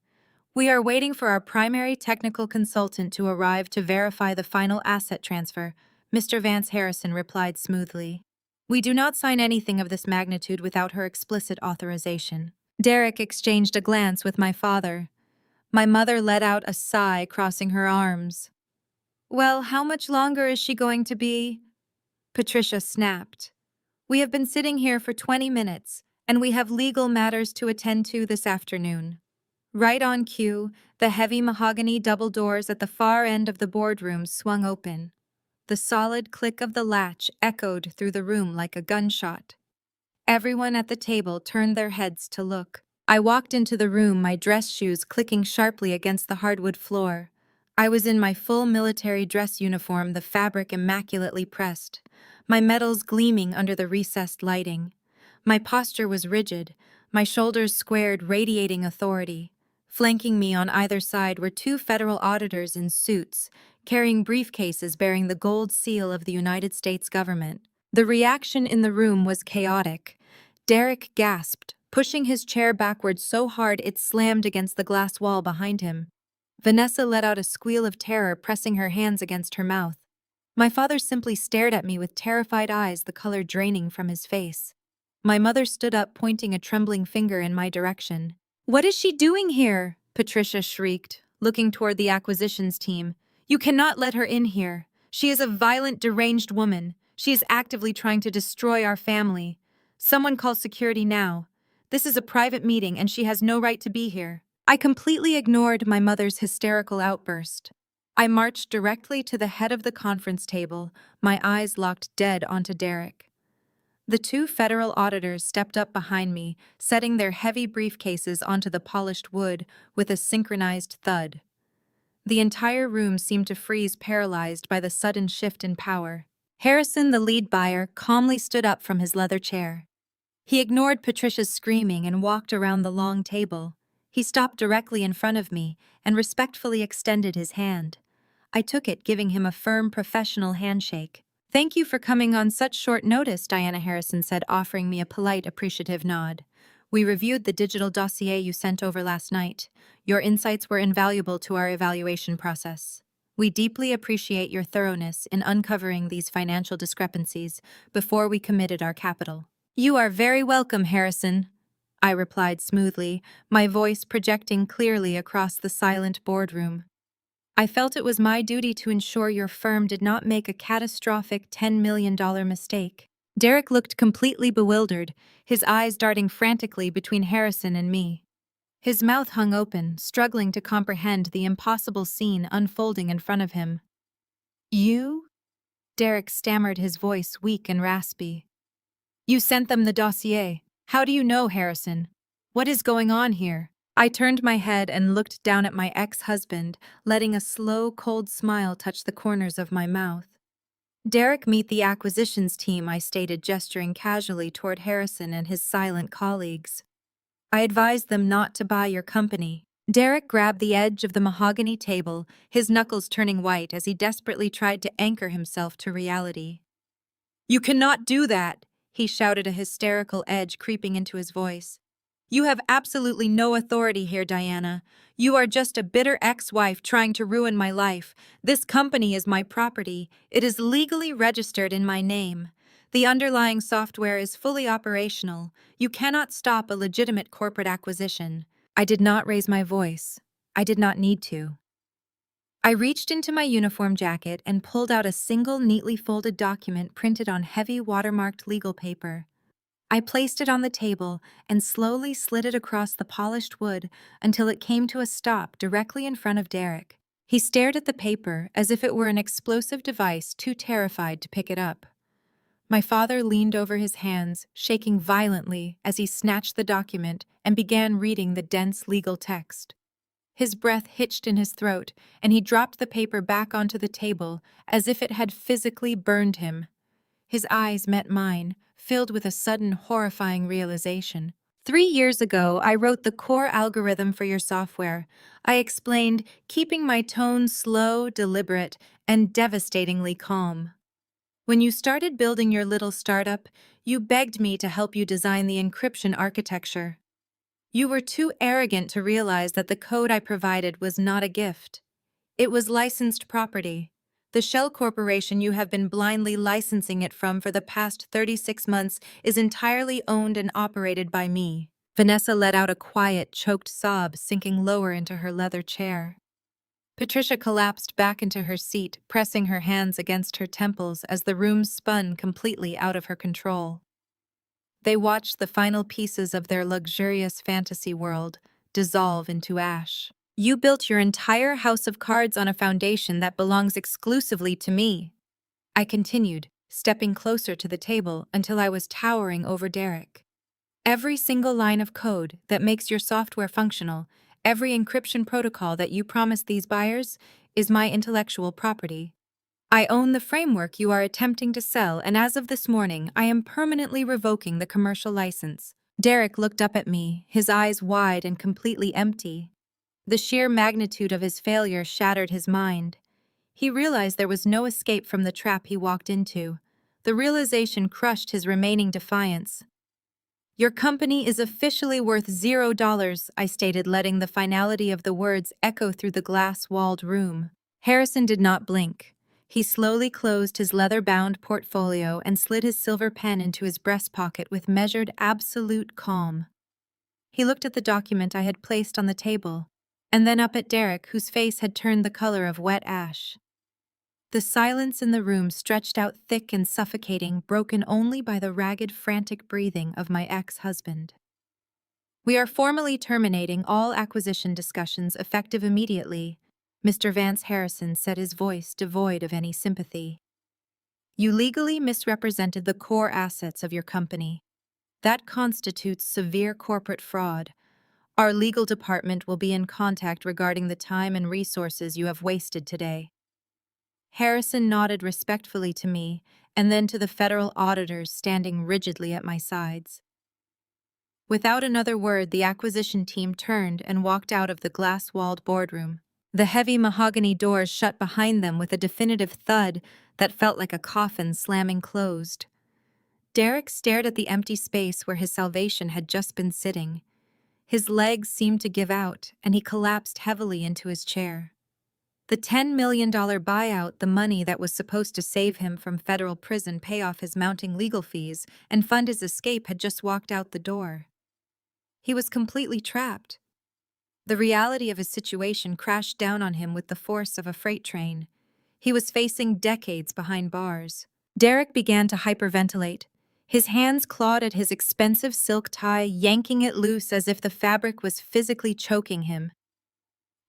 We are waiting for our primary technical consultant to arrive to verify the final asset transfer, Mr. Vance Harrison replied smoothly. We do not sign anything of this magnitude without her explicit authorization. Derek exchanged a glance with my father. My mother let out a sigh, crossing her arms. Well, how much longer is she going to be? Patricia snapped. We have been sitting here for 20 minutes, and we have legal matters to attend to this afternoon. Right on cue, the heavy mahogany double doors at the far end of the boardroom swung open. The solid click of the latch echoed through the room like a gunshot. Everyone at the table turned their heads to look. I walked into the room, my dress shoes clicking sharply against the hardwood floor. I was in my full military dress uniform, the fabric immaculately pressed, my medals gleaming under the recessed lighting. My posture was rigid, my shoulders squared, radiating authority. Flanking me on either side were two federal auditors in suits, carrying briefcases bearing the gold seal of the United States government. The reaction in the room was chaotic. Derek gasped, pushing his chair backward so hard it slammed against the glass wall behind him. Vanessa let out a squeal of terror, pressing her hands against her mouth. My father simply stared at me with terrified eyes, the color draining from his face. My mother stood up, pointing a trembling finger in my direction. What is she doing here? Patricia shrieked, looking toward the acquisitions team. You cannot let her in here. She is a violent, deranged woman. She is actively trying to destroy our family. Someone call security now. This is a private meeting and she has no right to be here. I completely ignored my mother's hysterical outburst. I marched directly to the head of the conference table, my eyes locked dead onto Derek. The two federal auditors stepped up behind me, setting their heavy briefcases onto the polished wood with a synchronized thud. The entire room seemed to freeze, paralyzed by the sudden shift in power. Harrison, the lead buyer, calmly stood up from his leather chair. He ignored Patricia's screaming and walked around the long table. He stopped directly in front of me and respectfully extended his hand. I took it, giving him a firm, professional handshake. Thank you for coming on such short notice, Diana Harrison said, offering me a polite, appreciative nod. We reviewed the digital dossier you sent over last night. Your insights were invaluable to our evaluation process. We deeply appreciate your thoroughness in uncovering these financial discrepancies before we committed our capital. You are very welcome, Harrison, I replied smoothly, my voice projecting clearly across the silent boardroom. I felt it was my duty to ensure your firm did not make a catastrophic $10 million mistake. Derek looked completely bewildered, his eyes darting frantically between Harrison and me. His mouth hung open, struggling to comprehend the impossible scene unfolding in front of him. You? Derek stammered, his voice weak and raspy. You sent them the dossier. How do you know, Harrison? What is going on here? I turned my head and looked down at my ex-husband, letting a slow, cold smile touch the corners of my mouth. Derek, meet the acquisitions team, I stated, gesturing casually toward Harrison and his silent colleagues. I advised them not to buy your company. Derek grabbed the edge of the mahogany table, his knuckles turning white as he desperately tried to anchor himself to reality. You cannot do that, he shouted, a hysterical edge creeping into his voice. You have absolutely no authority here, Diana. You are just a bitter ex-wife trying to ruin my life. This company is my property. It is legally registered in my name. The underlying software is fully operational. You cannot stop a legitimate corporate acquisition. I did not raise my voice. I did not need to. I reached into my uniform jacket and pulled out a single neatly folded document printed on heavy watermarked legal paper. I placed it on the table and slowly slid it across the polished wood until it came to a stop directly in front of Derek. He stared at the paper as if it were an explosive device, too terrified to pick it up. My father leaned over his hands, shaking violently as he snatched the document and began reading the dense legal text. His breath hitched in his throat, and he dropped the paper back onto the table as if it had physically burned him. His eyes met mine, filled with a sudden, horrifying realization. 3 years ago, I wrote the core algorithm for your software. I explained, keeping my tone slow, deliberate, and devastatingly calm. When you started building your little startup, you begged me to help you design the encryption architecture. You were too arrogant to realize that the code I provided was not a gift. It was licensed property. The shell corporation you have been blindly licensing it from for the past 36 months is entirely owned and operated by me. Vanessa let out a quiet, choked sob, sinking lower into her leather chair. Patricia collapsed back into her seat, pressing her hands against her temples as the room spun completely out of her control. They watched the final pieces of their luxurious fantasy world dissolve into ash. You built your entire house of cards on a foundation that belongs exclusively to me. I continued, stepping closer to the table until I was towering over Derek. Every single line of code that makes your software functional, every encryption protocol that you promised these buyers, is my intellectual property. I own the framework you are attempting to sell, and as of this morning, I am permanently revoking the commercial license. Derek looked up at me, his eyes wide and completely empty. The sheer magnitude of his failure shattered his mind. He realized there was no escape from the trap he walked into. The realization crushed his remaining defiance. Your company is officially worth $0, I stated, letting the finality of the words echo through the glass-walled room. Harrison did not blink. He slowly closed his leather-bound portfolio and slid his silver pen into his breast pocket with measured, absolute calm. He looked at the document I had placed on the table, and then up at Derek, whose face had turned the color of wet ash. The silence in the room stretched out thick and suffocating, broken only by the ragged, frantic breathing of my ex-husband. We are formally terminating all acquisition discussions effective immediately, Mr. Vance Harrison said, his voice devoid of any sympathy. You legally misrepresented the core assets of your company. That constitutes severe corporate fraud. Our legal department will be in contact regarding the time and resources you have wasted today. Harrison nodded respectfully to me and then to the federal auditors standing rigidly at my sides. Without another word, the acquisition team turned and walked out of the glass-walled boardroom. The heavy mahogany doors shut behind them with a definitive thud that felt like a coffin slamming closed. Derek stared at the empty space where his salvation had just been sitting. His legs seemed to give out, and he collapsed heavily into his chair. The $10 million buyout, the money that was supposed to save him from federal prison, pay off his mounting legal fees, and fund his escape, had just walked out the door. He was completely trapped. The reality of his situation crashed down on him with the force of a freight train. He was facing decades behind bars. Derek began to hyperventilate. His hands clawed at his expensive silk tie, yanking it loose as if the fabric was physically choking him.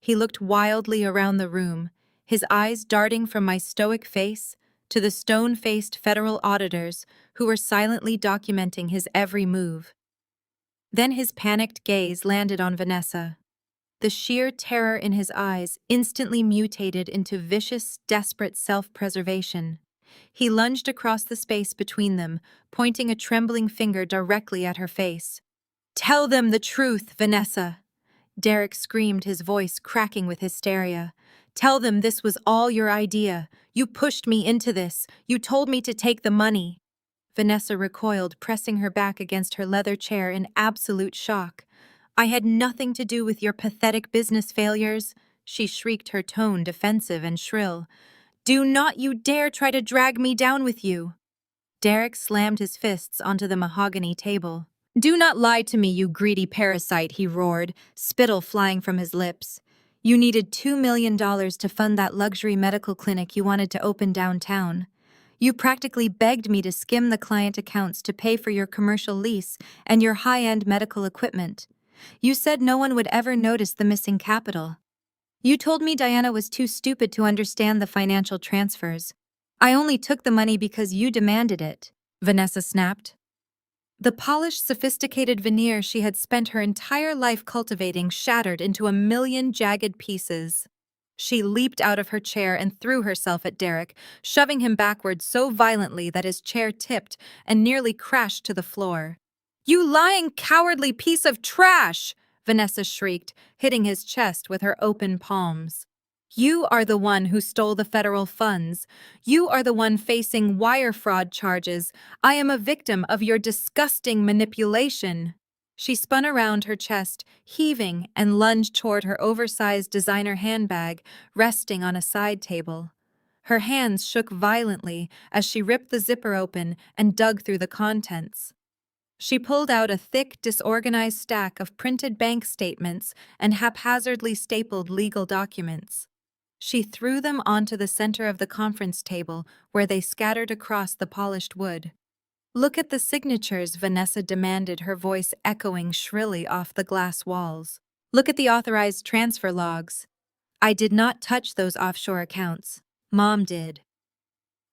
He looked wildly around the room, his eyes darting from my stoic face to the stone-faced federal auditors who were silently documenting his every move. Then his panicked gaze landed on Vanessa. The sheer terror in his eyes instantly mutated into vicious, desperate self-preservation. He lunged across the space between them, pointing a trembling finger directly at her face. "Tell them the truth, Vanessa!" Derek screamed, his voice cracking with hysteria. "Tell them this was all your idea. You pushed me into this. You told me to take the money." Vanessa recoiled, pressing her back against her leather chair in absolute shock. "I had nothing to do with your pathetic business failures," she shrieked, her tone defensive and shrill. "Do not you dare try to drag me down with you." Derek slammed his fists onto the mahogany table. "Do not lie to me, you greedy parasite," he roared, spittle flying from his lips. "You needed $2 million to fund that luxury medical clinic you wanted to open downtown. You practically begged me to skim the client accounts to pay for your commercial lease and your high-end medical equipment. You said no one would ever notice the missing capital. You told me Diana was too stupid to understand the financial transfers. I only took the money because you demanded it," Vanessa snapped. The polished, sophisticated veneer she had spent her entire life cultivating shattered into a million jagged pieces. She leaped out of her chair and threw herself at Derek, shoving him backward so violently that his chair tipped and nearly crashed to the floor. "You lying, cowardly piece of trash!" Vanessa shrieked, hitting his chest with her open palms. You are the one who stole the federal funds. You are the one facing wire fraud charges. I am a victim of your disgusting manipulation." She spun around her chest, heaving, and lunged toward her oversized designer handbag, resting on a side table. Her hands shook violently as she ripped the zipper open and dug through the contents. She pulled out a thick, disorganized stack of printed bank statements and haphazardly stapled legal documents. She threw them onto the center of the conference table, where they scattered across the polished wood. "Look at the signatures," Vanessa demanded, her voice echoing shrilly off the glass walls. "Look at the authorized transfer logs. I did not touch those offshore accounts. Mom did."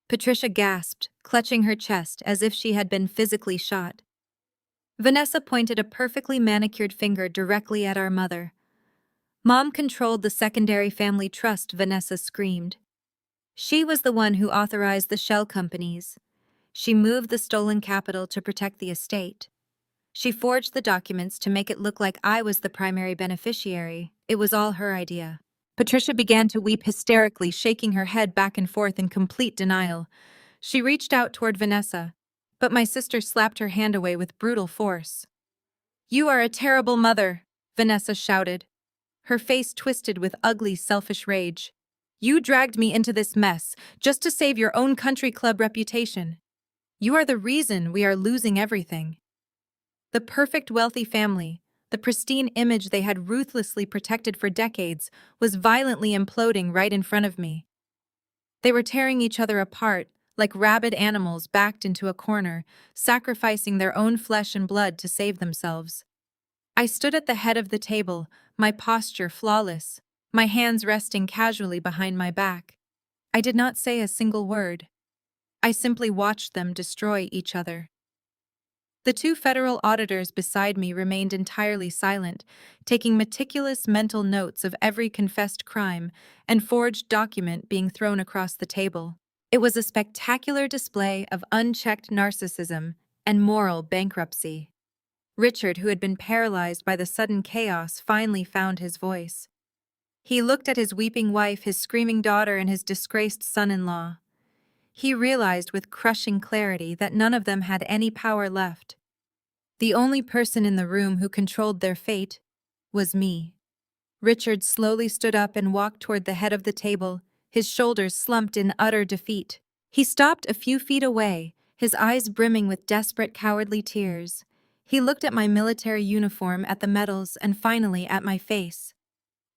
Patricia gasped, clutching her chest as if she had been physically shot. Vanessa pointed a perfectly manicured finger directly at our mother. "Mom controlled the secondary family trust," Vanessa screamed. "She was the one who authorized the shell companies. She moved the stolen capital to protect the estate. She forged the documents to make it look like I was the primary beneficiary. It was all her idea." Patricia began to weep hysterically, shaking her head back and forth in complete denial. She reached out toward Vanessa, but my sister slapped her hand away with brutal force. "You are a terrible mother," Vanessa shouted, her face twisted with ugly, selfish rage. "You dragged me into this mess just to save your own country club reputation. You are the reason we are losing everything." The perfect wealthy family, the pristine image they had ruthlessly protected for decades, was violently imploding right in front of me. They were tearing each other apart, like rabid animals backed into a corner, sacrificing their own flesh and blood to save themselves. I stood at the head of the table, my posture flawless, my hands resting casually behind my back. I did not say a single word. I simply watched them destroy each other. The two federal auditors beside me remained entirely silent, taking meticulous mental notes of every confessed crime and forged document being thrown across the table. It was a spectacular display of unchecked narcissism and moral bankruptcy. Richard, who had been paralyzed by the sudden chaos, finally found his voice. He looked at his weeping wife, his screaming daughter, and his disgraced son-in-law. He realized with crushing clarity that none of them had any power left. The only person in the room who controlled their fate was me. Richard slowly stood up and walked toward the head of the table, his shoulders slumped in utter defeat. He stopped a few feet away, his eyes brimming with desperate, cowardly tears. He looked at my military uniform, at the medals, and finally at my face.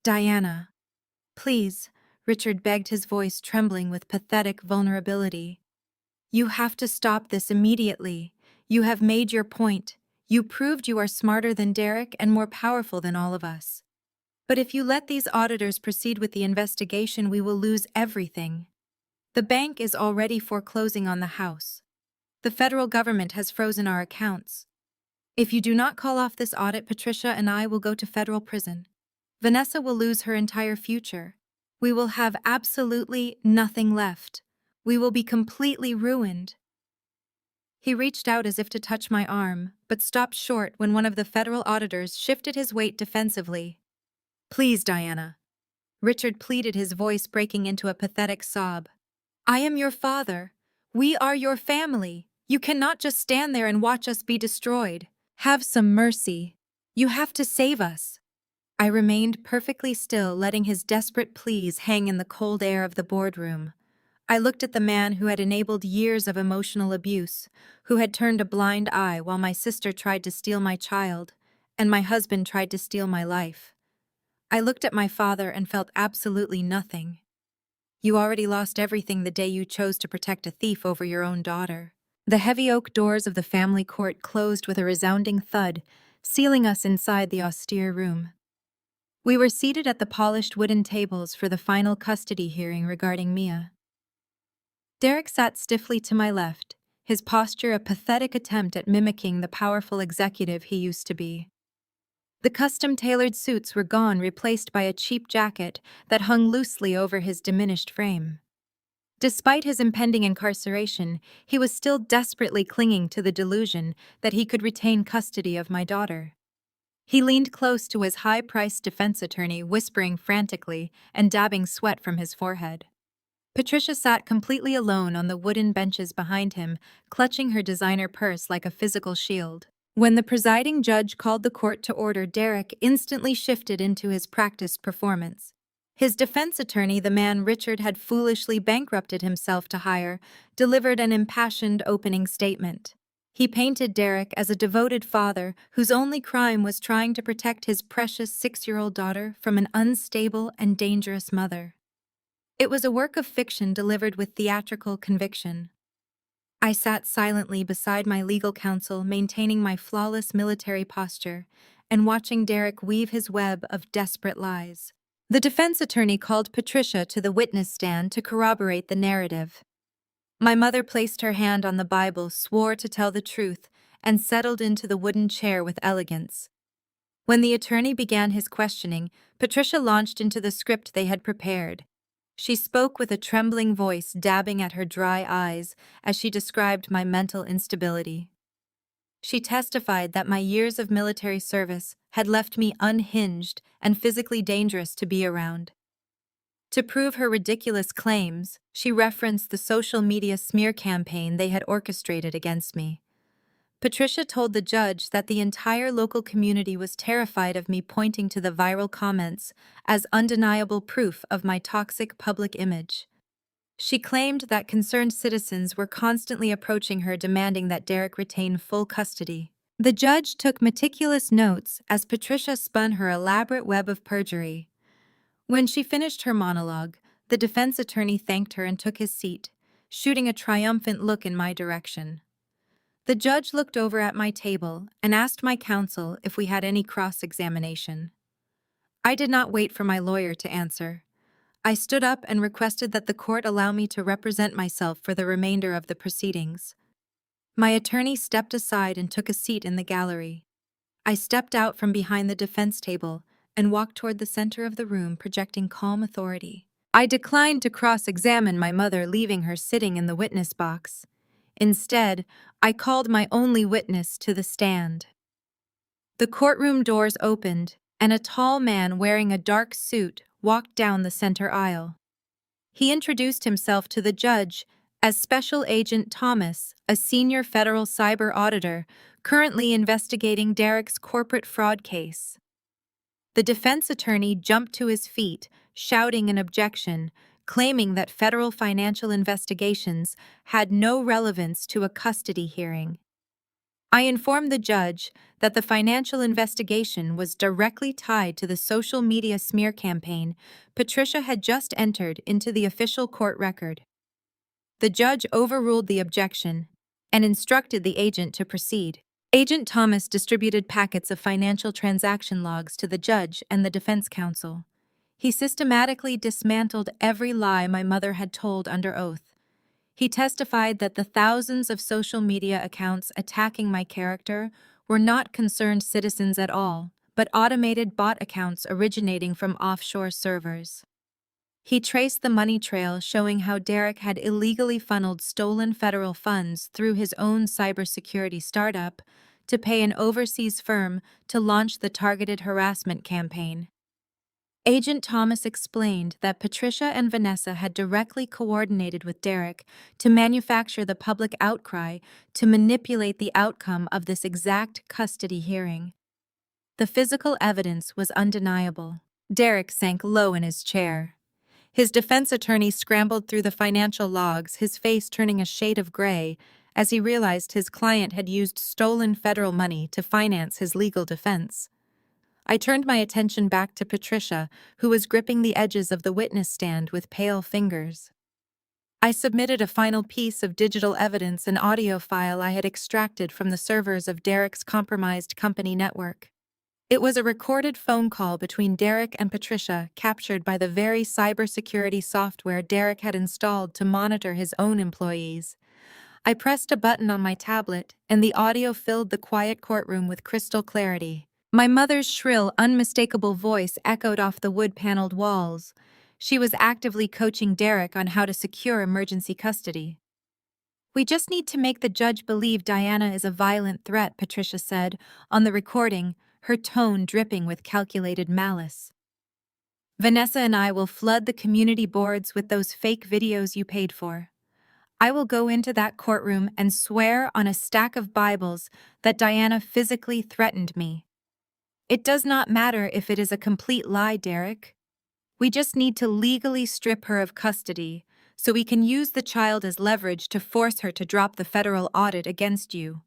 "Diana, please," Richard begged, his voice trembling with pathetic vulnerability. "You have to stop this immediately. You have made your point. You proved you are smarter than Derek and more powerful than all of us. But if you let these auditors proceed with the investigation, we will lose everything. The bank is already foreclosing on the house. The federal government has frozen our accounts. If you do not call off this audit, Patricia and I will go to federal prison. Vanessa will lose her entire future. We will have absolutely nothing left. We will be completely ruined." He reached out as if to touch my arm, but stopped short when one of the federal auditors shifted his weight defensively. "Please, Diana," Richard pleaded, his voice breaking into a pathetic sob. "I am your father. We are your family. You cannot just stand there and watch us be destroyed. Have some mercy. You have to save us." I remained perfectly still, letting his desperate pleas hang in the cold air of the boardroom. I looked at the man who had enabled years of emotional abuse, who had turned a blind eye while my sister tried to steal my child, and my husband tried to steal my life. I looked at my father and felt absolutely nothing. "You already lost everything the day you chose to protect a thief over your own daughter." The heavy oak doors of the family court closed with a resounding thud, sealing us inside the austere room. We were seated at the polished wooden tables for the final custody hearing regarding Mia. Derek sat stiffly to my left, his posture a pathetic attempt at mimicking the powerful executive he used to be. The custom-tailored suits were gone, replaced by a cheap jacket that hung loosely over his diminished frame. Despite his impending incarceration, he was still desperately clinging to the delusion that he could retain custody of my daughter. He leaned close to his high-priced defense attorney, whispering frantically and dabbing sweat from his forehead. Patricia sat completely alone on the wooden benches behind him, clutching her designer purse like a physical shield. When the presiding judge called the court to order, Derek instantly shifted into his practiced performance. His defense attorney, the man Richard had foolishly bankrupted himself to hire, delivered an impassioned opening statement. He painted Derek as a devoted father whose only crime was trying to protect his precious 6-year-old daughter from an unstable and dangerous mother. It was a work of fiction delivered with theatrical conviction. I sat silently beside my legal counsel, maintaining my flawless military posture and watching Derek weave his web of desperate lies. The defense attorney called Patricia to the witness stand to corroborate the narrative. My mother placed her hand on the Bible, swore to tell the truth, and settled into the wooden chair with elegance. When the attorney began his questioning, Patricia launched into the script they had prepared. She spoke with a trembling voice, dabbing at her dry eyes as she described my mental instability. She testified that my years of military service had left me unhinged and physically dangerous to be around. To prove her ridiculous claims, she referenced the social media smear campaign they had orchestrated against me. Patricia told the judge that the entire local community was terrified of me, pointing to the viral comments as undeniable proof of my toxic public image. She claimed that concerned citizens were constantly approaching her, demanding that Derek retain full custody. The judge took meticulous notes as Patricia spun her elaborate web of perjury. When she finished her monologue, the defense attorney thanked her and took his seat, shooting a triumphant look in my direction. The judge looked over at my table and asked my counsel if we had any cross-examination. I did not wait for my lawyer to answer. I stood up and requested that the court allow me to represent myself for the remainder of the proceedings. My attorney stepped aside and took a seat in the gallery. I stepped out from behind the defense table and walked toward the center of the room, projecting calm authority. I declined to cross-examine my mother, leaving her sitting in the witness box. Instead, I called my only witness to the stand. The courtroom doors opened, and a tall man wearing a dark suit walked down the center aisle. He introduced himself to the judge as Special Agent Thomas, a senior federal cyber auditor currently investigating Derek's corporate fraud case. The defense attorney jumped to his feet, shouting an objection, claiming that federal financial investigations had no relevance to a custody hearing. I informed the judge that the financial investigation was directly tied to the social media smear campaign Patricia had just entered into the official court record. The judge overruled the objection and instructed the agent to proceed. Agent Thomas distributed packets of financial transaction logs to the judge and the defense counsel. He systematically dismantled every lie my mother had told under oath. He testified that the thousands of social media accounts attacking my character were not concerned citizens at all, but automated bot accounts originating from offshore servers. He traced the money trail, showing how Derek had illegally funneled stolen federal funds through his own cybersecurity startup to pay an overseas firm to launch the targeted harassment campaign. Agent Thomas explained that Patricia and Vanessa had directly coordinated with Derek to manufacture the public outcry to manipulate the outcome of this exact custody hearing. The physical evidence was undeniable. Derek sank low in his chair. His defense attorney scrambled through the financial logs, his face turning a shade of gray as he realized his client had used stolen federal money to finance his legal defense. I turned my attention back to Patricia, who was gripping the edges of the witness stand with pale fingers. I submitted a final piece of digital evidence, an audio file I had extracted from the servers of Derek's compromised company network. It was a recorded phone call between Derek and Patricia, captured by the very cybersecurity software Derek had installed to monitor his own employees. I pressed a button on my tablet, and the audio filled the quiet courtroom with crystal clarity. My mother's shrill, unmistakable voice echoed off the wood-paneled walls. She was actively coaching Derek on how to secure emergency custody. "We just need to make the judge believe Diana is a violent threat," Patricia said on the recording, her tone dripping with calculated malice. "Vanessa and I will flood the community boards with those fake videos you paid for. I will go into that courtroom and swear on a stack of Bibles that Diana physically threatened me. It does not matter if it is a complete lie, Derek. We just need to legally strip her of custody so we can use the child as leverage to force her to drop the federal audit against you.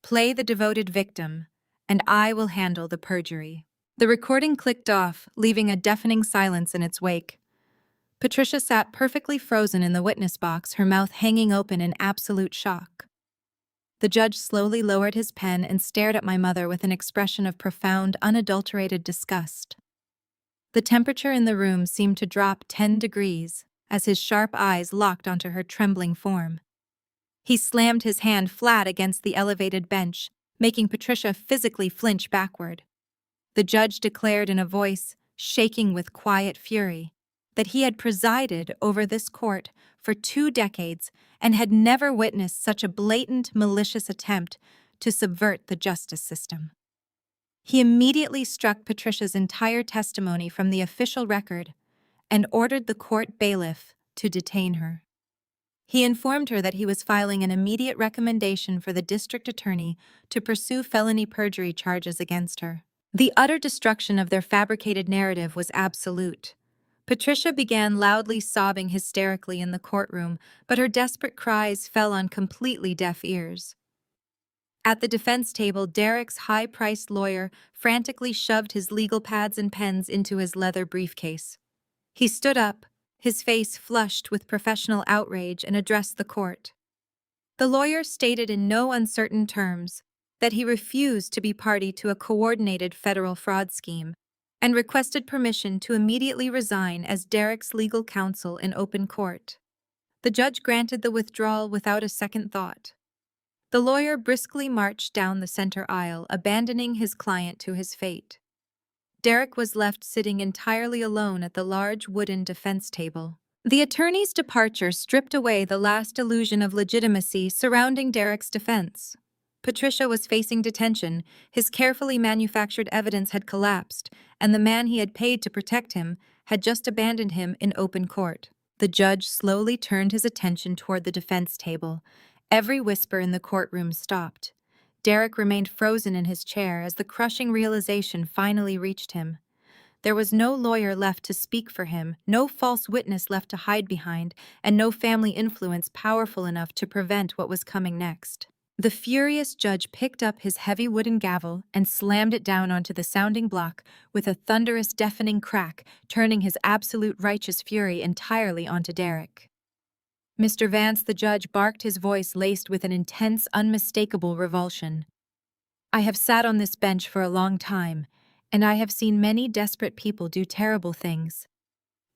Play the devoted victim, and I will handle the perjury." The recording clicked off, leaving a deafening silence in its wake. Patricia sat perfectly frozen in the witness box, her mouth hanging open in absolute shock. The judge slowly lowered his pen and stared at my mother with an expression of profound, unadulterated disgust. The temperature in the room seemed to drop 10 degrees as his sharp eyes locked onto her trembling form. He slammed his hand flat against the elevated bench, making Patricia physically flinch backward. The judge declared in a voice shaking with quiet fury that he had presided over this court for 2 decades and had never witnessed such a blatant, malicious attempt to subvert the justice system. He immediately struck Patricia's entire testimony from the official record and ordered the court bailiff to detain her. He informed her that he was filing an immediate recommendation for the district attorney to pursue felony perjury charges against her. The utter destruction of their fabricated narrative was absolute. Patricia began loudly sobbing hysterically in the courtroom, but her desperate cries fell on completely deaf ears. At the defense table, Derek's high-priced lawyer frantically shoved his legal pads and pens into his leather briefcase. He stood up, his face flushed with professional outrage, and addressed the court. The lawyer stated in no uncertain terms that he refused to be party to a coordinated federal fraud scheme and requested permission to immediately resign as Derek's legal counsel in open court. The judge granted the withdrawal without a second thought. The lawyer briskly marched down the center aisle, abandoning his client to his fate. Derek was left sitting entirely alone at the large wooden defense table. The attorney's departure stripped away the last illusion of legitimacy surrounding Derek's defense. Patricia was facing detention, his carefully manufactured evidence had collapsed, and the man he had paid to protect him had just abandoned him in open court. The judge slowly turned his attention toward the defense table. Every whisper in the courtroom stopped. Derek remained frozen in his chair as the crushing realization finally reached him. There was no lawyer left to speak for him, no false witness left to hide behind, and no family influence powerful enough to prevent what was coming next. The furious judge picked up his heavy wooden gavel and slammed it down onto the sounding block with a thunderous, deafening crack, turning his absolute righteous fury entirely onto Derek. "Mr. Vance," the judge barked, his voice laced with an intense, unmistakable revulsion. "I have sat on this bench for a long time, and I have seen many desperate people do terrible things.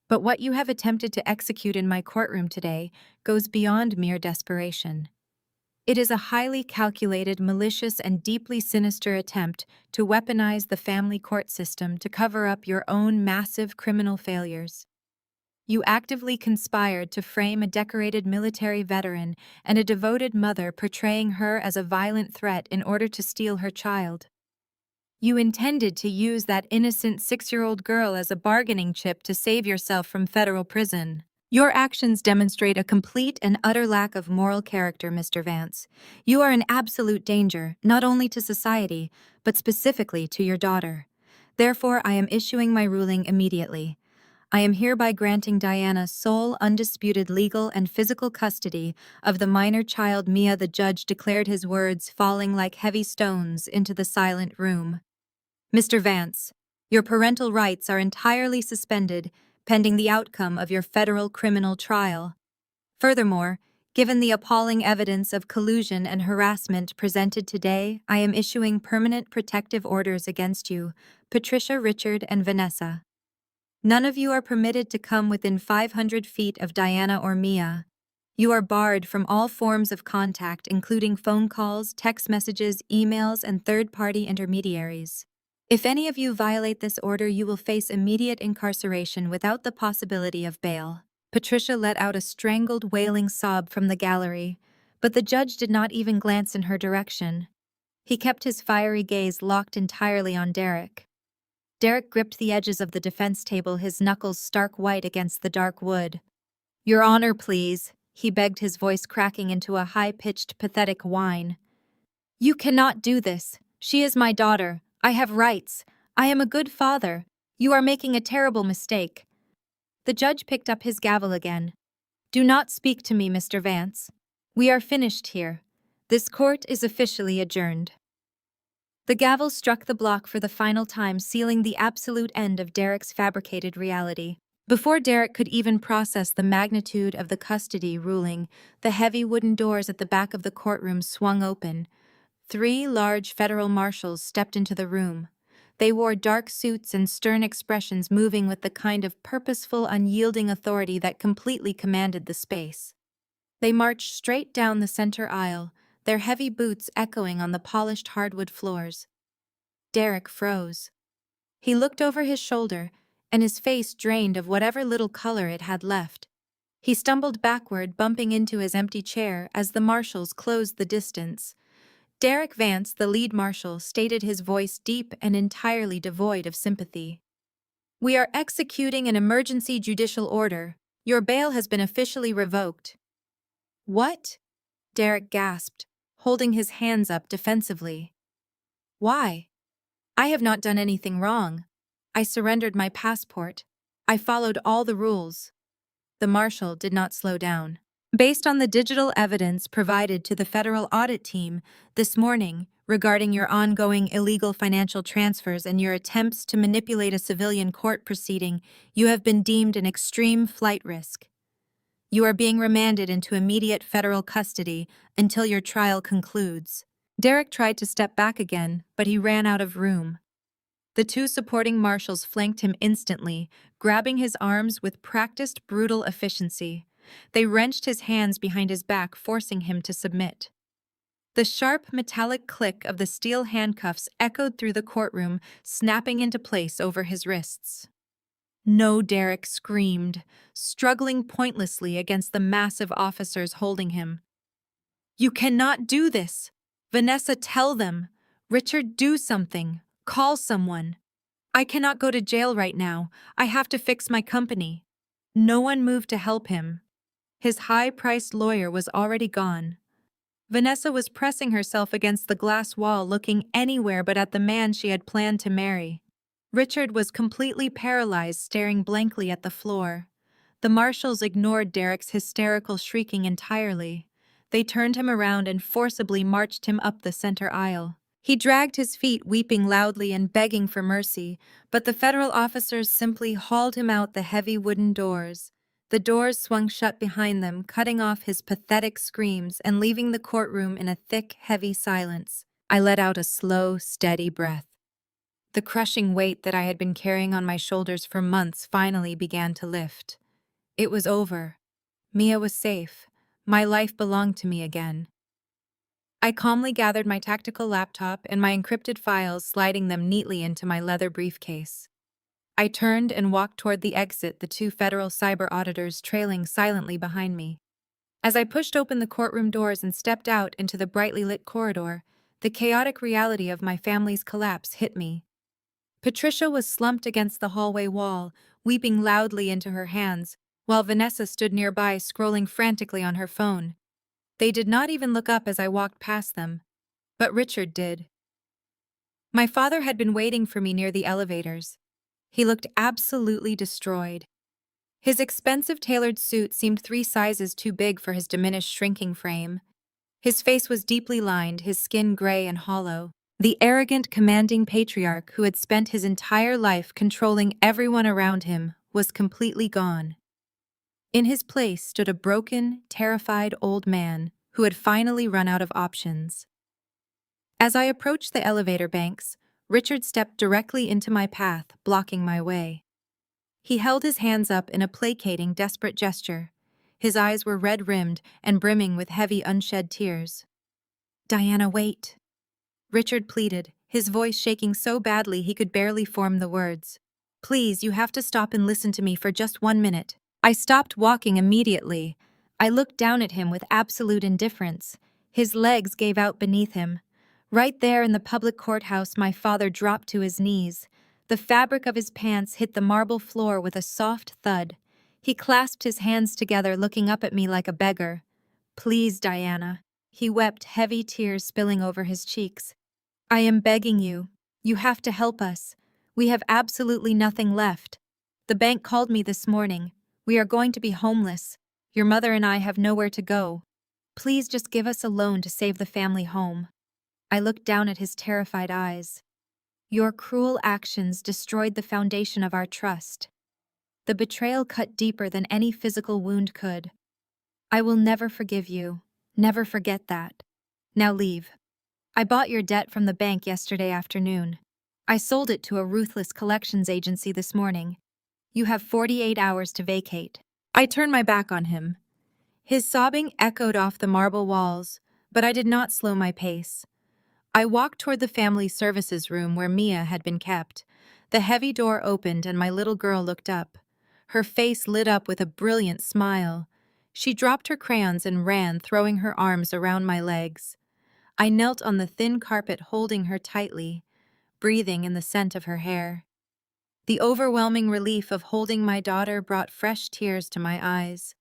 But what you have attempted to execute in my courtroom today goes beyond mere desperation. It is a highly calculated, malicious, and deeply sinister attempt to weaponize the family court system to cover up your own massive criminal failures. You actively conspired to frame a decorated military veteran and a devoted mother, portraying her as a violent threat in order to steal her child. You intended to use that innocent 6-year-old girl as a bargaining chip to save yourself from federal prison. Your actions demonstrate a complete and utter lack of moral character, Mr. Vance. You are in absolute danger, not only to society, but specifically to your daughter. Therefore, I am issuing my ruling immediately. I am hereby granting Diana sole, undisputed legal and physical custody of the minor child Mia. The judge declared, his words falling like heavy stones into the silent room. Mr. Vance, your parental rights are entirely suspended pending the outcome of your federal criminal trial. Furthermore, given the appalling evidence of collusion and harassment presented today, I am issuing permanent protective orders against you, Patricia, Richard, and Vanessa. None of you are permitted to come within 500 feet of Diana or Mia. You are barred from all forms of contact, including phone calls, text messages, emails, and third-party intermediaries. If any of you violate this order, you will face immediate incarceration without the possibility of bail." Patricia let out a strangled, wailing sob from the gallery, but the judge did not even glance in her direction. He kept his fiery gaze locked entirely on Derek. Derek gripped the edges of the defense table, his knuckles stark white against the dark wood. "Your Honor, please," he begged, his voice cracking into a high-pitched, pathetic whine. "You cannot do this. She is my daughter. I have rights. I am a good father. You are making a terrible mistake." The judge picked up his gavel again. "Do not speak to me, Mr. Vance. We are finished here. This court is officially adjourned." The gavel struck the block for the final time, sealing the absolute end of Derek's fabricated reality. Before Derek could even process the magnitude of the custody ruling, the heavy wooden doors at the back of the courtroom swung open. 3 large federal marshals stepped into the room. They wore dark suits and stern expressions, moving with the kind of purposeful, unyielding authority that completely commanded the space. They marched straight down the center aisle, their heavy boots echoing on the polished hardwood floors. Derek froze. He looked over his shoulder, and his face drained of whatever little color it had left. He stumbled backward, bumping into his empty chair as the marshals closed the distance. Derek Vance, the lead marshal, stated, his voice deep and entirely devoid of sympathy. "We are executing an emergency judicial order. Your bail has been officially revoked." "What?" Derek gasped, holding his hands up defensively. "Why? I have not done anything wrong. I surrendered my passport. I followed all the rules." The marshal did not slow down. "Based on the digital evidence provided to the federal audit team this morning regarding your ongoing illegal financial transfers and your attempts to manipulate a civilian court proceeding, you have been deemed an extreme flight risk. You are being remanded into immediate federal custody until your trial concludes." Derek tried to step back again, but he ran out of room. The 2 supporting marshals flanked him instantly, grabbing his arms with practiced, brutal efficiency. They wrenched his hands behind his back, forcing him to submit. The sharp, metallic click of the steel handcuffs echoed through the courtroom, snapping into place over his wrists. "No," Derek screamed, struggling pointlessly against the massive officers holding him. "You cannot do this! Vanessa, tell them! Richard, do something! Call someone! I cannot go to jail right now. I have to fix my company." No one moved to help him. His high-priced lawyer was already gone. Vanessa was pressing herself against the glass wall, looking anywhere but at the man she had planned to marry. Richard was completely paralyzed, staring blankly at the floor. The marshals ignored Derek's hysterical shrieking entirely. They turned him around and forcibly marched him up the center aisle. He dragged his feet, weeping loudly and begging for mercy, but the federal officers simply hauled him out the heavy wooden doors. The doors swung shut behind them, cutting off his pathetic screams and leaving the courtroom in a thick, heavy silence. I let out a slow, steady breath. The crushing weight that I had been carrying on my shoulders for months finally began to lift. It was over. Mia was safe. My life belonged to me again. I calmly gathered my tactical laptop and my encrypted files, sliding them neatly into my leather briefcase. I turned and walked toward the exit, the 2 federal cyber auditors trailing silently behind me. As I pushed open the courtroom doors and stepped out into the brightly lit corridor, the chaotic reality of my family's collapse hit me. Patricia was slumped against the hallway wall, weeping loudly into her hands, while Vanessa stood nearby, scrolling frantically on her phone. They did not even look up as I walked past them, but Richard did. My father had been waiting for me near the elevators. He looked absolutely destroyed. His expensive tailored suit seemed 3 sizes too big for his diminished, shrinking frame. His face was deeply lined, his skin gray and hollow. The arrogant, commanding patriarch who had spent his entire life controlling everyone around him was completely gone. In his place stood a broken, terrified old man who had finally run out of options. As I approached the elevator banks, Richard stepped directly into my path, blocking my way. He held his hands up in a placating, desperate gesture. His eyes were red-rimmed and brimming with heavy, unshed tears. "Diana, wait," Richard pleaded, his voice shaking so badly he could barely form the words. "Please, you have to stop and listen to me for just 1 minute." I stopped walking immediately. I looked down at him with absolute indifference. His legs gave out beneath him. Right there in the public courthouse, my father dropped to his knees. The fabric of his pants hit the marble floor with a soft thud. He clasped his hands together, looking up at me like a beggar. "Please, Diana." He wept, heavy tears spilling over his cheeks. "I am begging you. You have to help us. We have absolutely nothing left. The bank called me this morning. We are going to be homeless. Your mother and I have nowhere to go. Please just give us a loan to save the family home." I looked down at his terrified eyes. "Your cruel actions destroyed the foundation of our trust. The betrayal cut deeper than any physical wound could. I will never forgive you. Never forget that. Now leave. I bought your debt from the bank yesterday afternoon. I sold it to a ruthless collections agency this morning. You have 48 hours to vacate." I turned my back on him. His sobbing echoed off the marble walls, but I did not slow my pace. I walked toward the family services room where Mia had been kept. The heavy door opened and my little girl looked up. Her face lit up with a brilliant smile. She dropped her crayons and ran, throwing her arms around my legs. I knelt on the thin carpet holding her tightly, breathing in the scent of her hair. The overwhelming relief of holding my daughter brought fresh tears to my eyes.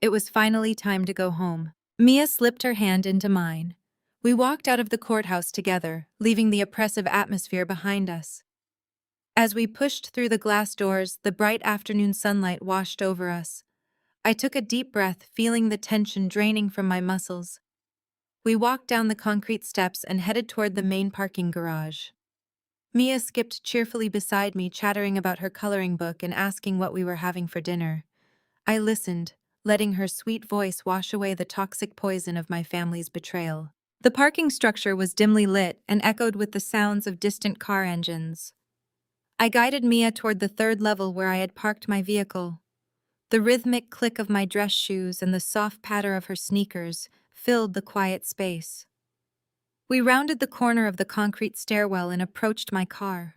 It was finally time to go home. Mia slipped her hand into mine. We walked out of the courthouse together, leaving the oppressive atmosphere behind us. As we pushed through the glass doors, the bright afternoon sunlight washed over us. I took a deep breath, feeling the tension draining from my muscles. We walked down the concrete steps and headed toward the main parking garage. Mia skipped cheerfully beside me, chattering about her coloring book and asking what we were having for dinner. I listened, letting her sweet voice wash away the toxic poison of my family's betrayal. The parking structure was dimly lit and echoed with the sounds of distant car engines. I guided Mia toward the third level where I had parked my vehicle. The rhythmic click of my dress shoes and the soft patter of her sneakers filled the quiet space. We rounded the corner of the concrete stairwell and approached my car.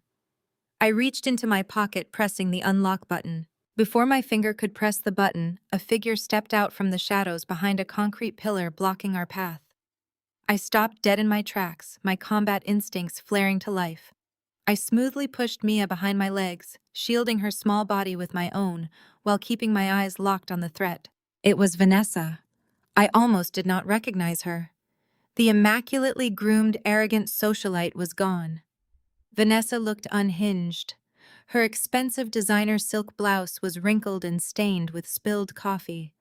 I reached into my pocket, pressing the unlock button. Before my finger could press the button, a figure stepped out from the shadows behind a concrete pillar blocking our path. I stopped dead in my tracks, my combat instincts flaring to life. I smoothly pushed Mia behind my legs, shielding her small body with my own, while keeping my eyes locked on the threat. It was Vanessa. I almost did not recognize her. The immaculately groomed, arrogant socialite was gone. Vanessa looked unhinged. Her expensive designer silk blouse was wrinkled and stained with spilled coffee.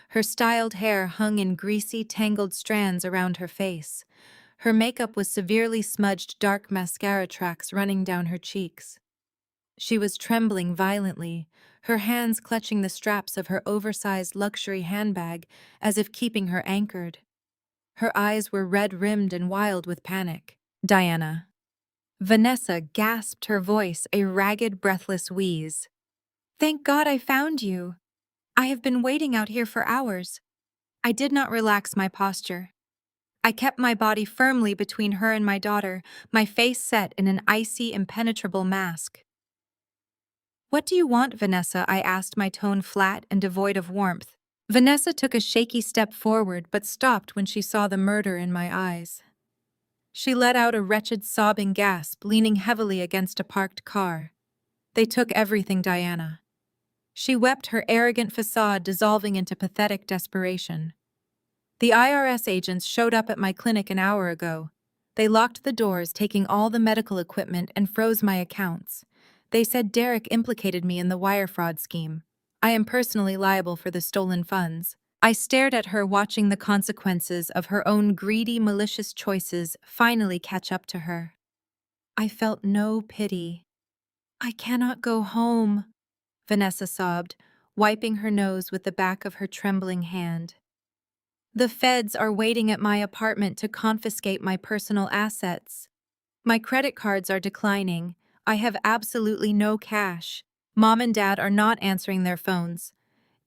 Her styled hair hung in greasy, tangled strands around her face. Her makeup was severely smudged, dark mascara tracks running down her cheeks. She was trembling violently, her hands clutching the straps of her oversized luxury handbag as if keeping her anchored. Her eyes were red-rimmed and wild with panic. "Diana." Vanessa gasped, her voice a ragged, breathless wheeze. "Thank God I found you. I have been waiting out here for hours." I did not relax my posture. I kept my body firmly between her and my daughter, my face set in an icy, impenetrable mask. "What do you want, Vanessa?" I asked, my tone flat and devoid of warmth. Vanessa took a shaky step forward but stopped when she saw the murder in my eyes. She let out a wretched sobbing gasp, leaning heavily against a parked car. "They took everything, Diana." She wept, her arrogant facade dissolving into pathetic desperation. "The IRS agents showed up at my clinic an hour ago. They locked the doors, taking all the medical equipment, and froze my accounts. They said Derek implicated me in the wire fraud scheme. I am personally liable for the stolen funds." I stared at her, watching the consequences of her own greedy, malicious choices finally catch up to her. I felt no pity. "I cannot go home," Vanessa sobbed, wiping her nose with the back of her trembling hand. "The feds are waiting at my apartment to confiscate my personal assets. My credit cards are declining. I have absolutely no cash. Mom and Dad are not answering their phones.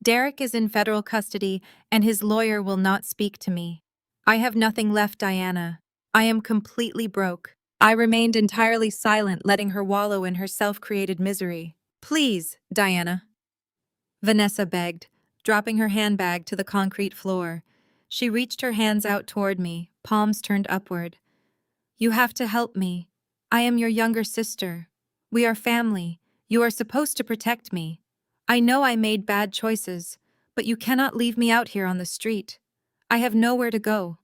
Derek is in federal custody, and his lawyer will not speak to me. I have nothing left, Diana. I am completely broke." I remained entirely silent, letting her wallow in her self-created misery. "Please, Diana," Vanessa begged, dropping her handbag to the concrete floor. She reached her hands out toward me, palms turned upward. You have to help me. I am your younger sister. We are family. You are supposed to protect me. I know I made bad choices, but you cannot leave me out here on the street. I have nowhere to go.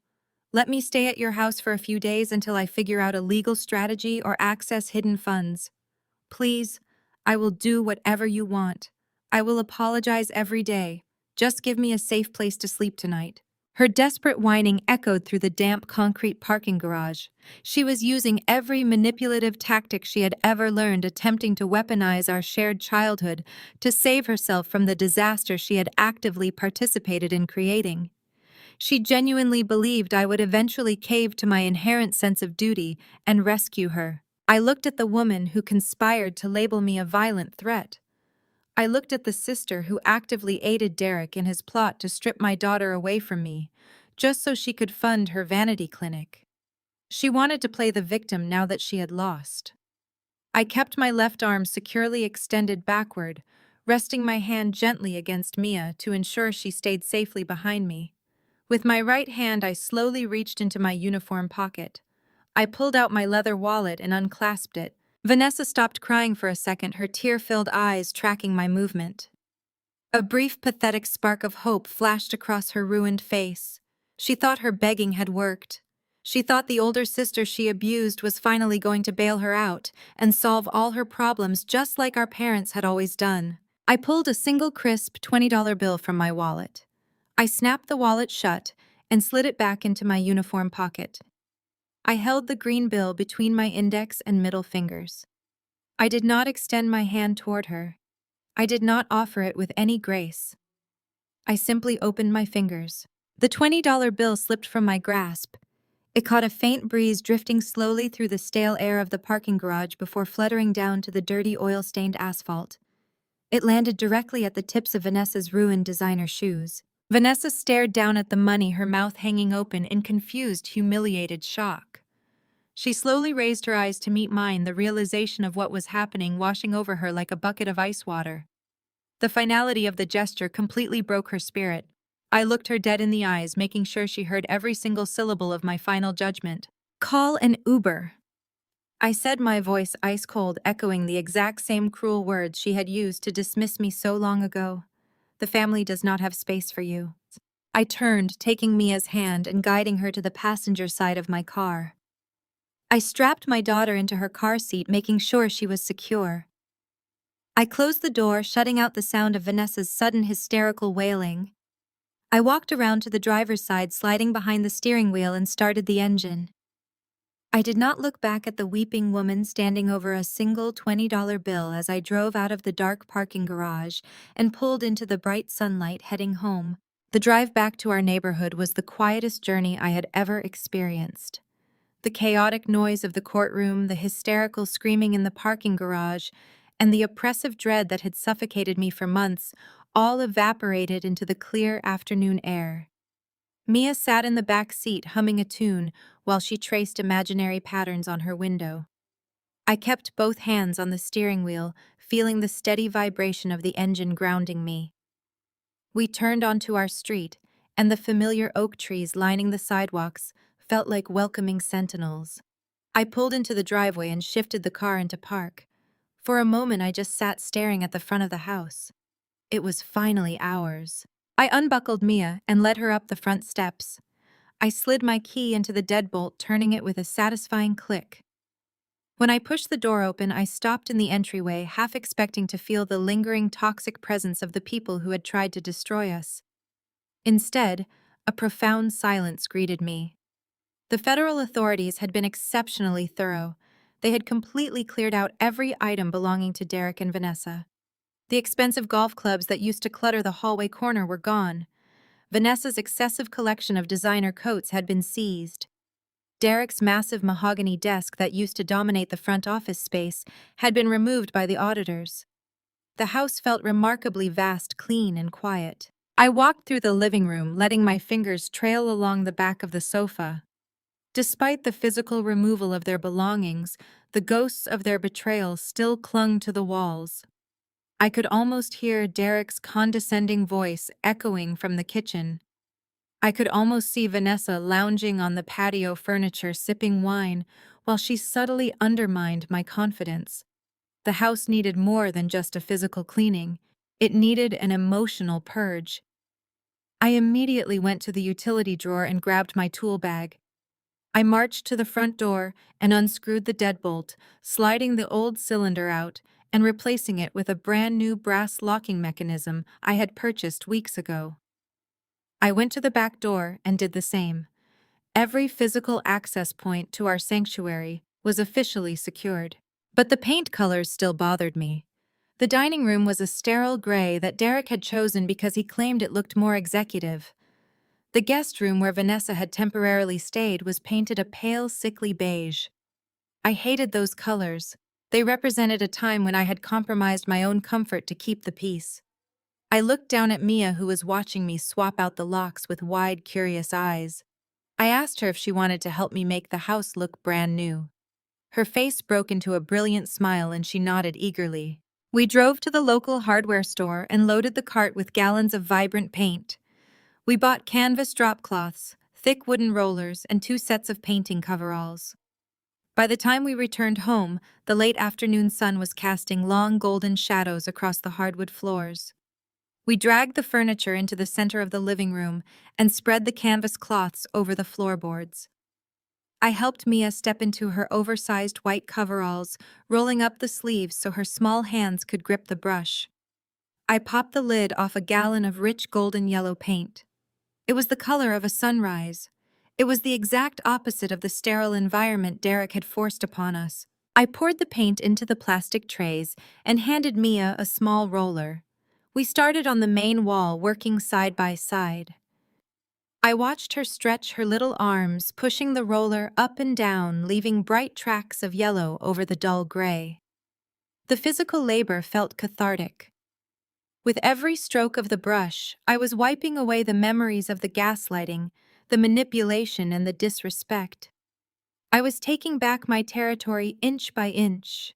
Let me stay at your house for a few days until I figure out a legal strategy or access hidden funds. Please, I will do whatever you want. I will apologize every day. Just give me a safe place to sleep tonight. Her desperate whining echoed through the damp concrete parking garage. She was using every manipulative tactic she had ever learned, attempting to weaponize our shared childhood to save herself from the disaster she had actively participated in creating. She genuinely believed I would eventually cave to my inherent sense of duty and rescue her. I looked at the woman who conspired to label me a violent threat. I looked at the sister who actively aided Derek in his plot to strip my daughter away from me, just so she could fund her vanity clinic. She wanted to play the victim now that she had lost. I kept my left arm securely extended backward, resting my hand gently against Mia to ensure she stayed safely behind me. With my right hand, I slowly reached into my uniform pocket. I pulled out my leather wallet and unclasped it. Vanessa stopped crying for a second, her tear-filled eyes tracking my movement. A brief, pathetic spark of hope flashed across her ruined face. She thought her begging had worked. She thought the older sister she abused was finally going to bail her out and solve all her problems just like our parents had always done. I pulled a single crisp $20 bill from my wallet. I snapped the wallet shut and slid it back into my uniform pocket. I held the green bill between my index and middle fingers. I did not extend my hand toward her. I did not offer it with any grace. I simply opened my fingers. The $20 bill slipped from my grasp. It caught a faint breeze drifting slowly through the stale air of the parking garage before fluttering down to the dirty oil-stained asphalt. It landed directly at the tips of Vanessa's ruined designer shoes. Vanessa stared down at the money, her mouth hanging open in confused, humiliated shock. She slowly raised her eyes to meet mine, the realization of what was happening washing over her like a bucket of ice water. The finality of the gesture completely broke her spirit. I looked her dead in the eyes, making sure she heard every single syllable of my final judgment. "Call an Uber," I said, my voice ice cold, echoing the exact same cruel words she had used to dismiss me so long ago. "The family does not have space for you." I turned, taking Mia's hand and guiding her to the passenger side of my car. I strapped my daughter into her car seat, making sure she was secure. I closed the door, shutting out the sound of Vanessa's sudden hysterical wailing. I walked around to the driver's side, sliding behind the steering wheel, and started the engine. I did not look back at the weeping woman standing over a single $20 bill as I drove out of the dark parking garage and pulled into the bright sunlight, heading home. The drive back to our neighborhood was the quietest journey I had ever experienced. The chaotic noise of the courtroom, the hysterical screaming in the parking garage, and the oppressive dread that had suffocated me for months all evaporated into the clear afternoon air. Mia sat in the back seat humming a tune while she traced imaginary patterns on her window. I kept both hands on the steering wheel, feeling the steady vibration of the engine grounding me. We turned onto our street, and the familiar oak trees lining the sidewalks felt like welcoming sentinels. I pulled into the driveway and shifted the car into park. For a moment, I just sat staring at the front of the house. It was finally ours. I unbuckled Mia and led her up the front steps. I slid my key into the deadbolt, turning it with a satisfying click. When I pushed the door open, I stopped in the entryway, half expecting to feel the lingering toxic presence of the people who had tried to destroy us. Instead, a profound silence greeted me. The federal authorities had been exceptionally thorough. They had completely cleared out every item belonging to Derek and Vanessa. The expensive golf clubs that used to clutter the hallway corner were gone. Vanessa's excessive collection of designer coats had been seized. Derek's massive mahogany desk that used to dominate the front office space had been removed by the auditors. The house felt remarkably vast, clean, and quiet. I walked through the living room, letting my fingers trail along the back of the sofa. Despite the physical removal of their belongings, the ghosts of their betrayal still clung to the walls. I could almost hear Derek's condescending voice echoing from the kitchen. I could almost see Vanessa lounging on the patio furniture sipping wine while she subtly undermined my confidence. The house needed more than just a physical cleaning. It needed an emotional purge. I immediately went to the utility drawer and grabbed my tool bag. I marched to the front door and unscrewed the deadbolt, sliding the old cylinder out and replacing it with a brand new brass locking mechanism I had purchased weeks ago. I went to the back door and did the same. Every physical access point to our sanctuary was officially secured. But the paint colors still bothered me. The dining room was a sterile gray that Derek had chosen because he claimed it looked more executive. The guest room where Vanessa had temporarily stayed was painted a pale, sickly beige. I hated those colors. They represented a time when I had compromised my own comfort to keep the peace. I looked down at Mia, who was watching me swap out the locks with wide, curious eyes. I asked her if she wanted to help me make the house look brand new. Her face broke into a brilliant smile and she nodded eagerly. We drove to the local hardware store and loaded the cart with gallons of vibrant paint. We bought canvas drop cloths, thick wooden rollers, and 2 sets of painting coveralls. By the time we returned home, the late afternoon sun was casting long golden shadows across the hardwood floors. We dragged the furniture into the center of the living room and spread the canvas cloths over the floorboards. I helped Mia step into her oversized white coveralls, rolling up the sleeves so her small hands could grip the brush. I popped the lid off a gallon of rich golden yellow paint. It was the color of a sunrise. It was the exact opposite of the sterile environment Derek had forced upon us. I poured the paint into the plastic trays and handed Mia a small roller. We started on the main wall, working side by side. I watched her stretch her little arms, pushing the roller up and down, leaving bright tracks of yellow over the dull gray. The physical labor felt cathartic. With every stroke of the brush, I was wiping away the memories of the gaslighting, the manipulation, and the disrespect. I was taking back my territory inch by inch.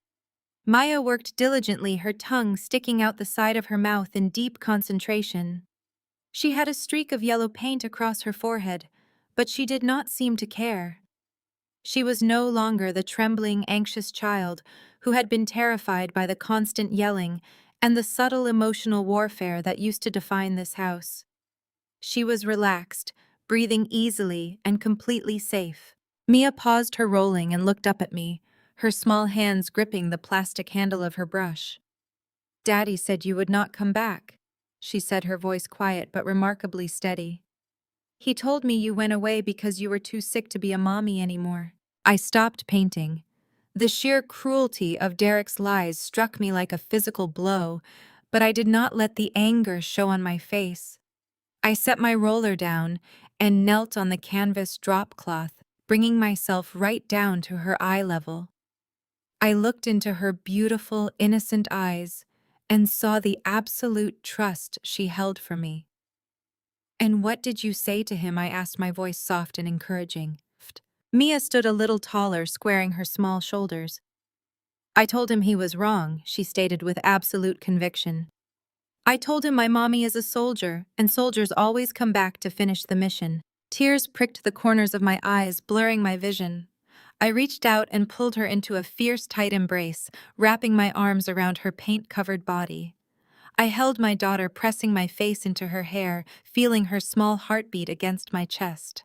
Maya worked diligently, her tongue sticking out the side of her mouth in deep concentration. She had a streak of yellow paint across her forehead, but she did not seem to care. She was no longer the trembling, anxious child who had been terrified by the constant yelling and the subtle emotional warfare that used to define this house. She was relaxed, breathing easily and completely safe. Mia paused her rolling and looked up at me, her small hands gripping the plastic handle of her brush. "Daddy said you would not come back," she said, her voice quiet but remarkably steady. "He told me you went away because you were too sick to be a mommy anymore." I stopped painting. The sheer cruelty of Derek's lies struck me like a physical blow, but I did not let the anger show on my face. I set my roller down and knelt on the canvas drop cloth, bringing myself right down to her eye level. I looked into her beautiful, innocent eyes and saw the absolute trust she held for me. "And what did you say to him?" I asked, my voice soft and encouraging. Mia stood a little taller, squaring her small shoulders. "I told him he was wrong," she stated with absolute conviction. "I told him my mommy is a soldier, and soldiers always come back to finish the mission." Tears pricked the corners of my eyes, blurring my vision. I reached out and pulled her into a fierce, tight embrace, wrapping my arms around her paint-covered body. I held my daughter, pressing my face into her hair, feeling her small heartbeat against my chest.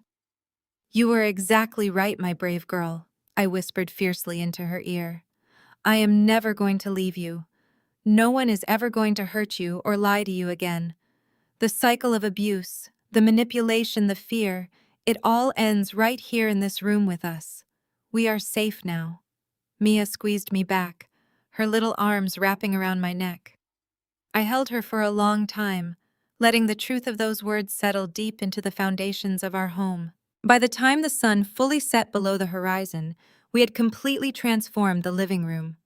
"You were exactly right, my brave girl," I whispered fiercely into her ear. "I am never going to leave you. No one is ever going to hurt you or lie to you again. The cycle of abuse, the manipulation, the fear, it all ends right here in this room with us. We are safe now." Mia squeezed me back, her little arms wrapping around my neck. I held her for a long time, letting the truth of those words settle deep into the foundations of our home. By the time the sun fully set below the horizon, we had completely transformed the living room.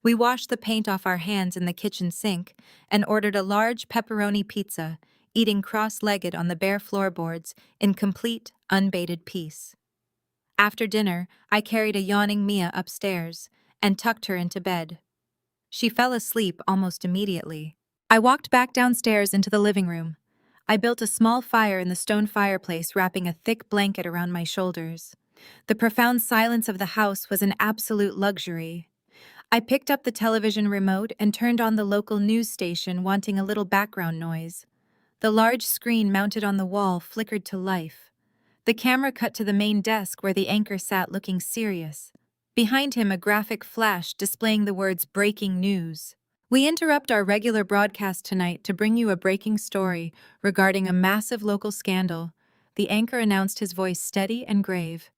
We washed the paint off our hands in the kitchen sink and ordered a large pepperoni pizza, eating cross-legged on the bare floorboards in complete, unbated peace. After dinner, I carried a yawning Mia upstairs and tucked her into bed. She fell asleep almost immediately. I walked back downstairs into the living room. I built a small fire in the stone fireplace, wrapping a thick blanket around my shoulders. The profound silence of the house was an absolute luxury. I picked up the television remote and turned on the local news station, wanting a little background noise. The large screen mounted on the wall flickered to life. The camera cut to the main desk where the anchor sat looking serious. Behind him, a graphic flashed displaying the words "Breaking News." We interrupt our regular broadcast tonight to bring you a breaking story regarding a massive local scandal. The anchor announced, his voice steady and grave.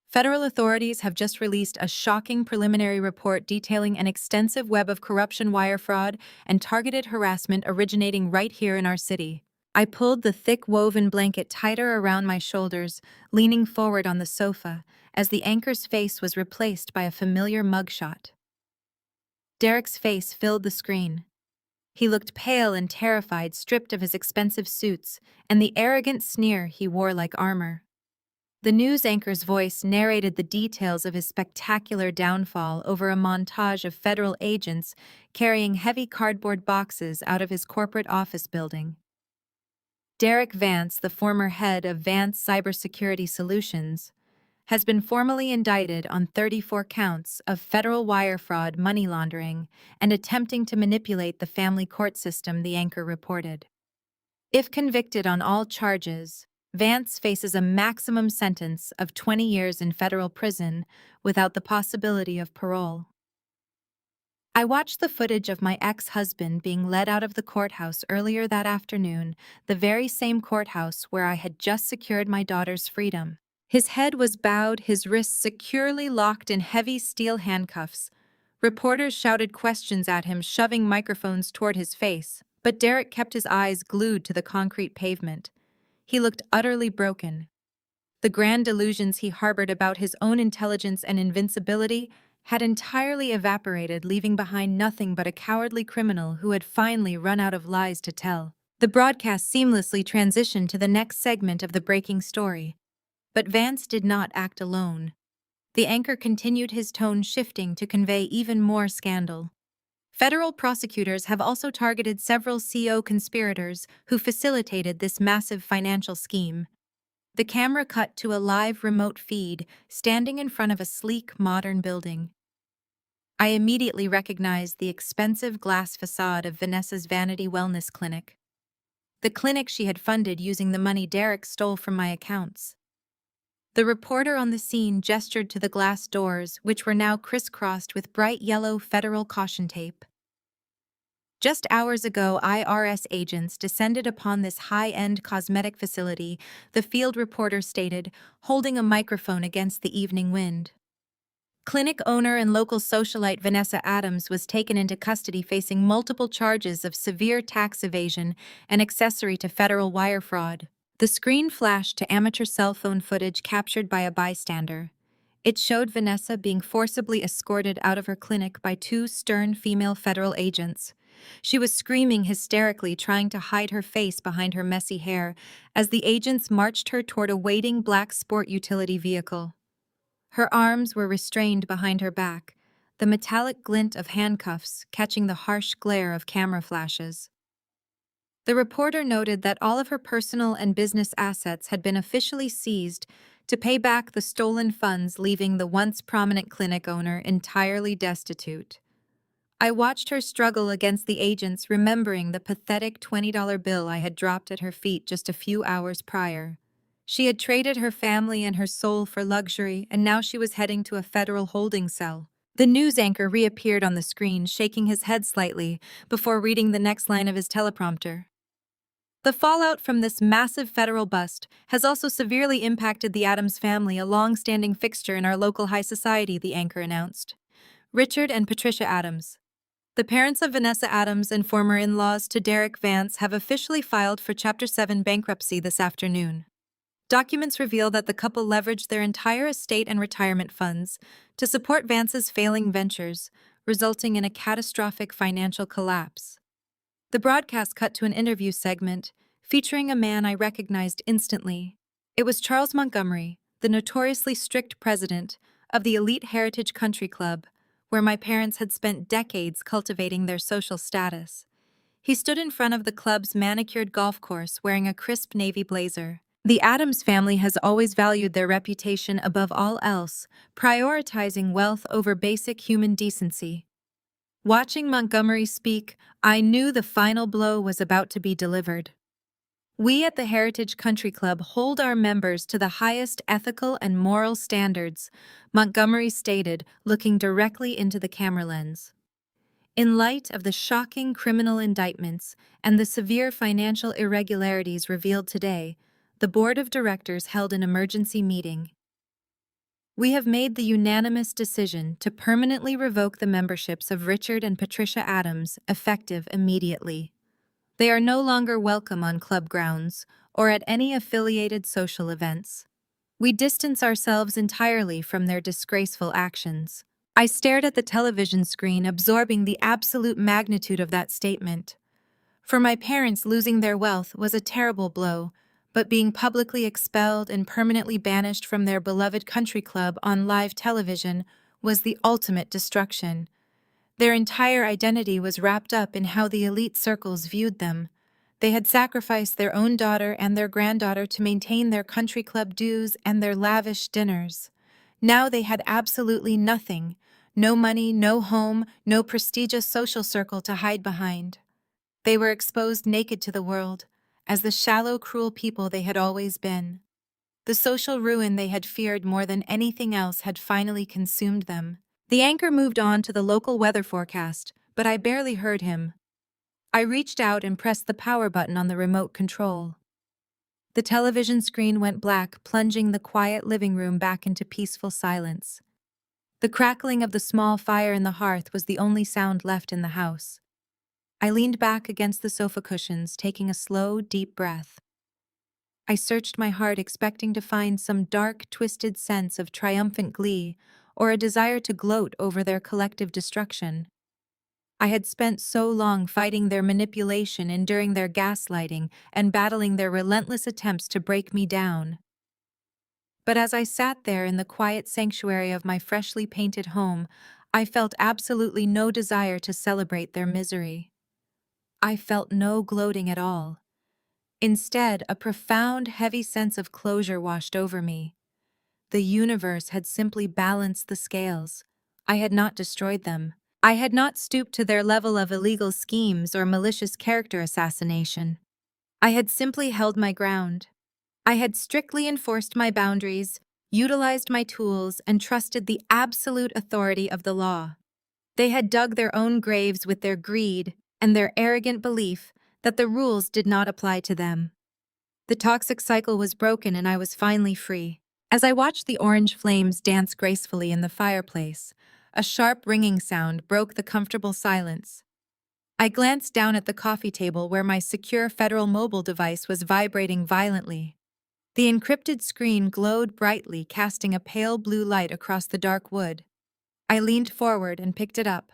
Federal authorities have just released a shocking preliminary report detailing an extensive web of corruption, wire fraud, and targeted harassment originating right here in our city. I pulled the thick woven blanket tighter around my shoulders, leaning forward on the sofa, as the anchor's face was replaced by a familiar mugshot. Derek's face filled the screen. He looked pale and terrified, stripped of his expensive suits and the arrogant sneer he wore like armor. The news anchor's voice narrated the details of his spectacular downfall over a montage of federal agents carrying heavy cardboard boxes out of his corporate office building. Derek Vance, the former head of Vance Cybersecurity Solutions, has been formally indicted on 34 counts of federal wire fraud, money laundering, and attempting to manipulate the family court system, the anchor reported. If convicted on all charges, Vance faces a maximum sentence of 20 years in federal prison without the possibility of parole. I watched the footage of my ex-husband being led out of the courthouse earlier that afternoon, the very same courthouse where I had just secured my daughter's freedom. His head was bowed, his wrists securely locked in heavy steel handcuffs. Reporters shouted questions at him, shoving microphones toward his face, but Derek kept his eyes glued to the concrete pavement. He looked utterly broken. The grand delusions he harbored about his own intelligence and invincibility had entirely evaporated, leaving behind nothing but a cowardly criminal who had finally run out of lies to tell. The broadcast seamlessly transitioned to the next segment of the breaking story. But Vance did not act alone. The anchor continued, his tone shifting to convey even more scandal. Federal prosecutors have also targeted several co-conspirators who facilitated this massive financial scheme. The camera cut to a live remote feed standing in front of a sleek, modern building. I immediately recognized the expensive glass facade of Vanessa's Vanity Wellness Clinic, the clinic she had funded using the money Derek stole from my accounts. The reporter on the scene gestured to the glass doors, which were now crisscrossed with bright yellow federal caution tape. Just hours ago, IRS agents descended upon this high-end cosmetic facility, the field reporter stated, holding a microphone against the evening wind. Clinic owner and local socialite Vanessa Adams was taken into custody, facing multiple charges of severe tax evasion and accessory to federal wire fraud. The screen flashed to amateur cell phone footage captured by a bystander. It showed Vanessa being forcibly escorted out of her clinic by two stern female federal agents. She was screaming hysterically, trying to hide her face behind her messy hair, as the agents marched her toward a waiting black sport utility vehicle. Her arms were restrained behind her back, the metallic glint of handcuffs catching the harsh glare of camera flashes. The reporter noted that all of her personal and business assets had been officially seized to pay back the stolen funds, leaving the once prominent clinic owner entirely destitute. I watched her struggle against the agents, remembering the pathetic $20 bill I had dropped at her feet just a few hours prior. She had traded her family and her soul for luxury, and now she was heading to a federal holding cell. The news anchor reappeared on the screen, shaking his head slightly before reading the next line of his teleprompter. The fallout from this massive federal bust has also severely impacted the Adams family, a long-standing fixture in our local high society, the anchor announced. Richard and Patricia Adams, the parents of Vanessa Adams and former in-laws to Derek Vance, have officially filed for Chapter 7 bankruptcy this afternoon. Documents reveal that the couple leveraged their entire estate and retirement funds to support Vance's failing ventures, resulting in a catastrophic financial collapse. The broadcast cut to an interview segment featuring a man I recognized instantly. It was Charles Montgomery, the notoriously strict president of the elite Heritage Country Club, where my parents had spent decades cultivating their social status. He stood in front of the club's manicured golf course wearing a crisp navy blazer. The Adams family has always valued their reputation above all else, prioritizing wealth over basic human decency. Watching Montgomery speak, I knew the final blow was about to be delivered. We at the Heritage Country Club hold our members to the highest ethical and moral standards, Montgomery stated, looking directly into the camera lens. In light of the shocking criminal indictments and the severe financial irregularities revealed today, the board of directors held an emergency meeting. We have made the unanimous decision to permanently revoke the memberships of Richard and Patricia Adams, effective immediately. They are no longer welcome on club grounds or at any affiliated social events. We distance ourselves entirely from their disgraceful actions. I stared at the television screen, absorbing the absolute magnitude of that statement. For my parents, losing their wealth was a terrible blow, but being publicly expelled and permanently banished from their beloved country club on live television was the ultimate destruction. Their entire identity was wrapped up in how the elite circles viewed them. They had sacrificed their own daughter and their granddaughter to maintain their country club dues and their lavish dinners. Now they had absolutely nothing. No money, no home, no prestigious social circle to hide behind. They were exposed naked to the world, as the shallow, cruel people they had always been. The social ruin they had feared more than anything else had finally consumed them. The anchor moved on to the local weather forecast, but I barely heard him. I reached out and pressed the power button on the remote control. The television screen went black, plunging the quiet living room back into peaceful silence. The crackling of the small fire in the hearth was the only sound left in the house. I leaned back against the sofa cushions, taking a slow, deep breath. I searched my heart, expecting to find some dark, twisted sense of triumphant glee or a desire to gloat over their collective destruction. I had spent so long fighting their manipulation, enduring their gaslighting, and battling their relentless attempts to break me down. But as I sat there in the quiet sanctuary of my freshly painted home, I felt absolutely no desire to celebrate their misery. I felt no gloating at all. Instead, a profound, heavy sense of closure washed over me. The universe had simply balanced the scales. I had not destroyed them. I had not stooped to their level of illegal schemes or malicious character assassination. I had simply held my ground. I had strictly enforced my boundaries, utilized my tools, and trusted the absolute authority of the law. They had dug their own graves with their greed and their arrogant belief that the rules did not apply to them. The toxic cycle was broken and I was finally free. As I watched the orange flames dance gracefully in the fireplace, a sharp ringing sound broke the comfortable silence. I glanced down at the coffee table where my secure federal mobile device was vibrating violently. The encrypted screen glowed brightly, casting a pale blue light across the dark wood. I leaned forward and picked it up.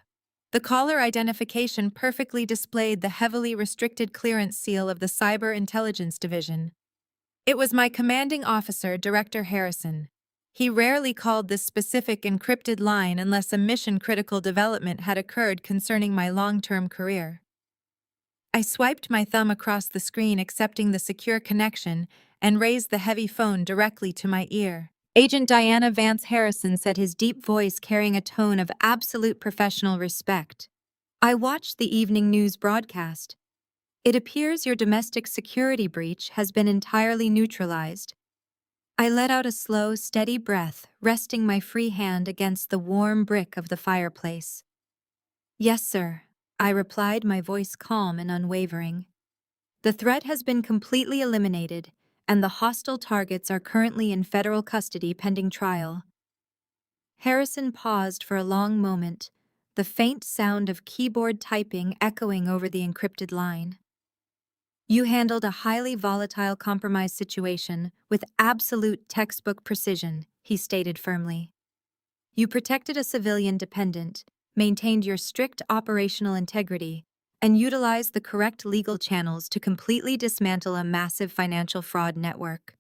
The caller identification perfectly displayed the heavily restricted clearance seal of the Cyber Intelligence Division. It was my commanding officer, Director Harrison. He rarely called this specific encrypted line unless a mission-critical development had occurred concerning my long-term career. I swiped my thumb across the screen, accepting the secure connection, and raised the heavy phone directly to my ear. Agent Diana Vance Harrison said, his deep voice carrying a tone of absolute professional respect. I watched the evening news broadcast. It appears your domestic security breach has been entirely neutralized. I let out a slow, steady breath, resting my free hand against the warm brick of the fireplace. Yes, sir, I replied, my voice calm and unwavering. The threat has been completely eliminated, and the hostile targets are currently in federal custody pending trial. Harrison paused for a long moment, the faint sound of keyboard typing echoing over the encrypted line. You handled a highly volatile, compromised situation with absolute textbook precision, he stated firmly. You protected a civilian dependent, maintained your strict operational integrity, and utilized the correct legal channels to completely dismantle a massive financial fraud network.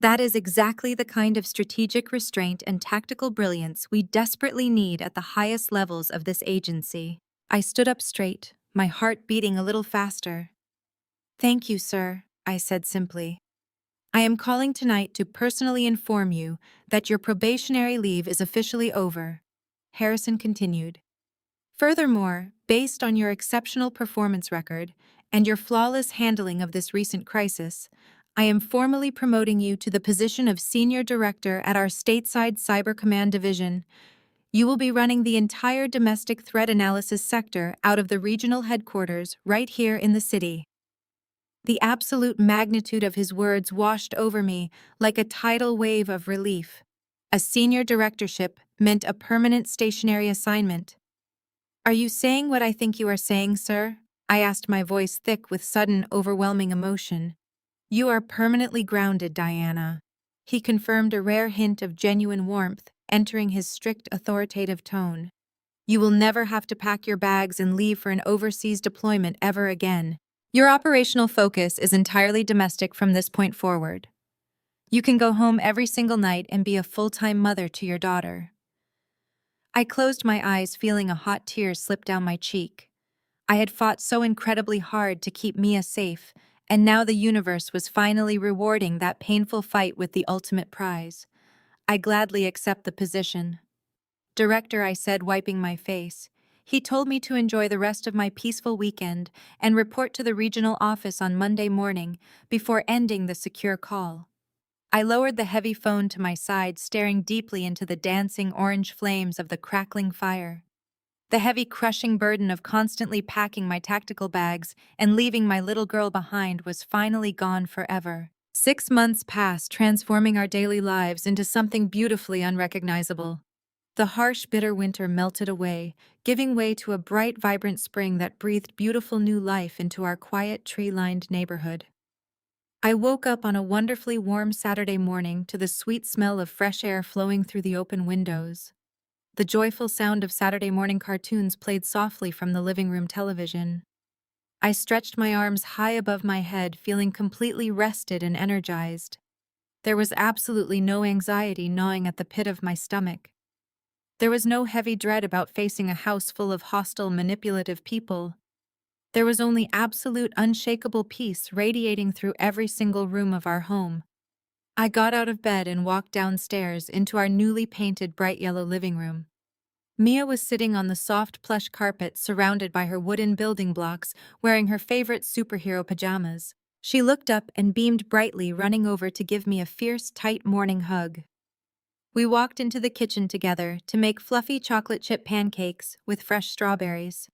That is exactly the kind of strategic restraint and tactical brilliance we desperately need at the highest levels of this agency. I stood up straight, my heart beating a little faster. "Thank you, sir," I said simply. "I am calling tonight to personally inform you that your probationary leave is officially over," Harrison continued. "Furthermore, based on your exceptional performance record and your flawless handling of this recent crisis, I am formally promoting you to the position of Senior Director at our stateside Cyber Command Division. You will be running the entire domestic threat analysis sector out of the regional headquarters right here in the city." The absolute magnitude of his words washed over me like a tidal wave of relief. A senior directorship meant a permanent stationary assignment. "Are you saying what I think you are saying, sir?" I asked, my voice thick with sudden, overwhelming emotion. "You are permanently grounded, Diana," he confirmed, a rare hint of genuine warmth entering his strict, authoritative tone. "You will never have to pack your bags and leave for an overseas deployment ever again. Your operational focus is entirely domestic from this point forward. You can go home every single night and be a full-time mother to your daughter." I closed my eyes, feeling a hot tear slip down my cheek. I had fought so incredibly hard to keep Mia safe, and now the universe was finally rewarding that painful fight with the ultimate prize. "I gladly accept the position." "Director," I said, wiping my face. "He told me to enjoy the rest of my peaceful weekend and report to the regional office on Monday morning before ending the secure call." I lowered the heavy phone to my side, staring deeply into the dancing orange flames of the crackling fire. The heavy, crushing burden of constantly packing my tactical bags and leaving my little girl behind was finally gone forever. 6 months passed, transforming our daily lives into something beautifully unrecognizable. The harsh, bitter winter melted away, giving way to a bright, vibrant spring that breathed beautiful new life into our quiet, tree-lined neighborhood. I woke up on a wonderfully warm Saturday morning to the sweet smell of fresh air flowing through the open windows. The joyful sound of Saturday morning cartoons played softly from the living room television. I stretched my arms high above my head, feeling completely rested and energized. There was absolutely no anxiety gnawing at the pit of my stomach. There was no heavy dread about facing a house full of hostile, manipulative people. There was only absolute, unshakable peace radiating through every single room of our home. I got out of bed and walked downstairs into our newly painted bright yellow living room. Mia was sitting on the soft plush carpet surrounded by her wooden building blocks, wearing her favorite superhero pajamas. She looked up and beamed brightly, running over to give me a fierce, tight morning hug. We walked into the kitchen together to make fluffy chocolate chip pancakes with fresh strawberries.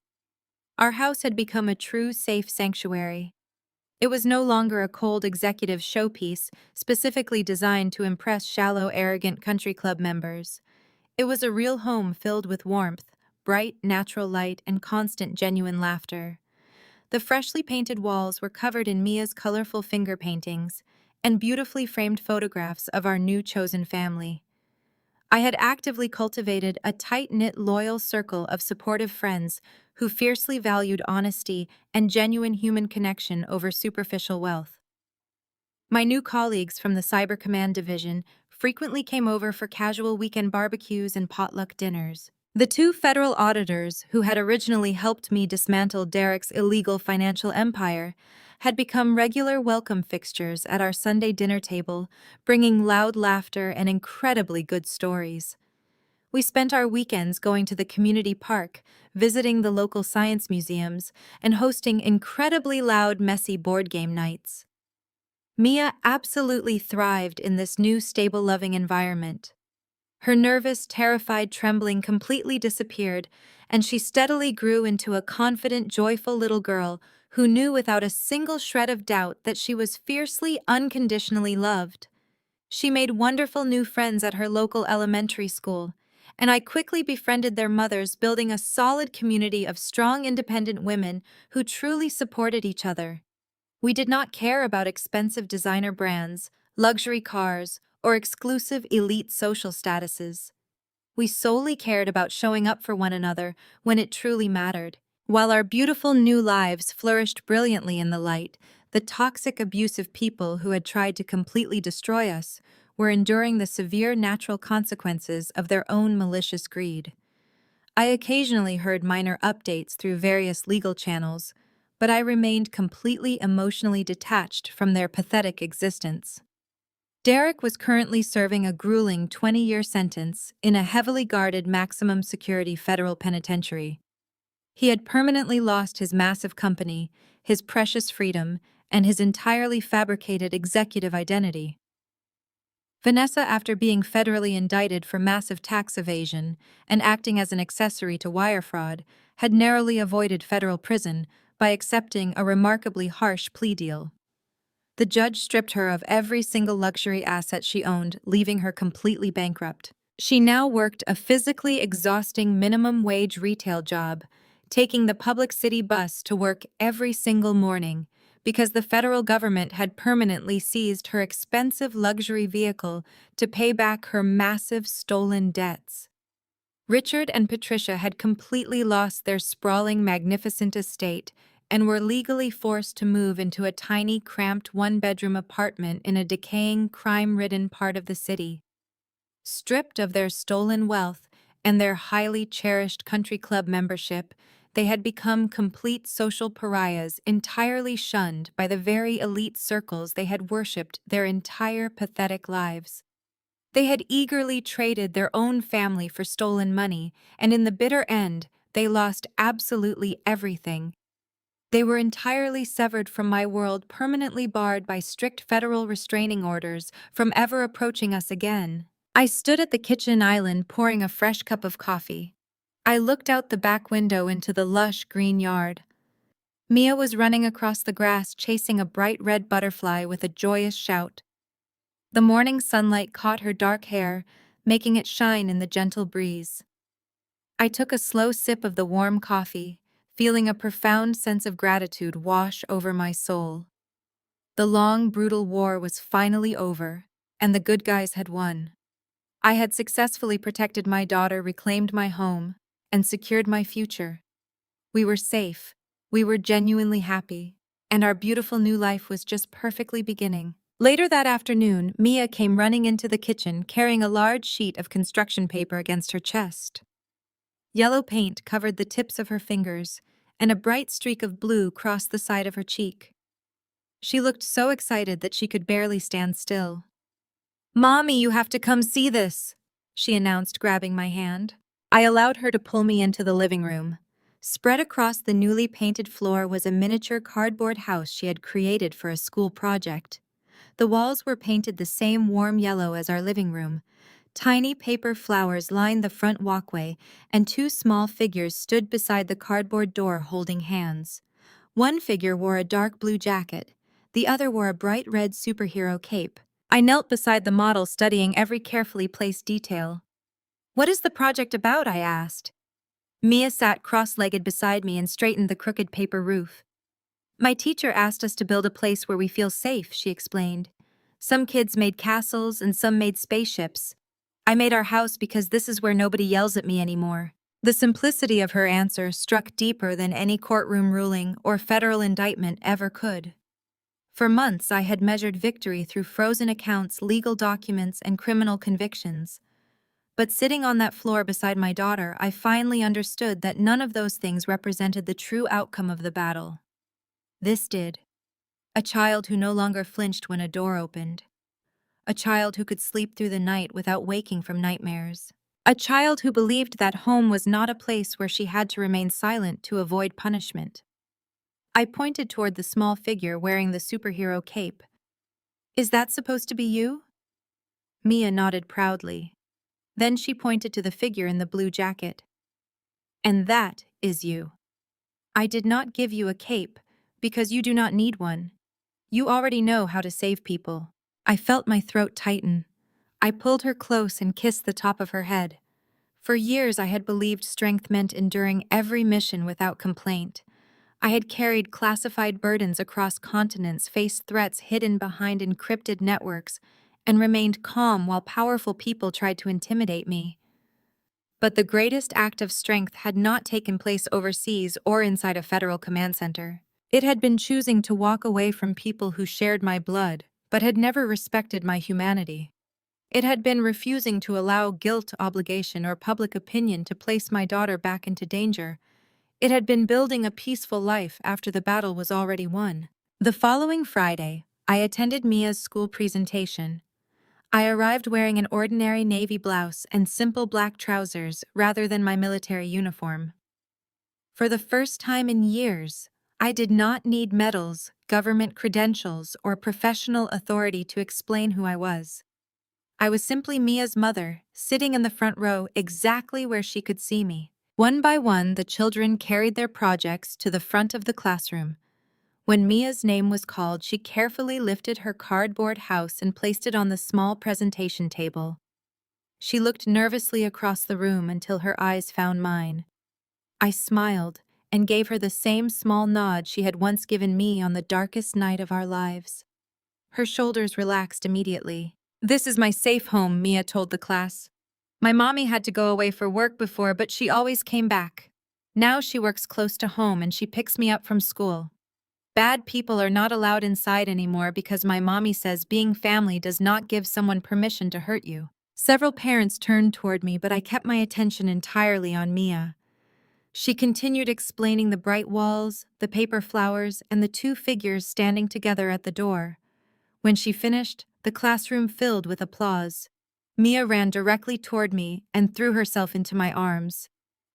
Our house had become a true, safe sanctuary. It was no longer a cold executive showpiece specifically designed to impress shallow, arrogant country club members. It was a real home filled with warmth, bright, natural light, and constant, genuine laughter. The freshly painted walls were covered in Mia's colorful finger paintings and beautifully framed photographs of our new chosen family. I had actively cultivated a tight-knit, loyal circle of supportive friends who fiercely valued honesty and genuine human connection over superficial wealth. My new colleagues from the Cyber Command Division frequently came over for casual weekend barbecues and potluck dinners. The two federal auditors who had originally helped me dismantle Derek's illegal financial empire had become regular welcome fixtures at our Sunday dinner table, bringing loud laughter and incredibly good stories. We spent our weekends going to the community park, visiting the local science museums, and hosting incredibly loud, messy board game nights. Mia absolutely thrived in this new, stable, loving environment. Her nervous, terrified trembling completely disappeared, and she steadily grew into a confident, joyful little girl who knew without a single shred of doubt that she was fiercely, unconditionally loved. She made wonderful new friends at her local elementary school, and I quickly befriended their mothers, building a solid community of strong, independent women who truly supported each other. We did not care about expensive designer brands, luxury cars, or exclusive elite social statuses. We solely cared about showing up for one another when it truly mattered. While our beautiful new lives flourished brilliantly in the light, the toxic, abusive people who had tried to completely destroy us were enduring the severe natural consequences of their own malicious greed. I occasionally heard minor updates through various legal channels, but I remained completely emotionally detached from their pathetic existence. Derek was currently serving a grueling 20-year sentence in a heavily guarded maximum security federal penitentiary. He had permanently lost his massive company, his precious freedom, and his entirely fabricated executive identity. Vanessa, after being federally indicted for massive tax evasion and acting as an accessory to wire fraud, had narrowly avoided federal prison by accepting a remarkably harsh plea deal. The judge stripped her of every single luxury asset she owned, leaving her completely bankrupt. She now worked a physically exhausting minimum wage retail job, taking the public city bus to work every single morning, because the federal government had permanently seized her expensive luxury vehicle to pay back her massive stolen debts. Richard and Patricia had completely lost their sprawling, magnificent estate and were legally forced to move into a tiny, cramped one-bedroom apartment in a decaying, crime-ridden part of the city. Stripped of their stolen wealth and their highly cherished country club membership, they had become complete social pariahs, entirely shunned by the very elite circles they had worshipped their entire pathetic lives. They had eagerly traded their own family for stolen money, and in the bitter end, they lost absolutely everything. They were entirely severed from my world, permanently barred by strict federal restraining orders from ever approaching us again. I stood at the kitchen island pouring a fresh cup of coffee. I looked out the back window into the lush green yard. Mia was running across the grass chasing a bright red butterfly with a joyous shout. The morning sunlight caught her dark hair, making it shine in the gentle breeze. I took a slow sip of the warm coffee, feeling a profound sense of gratitude wash over my soul. The long, brutal war was finally over, and the good guys had won. I had successfully protected my daughter, reclaimed my home, and secured my future. We were safe, we were genuinely happy, and our beautiful new life was just perfectly beginning. Later that afternoon, Mia came running into the kitchen carrying a large sheet of construction paper against her chest. Yellow paint covered the tips of her fingers, and a bright streak of blue crossed the side of her cheek. She looked so excited that she could barely stand still. "Mommy, you have to come see this," she announced, grabbing my hand. I allowed her to pull me into the living room. Spread across the newly painted floor was a miniature cardboard house she had created for a school project. The walls were painted the same warm yellow as our living room. Tiny paper flowers lined the front walkway, and two small figures stood beside the cardboard door holding hands. One figure wore a dark blue jacket, the other wore a bright red superhero cape. I knelt beside the model, studying every carefully placed detail. "What is the project about?" I asked. Mia sat cross-legged beside me and straightened the crooked paper roof. "My teacher asked us to build a place where we feel safe," she explained. "Some kids made castles and some made spaceships. I made our house because this is where nobody yells at me anymore." The simplicity of her answer struck deeper than any courtroom ruling or federal indictment ever could. For months, I had measured victory through frozen accounts, legal documents, and criminal convictions. But sitting on that floor beside my daughter, I finally understood that none of those things represented the true outcome of the battle. This did. A child who no longer flinched when a door opened. A child who could sleep through the night without waking from nightmares. A child who believed that home was not a place where she had to remain silent to avoid punishment. I pointed toward the small figure wearing the superhero cape. "Is that supposed to be you?" Mia nodded proudly. Then she pointed to the figure in the blue jacket. "And that is you. I did not give you a cape because you do not need one. You already know how to save people." I felt my throat tighten. I pulled her close and kissed the top of her head. For years I had believed strength meant enduring every mission without complaint. I had carried classified burdens across continents, faced threats hidden behind encrypted networks, and remained calm while powerful people tried to intimidate me. But the greatest act of strength had not taken place overseas or inside a federal command center. It had been choosing to walk away from people who shared my blood, but had never respected my humanity. It had been refusing to allow guilt, obligation, or public opinion to place my daughter back into danger. It had been building a peaceful life after the battle was already won. The following Friday, I attended Mia's school presentation. I arrived wearing an ordinary navy blouse and simple black trousers rather than my military uniform. For the first time in years, I did not need medals, government credentials, or professional authority to explain who I was. I was simply Mia's mother, sitting in the front row exactly where she could see me. One by one, the children carried their projects to the front of the classroom. When Mia's name was called, she carefully lifted her cardboard house and placed it on the small presentation table. She looked nervously across the room until her eyes found mine. I smiled and gave her the same small nod she had once given me on the darkest night of our lives. Her shoulders relaxed immediately. "This is my safe home," Mia told the class. "My mommy had to go away for work before, but she always came back. Now she works close to home and she picks me up from school. Bad people are not allowed inside anymore because my mommy says being family does not give someone permission to hurt you." Several parents turned toward me, but I kept my attention entirely on Mia. She continued explaining the bright walls, the paper flowers, and the two figures standing together at the door. When she finished, the classroom filled with applause. Mia ran directly toward me and threw herself into my arms.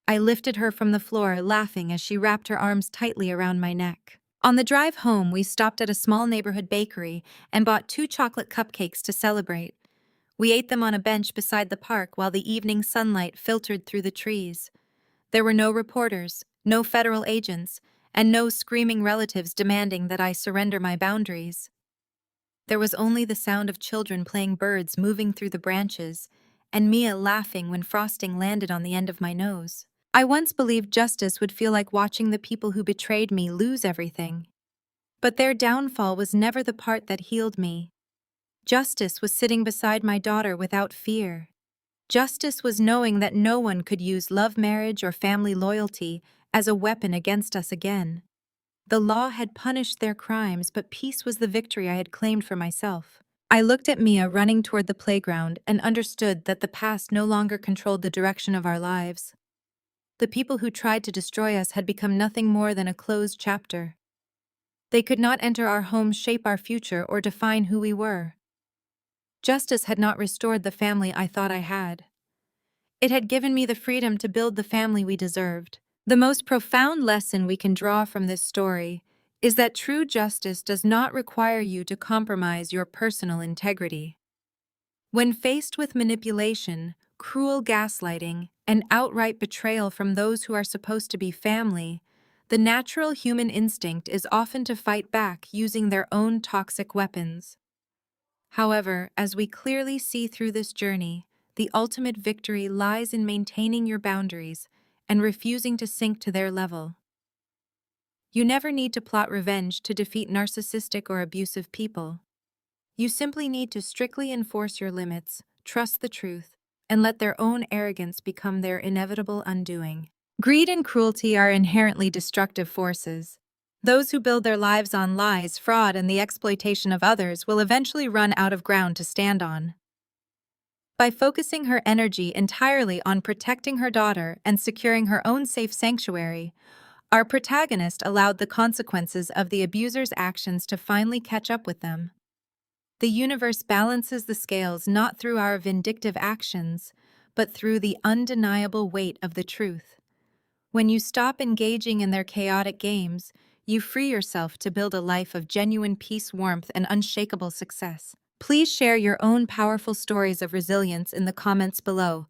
I lifted her from the floor, laughing as she wrapped her arms tightly around my neck. On the drive home, we stopped at a small neighborhood bakery and bought 2 chocolate cupcakes to celebrate. We ate them on a bench beside the park while the evening sunlight filtered through the trees. There were no reporters, no federal agents, and no screaming relatives demanding that I surrender my boundaries. There was only the sound of children playing birds moving through the branches, and Mia laughing when frosting landed on the end of my nose. I once believed justice would feel like watching the people who betrayed me lose everything. But their downfall was never the part that healed me. Justice was sitting beside my daughter without fear. Justice was knowing that no one could use love marriage or family loyalty as a weapon against us again. The law had punished their crimes, but peace was the victory I had claimed for myself. I looked at Mia running toward the playground and understood that the past no longer controlled the direction of our lives. The people who tried to destroy us had become nothing more than a closed chapter. They could not enter our homes, shape our future, or define who we were. Justice had not restored the family I thought I had. It had given me the freedom to build the family we deserved. The most profound lesson we can draw from this story is that true justice does not require you to compromise your personal integrity. When faced with manipulation, cruel gaslighting, and outright betrayal from those who are supposed to be family, the natural human instinct is often to fight back using their own toxic weapons. However, as we clearly see through this journey, the ultimate victory lies in maintaining your boundaries and refusing to sink to their level. You never need to plot revenge to defeat narcissistic or abusive people. You simply need to strictly enforce your limits, trust the truth, and let their own arrogance become their inevitable undoing. Greed and cruelty are inherently destructive forces. Those who build their lives on lies, fraud, and the exploitation of others will eventually run out of ground to stand on. By focusing her energy entirely on protecting her daughter and securing her own safe sanctuary, our protagonist allowed the consequences of the abuser's actions to finally catch up with them. The universe balances the scales not through our vindictive actions, but through the undeniable weight of the truth. When you stop engaging in their chaotic games, you free yourself to build a life of genuine peace, warmth, and unshakable success. Please share your own powerful stories of resilience in the comments below,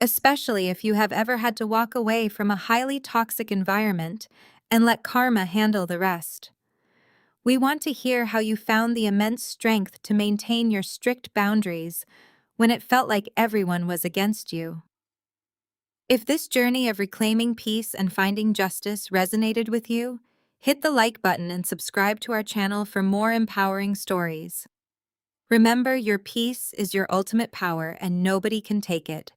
especially if you have ever had to walk away from a highly toxic environment and let karma handle the rest. We want to hear how you found the immense strength to maintain your strict boundaries when it felt like everyone was against you. If this journey of reclaiming peace and finding justice resonated with you, hit the like button and subscribe to our channel for more empowering stories. Remember, your peace is your ultimate power and nobody can take it.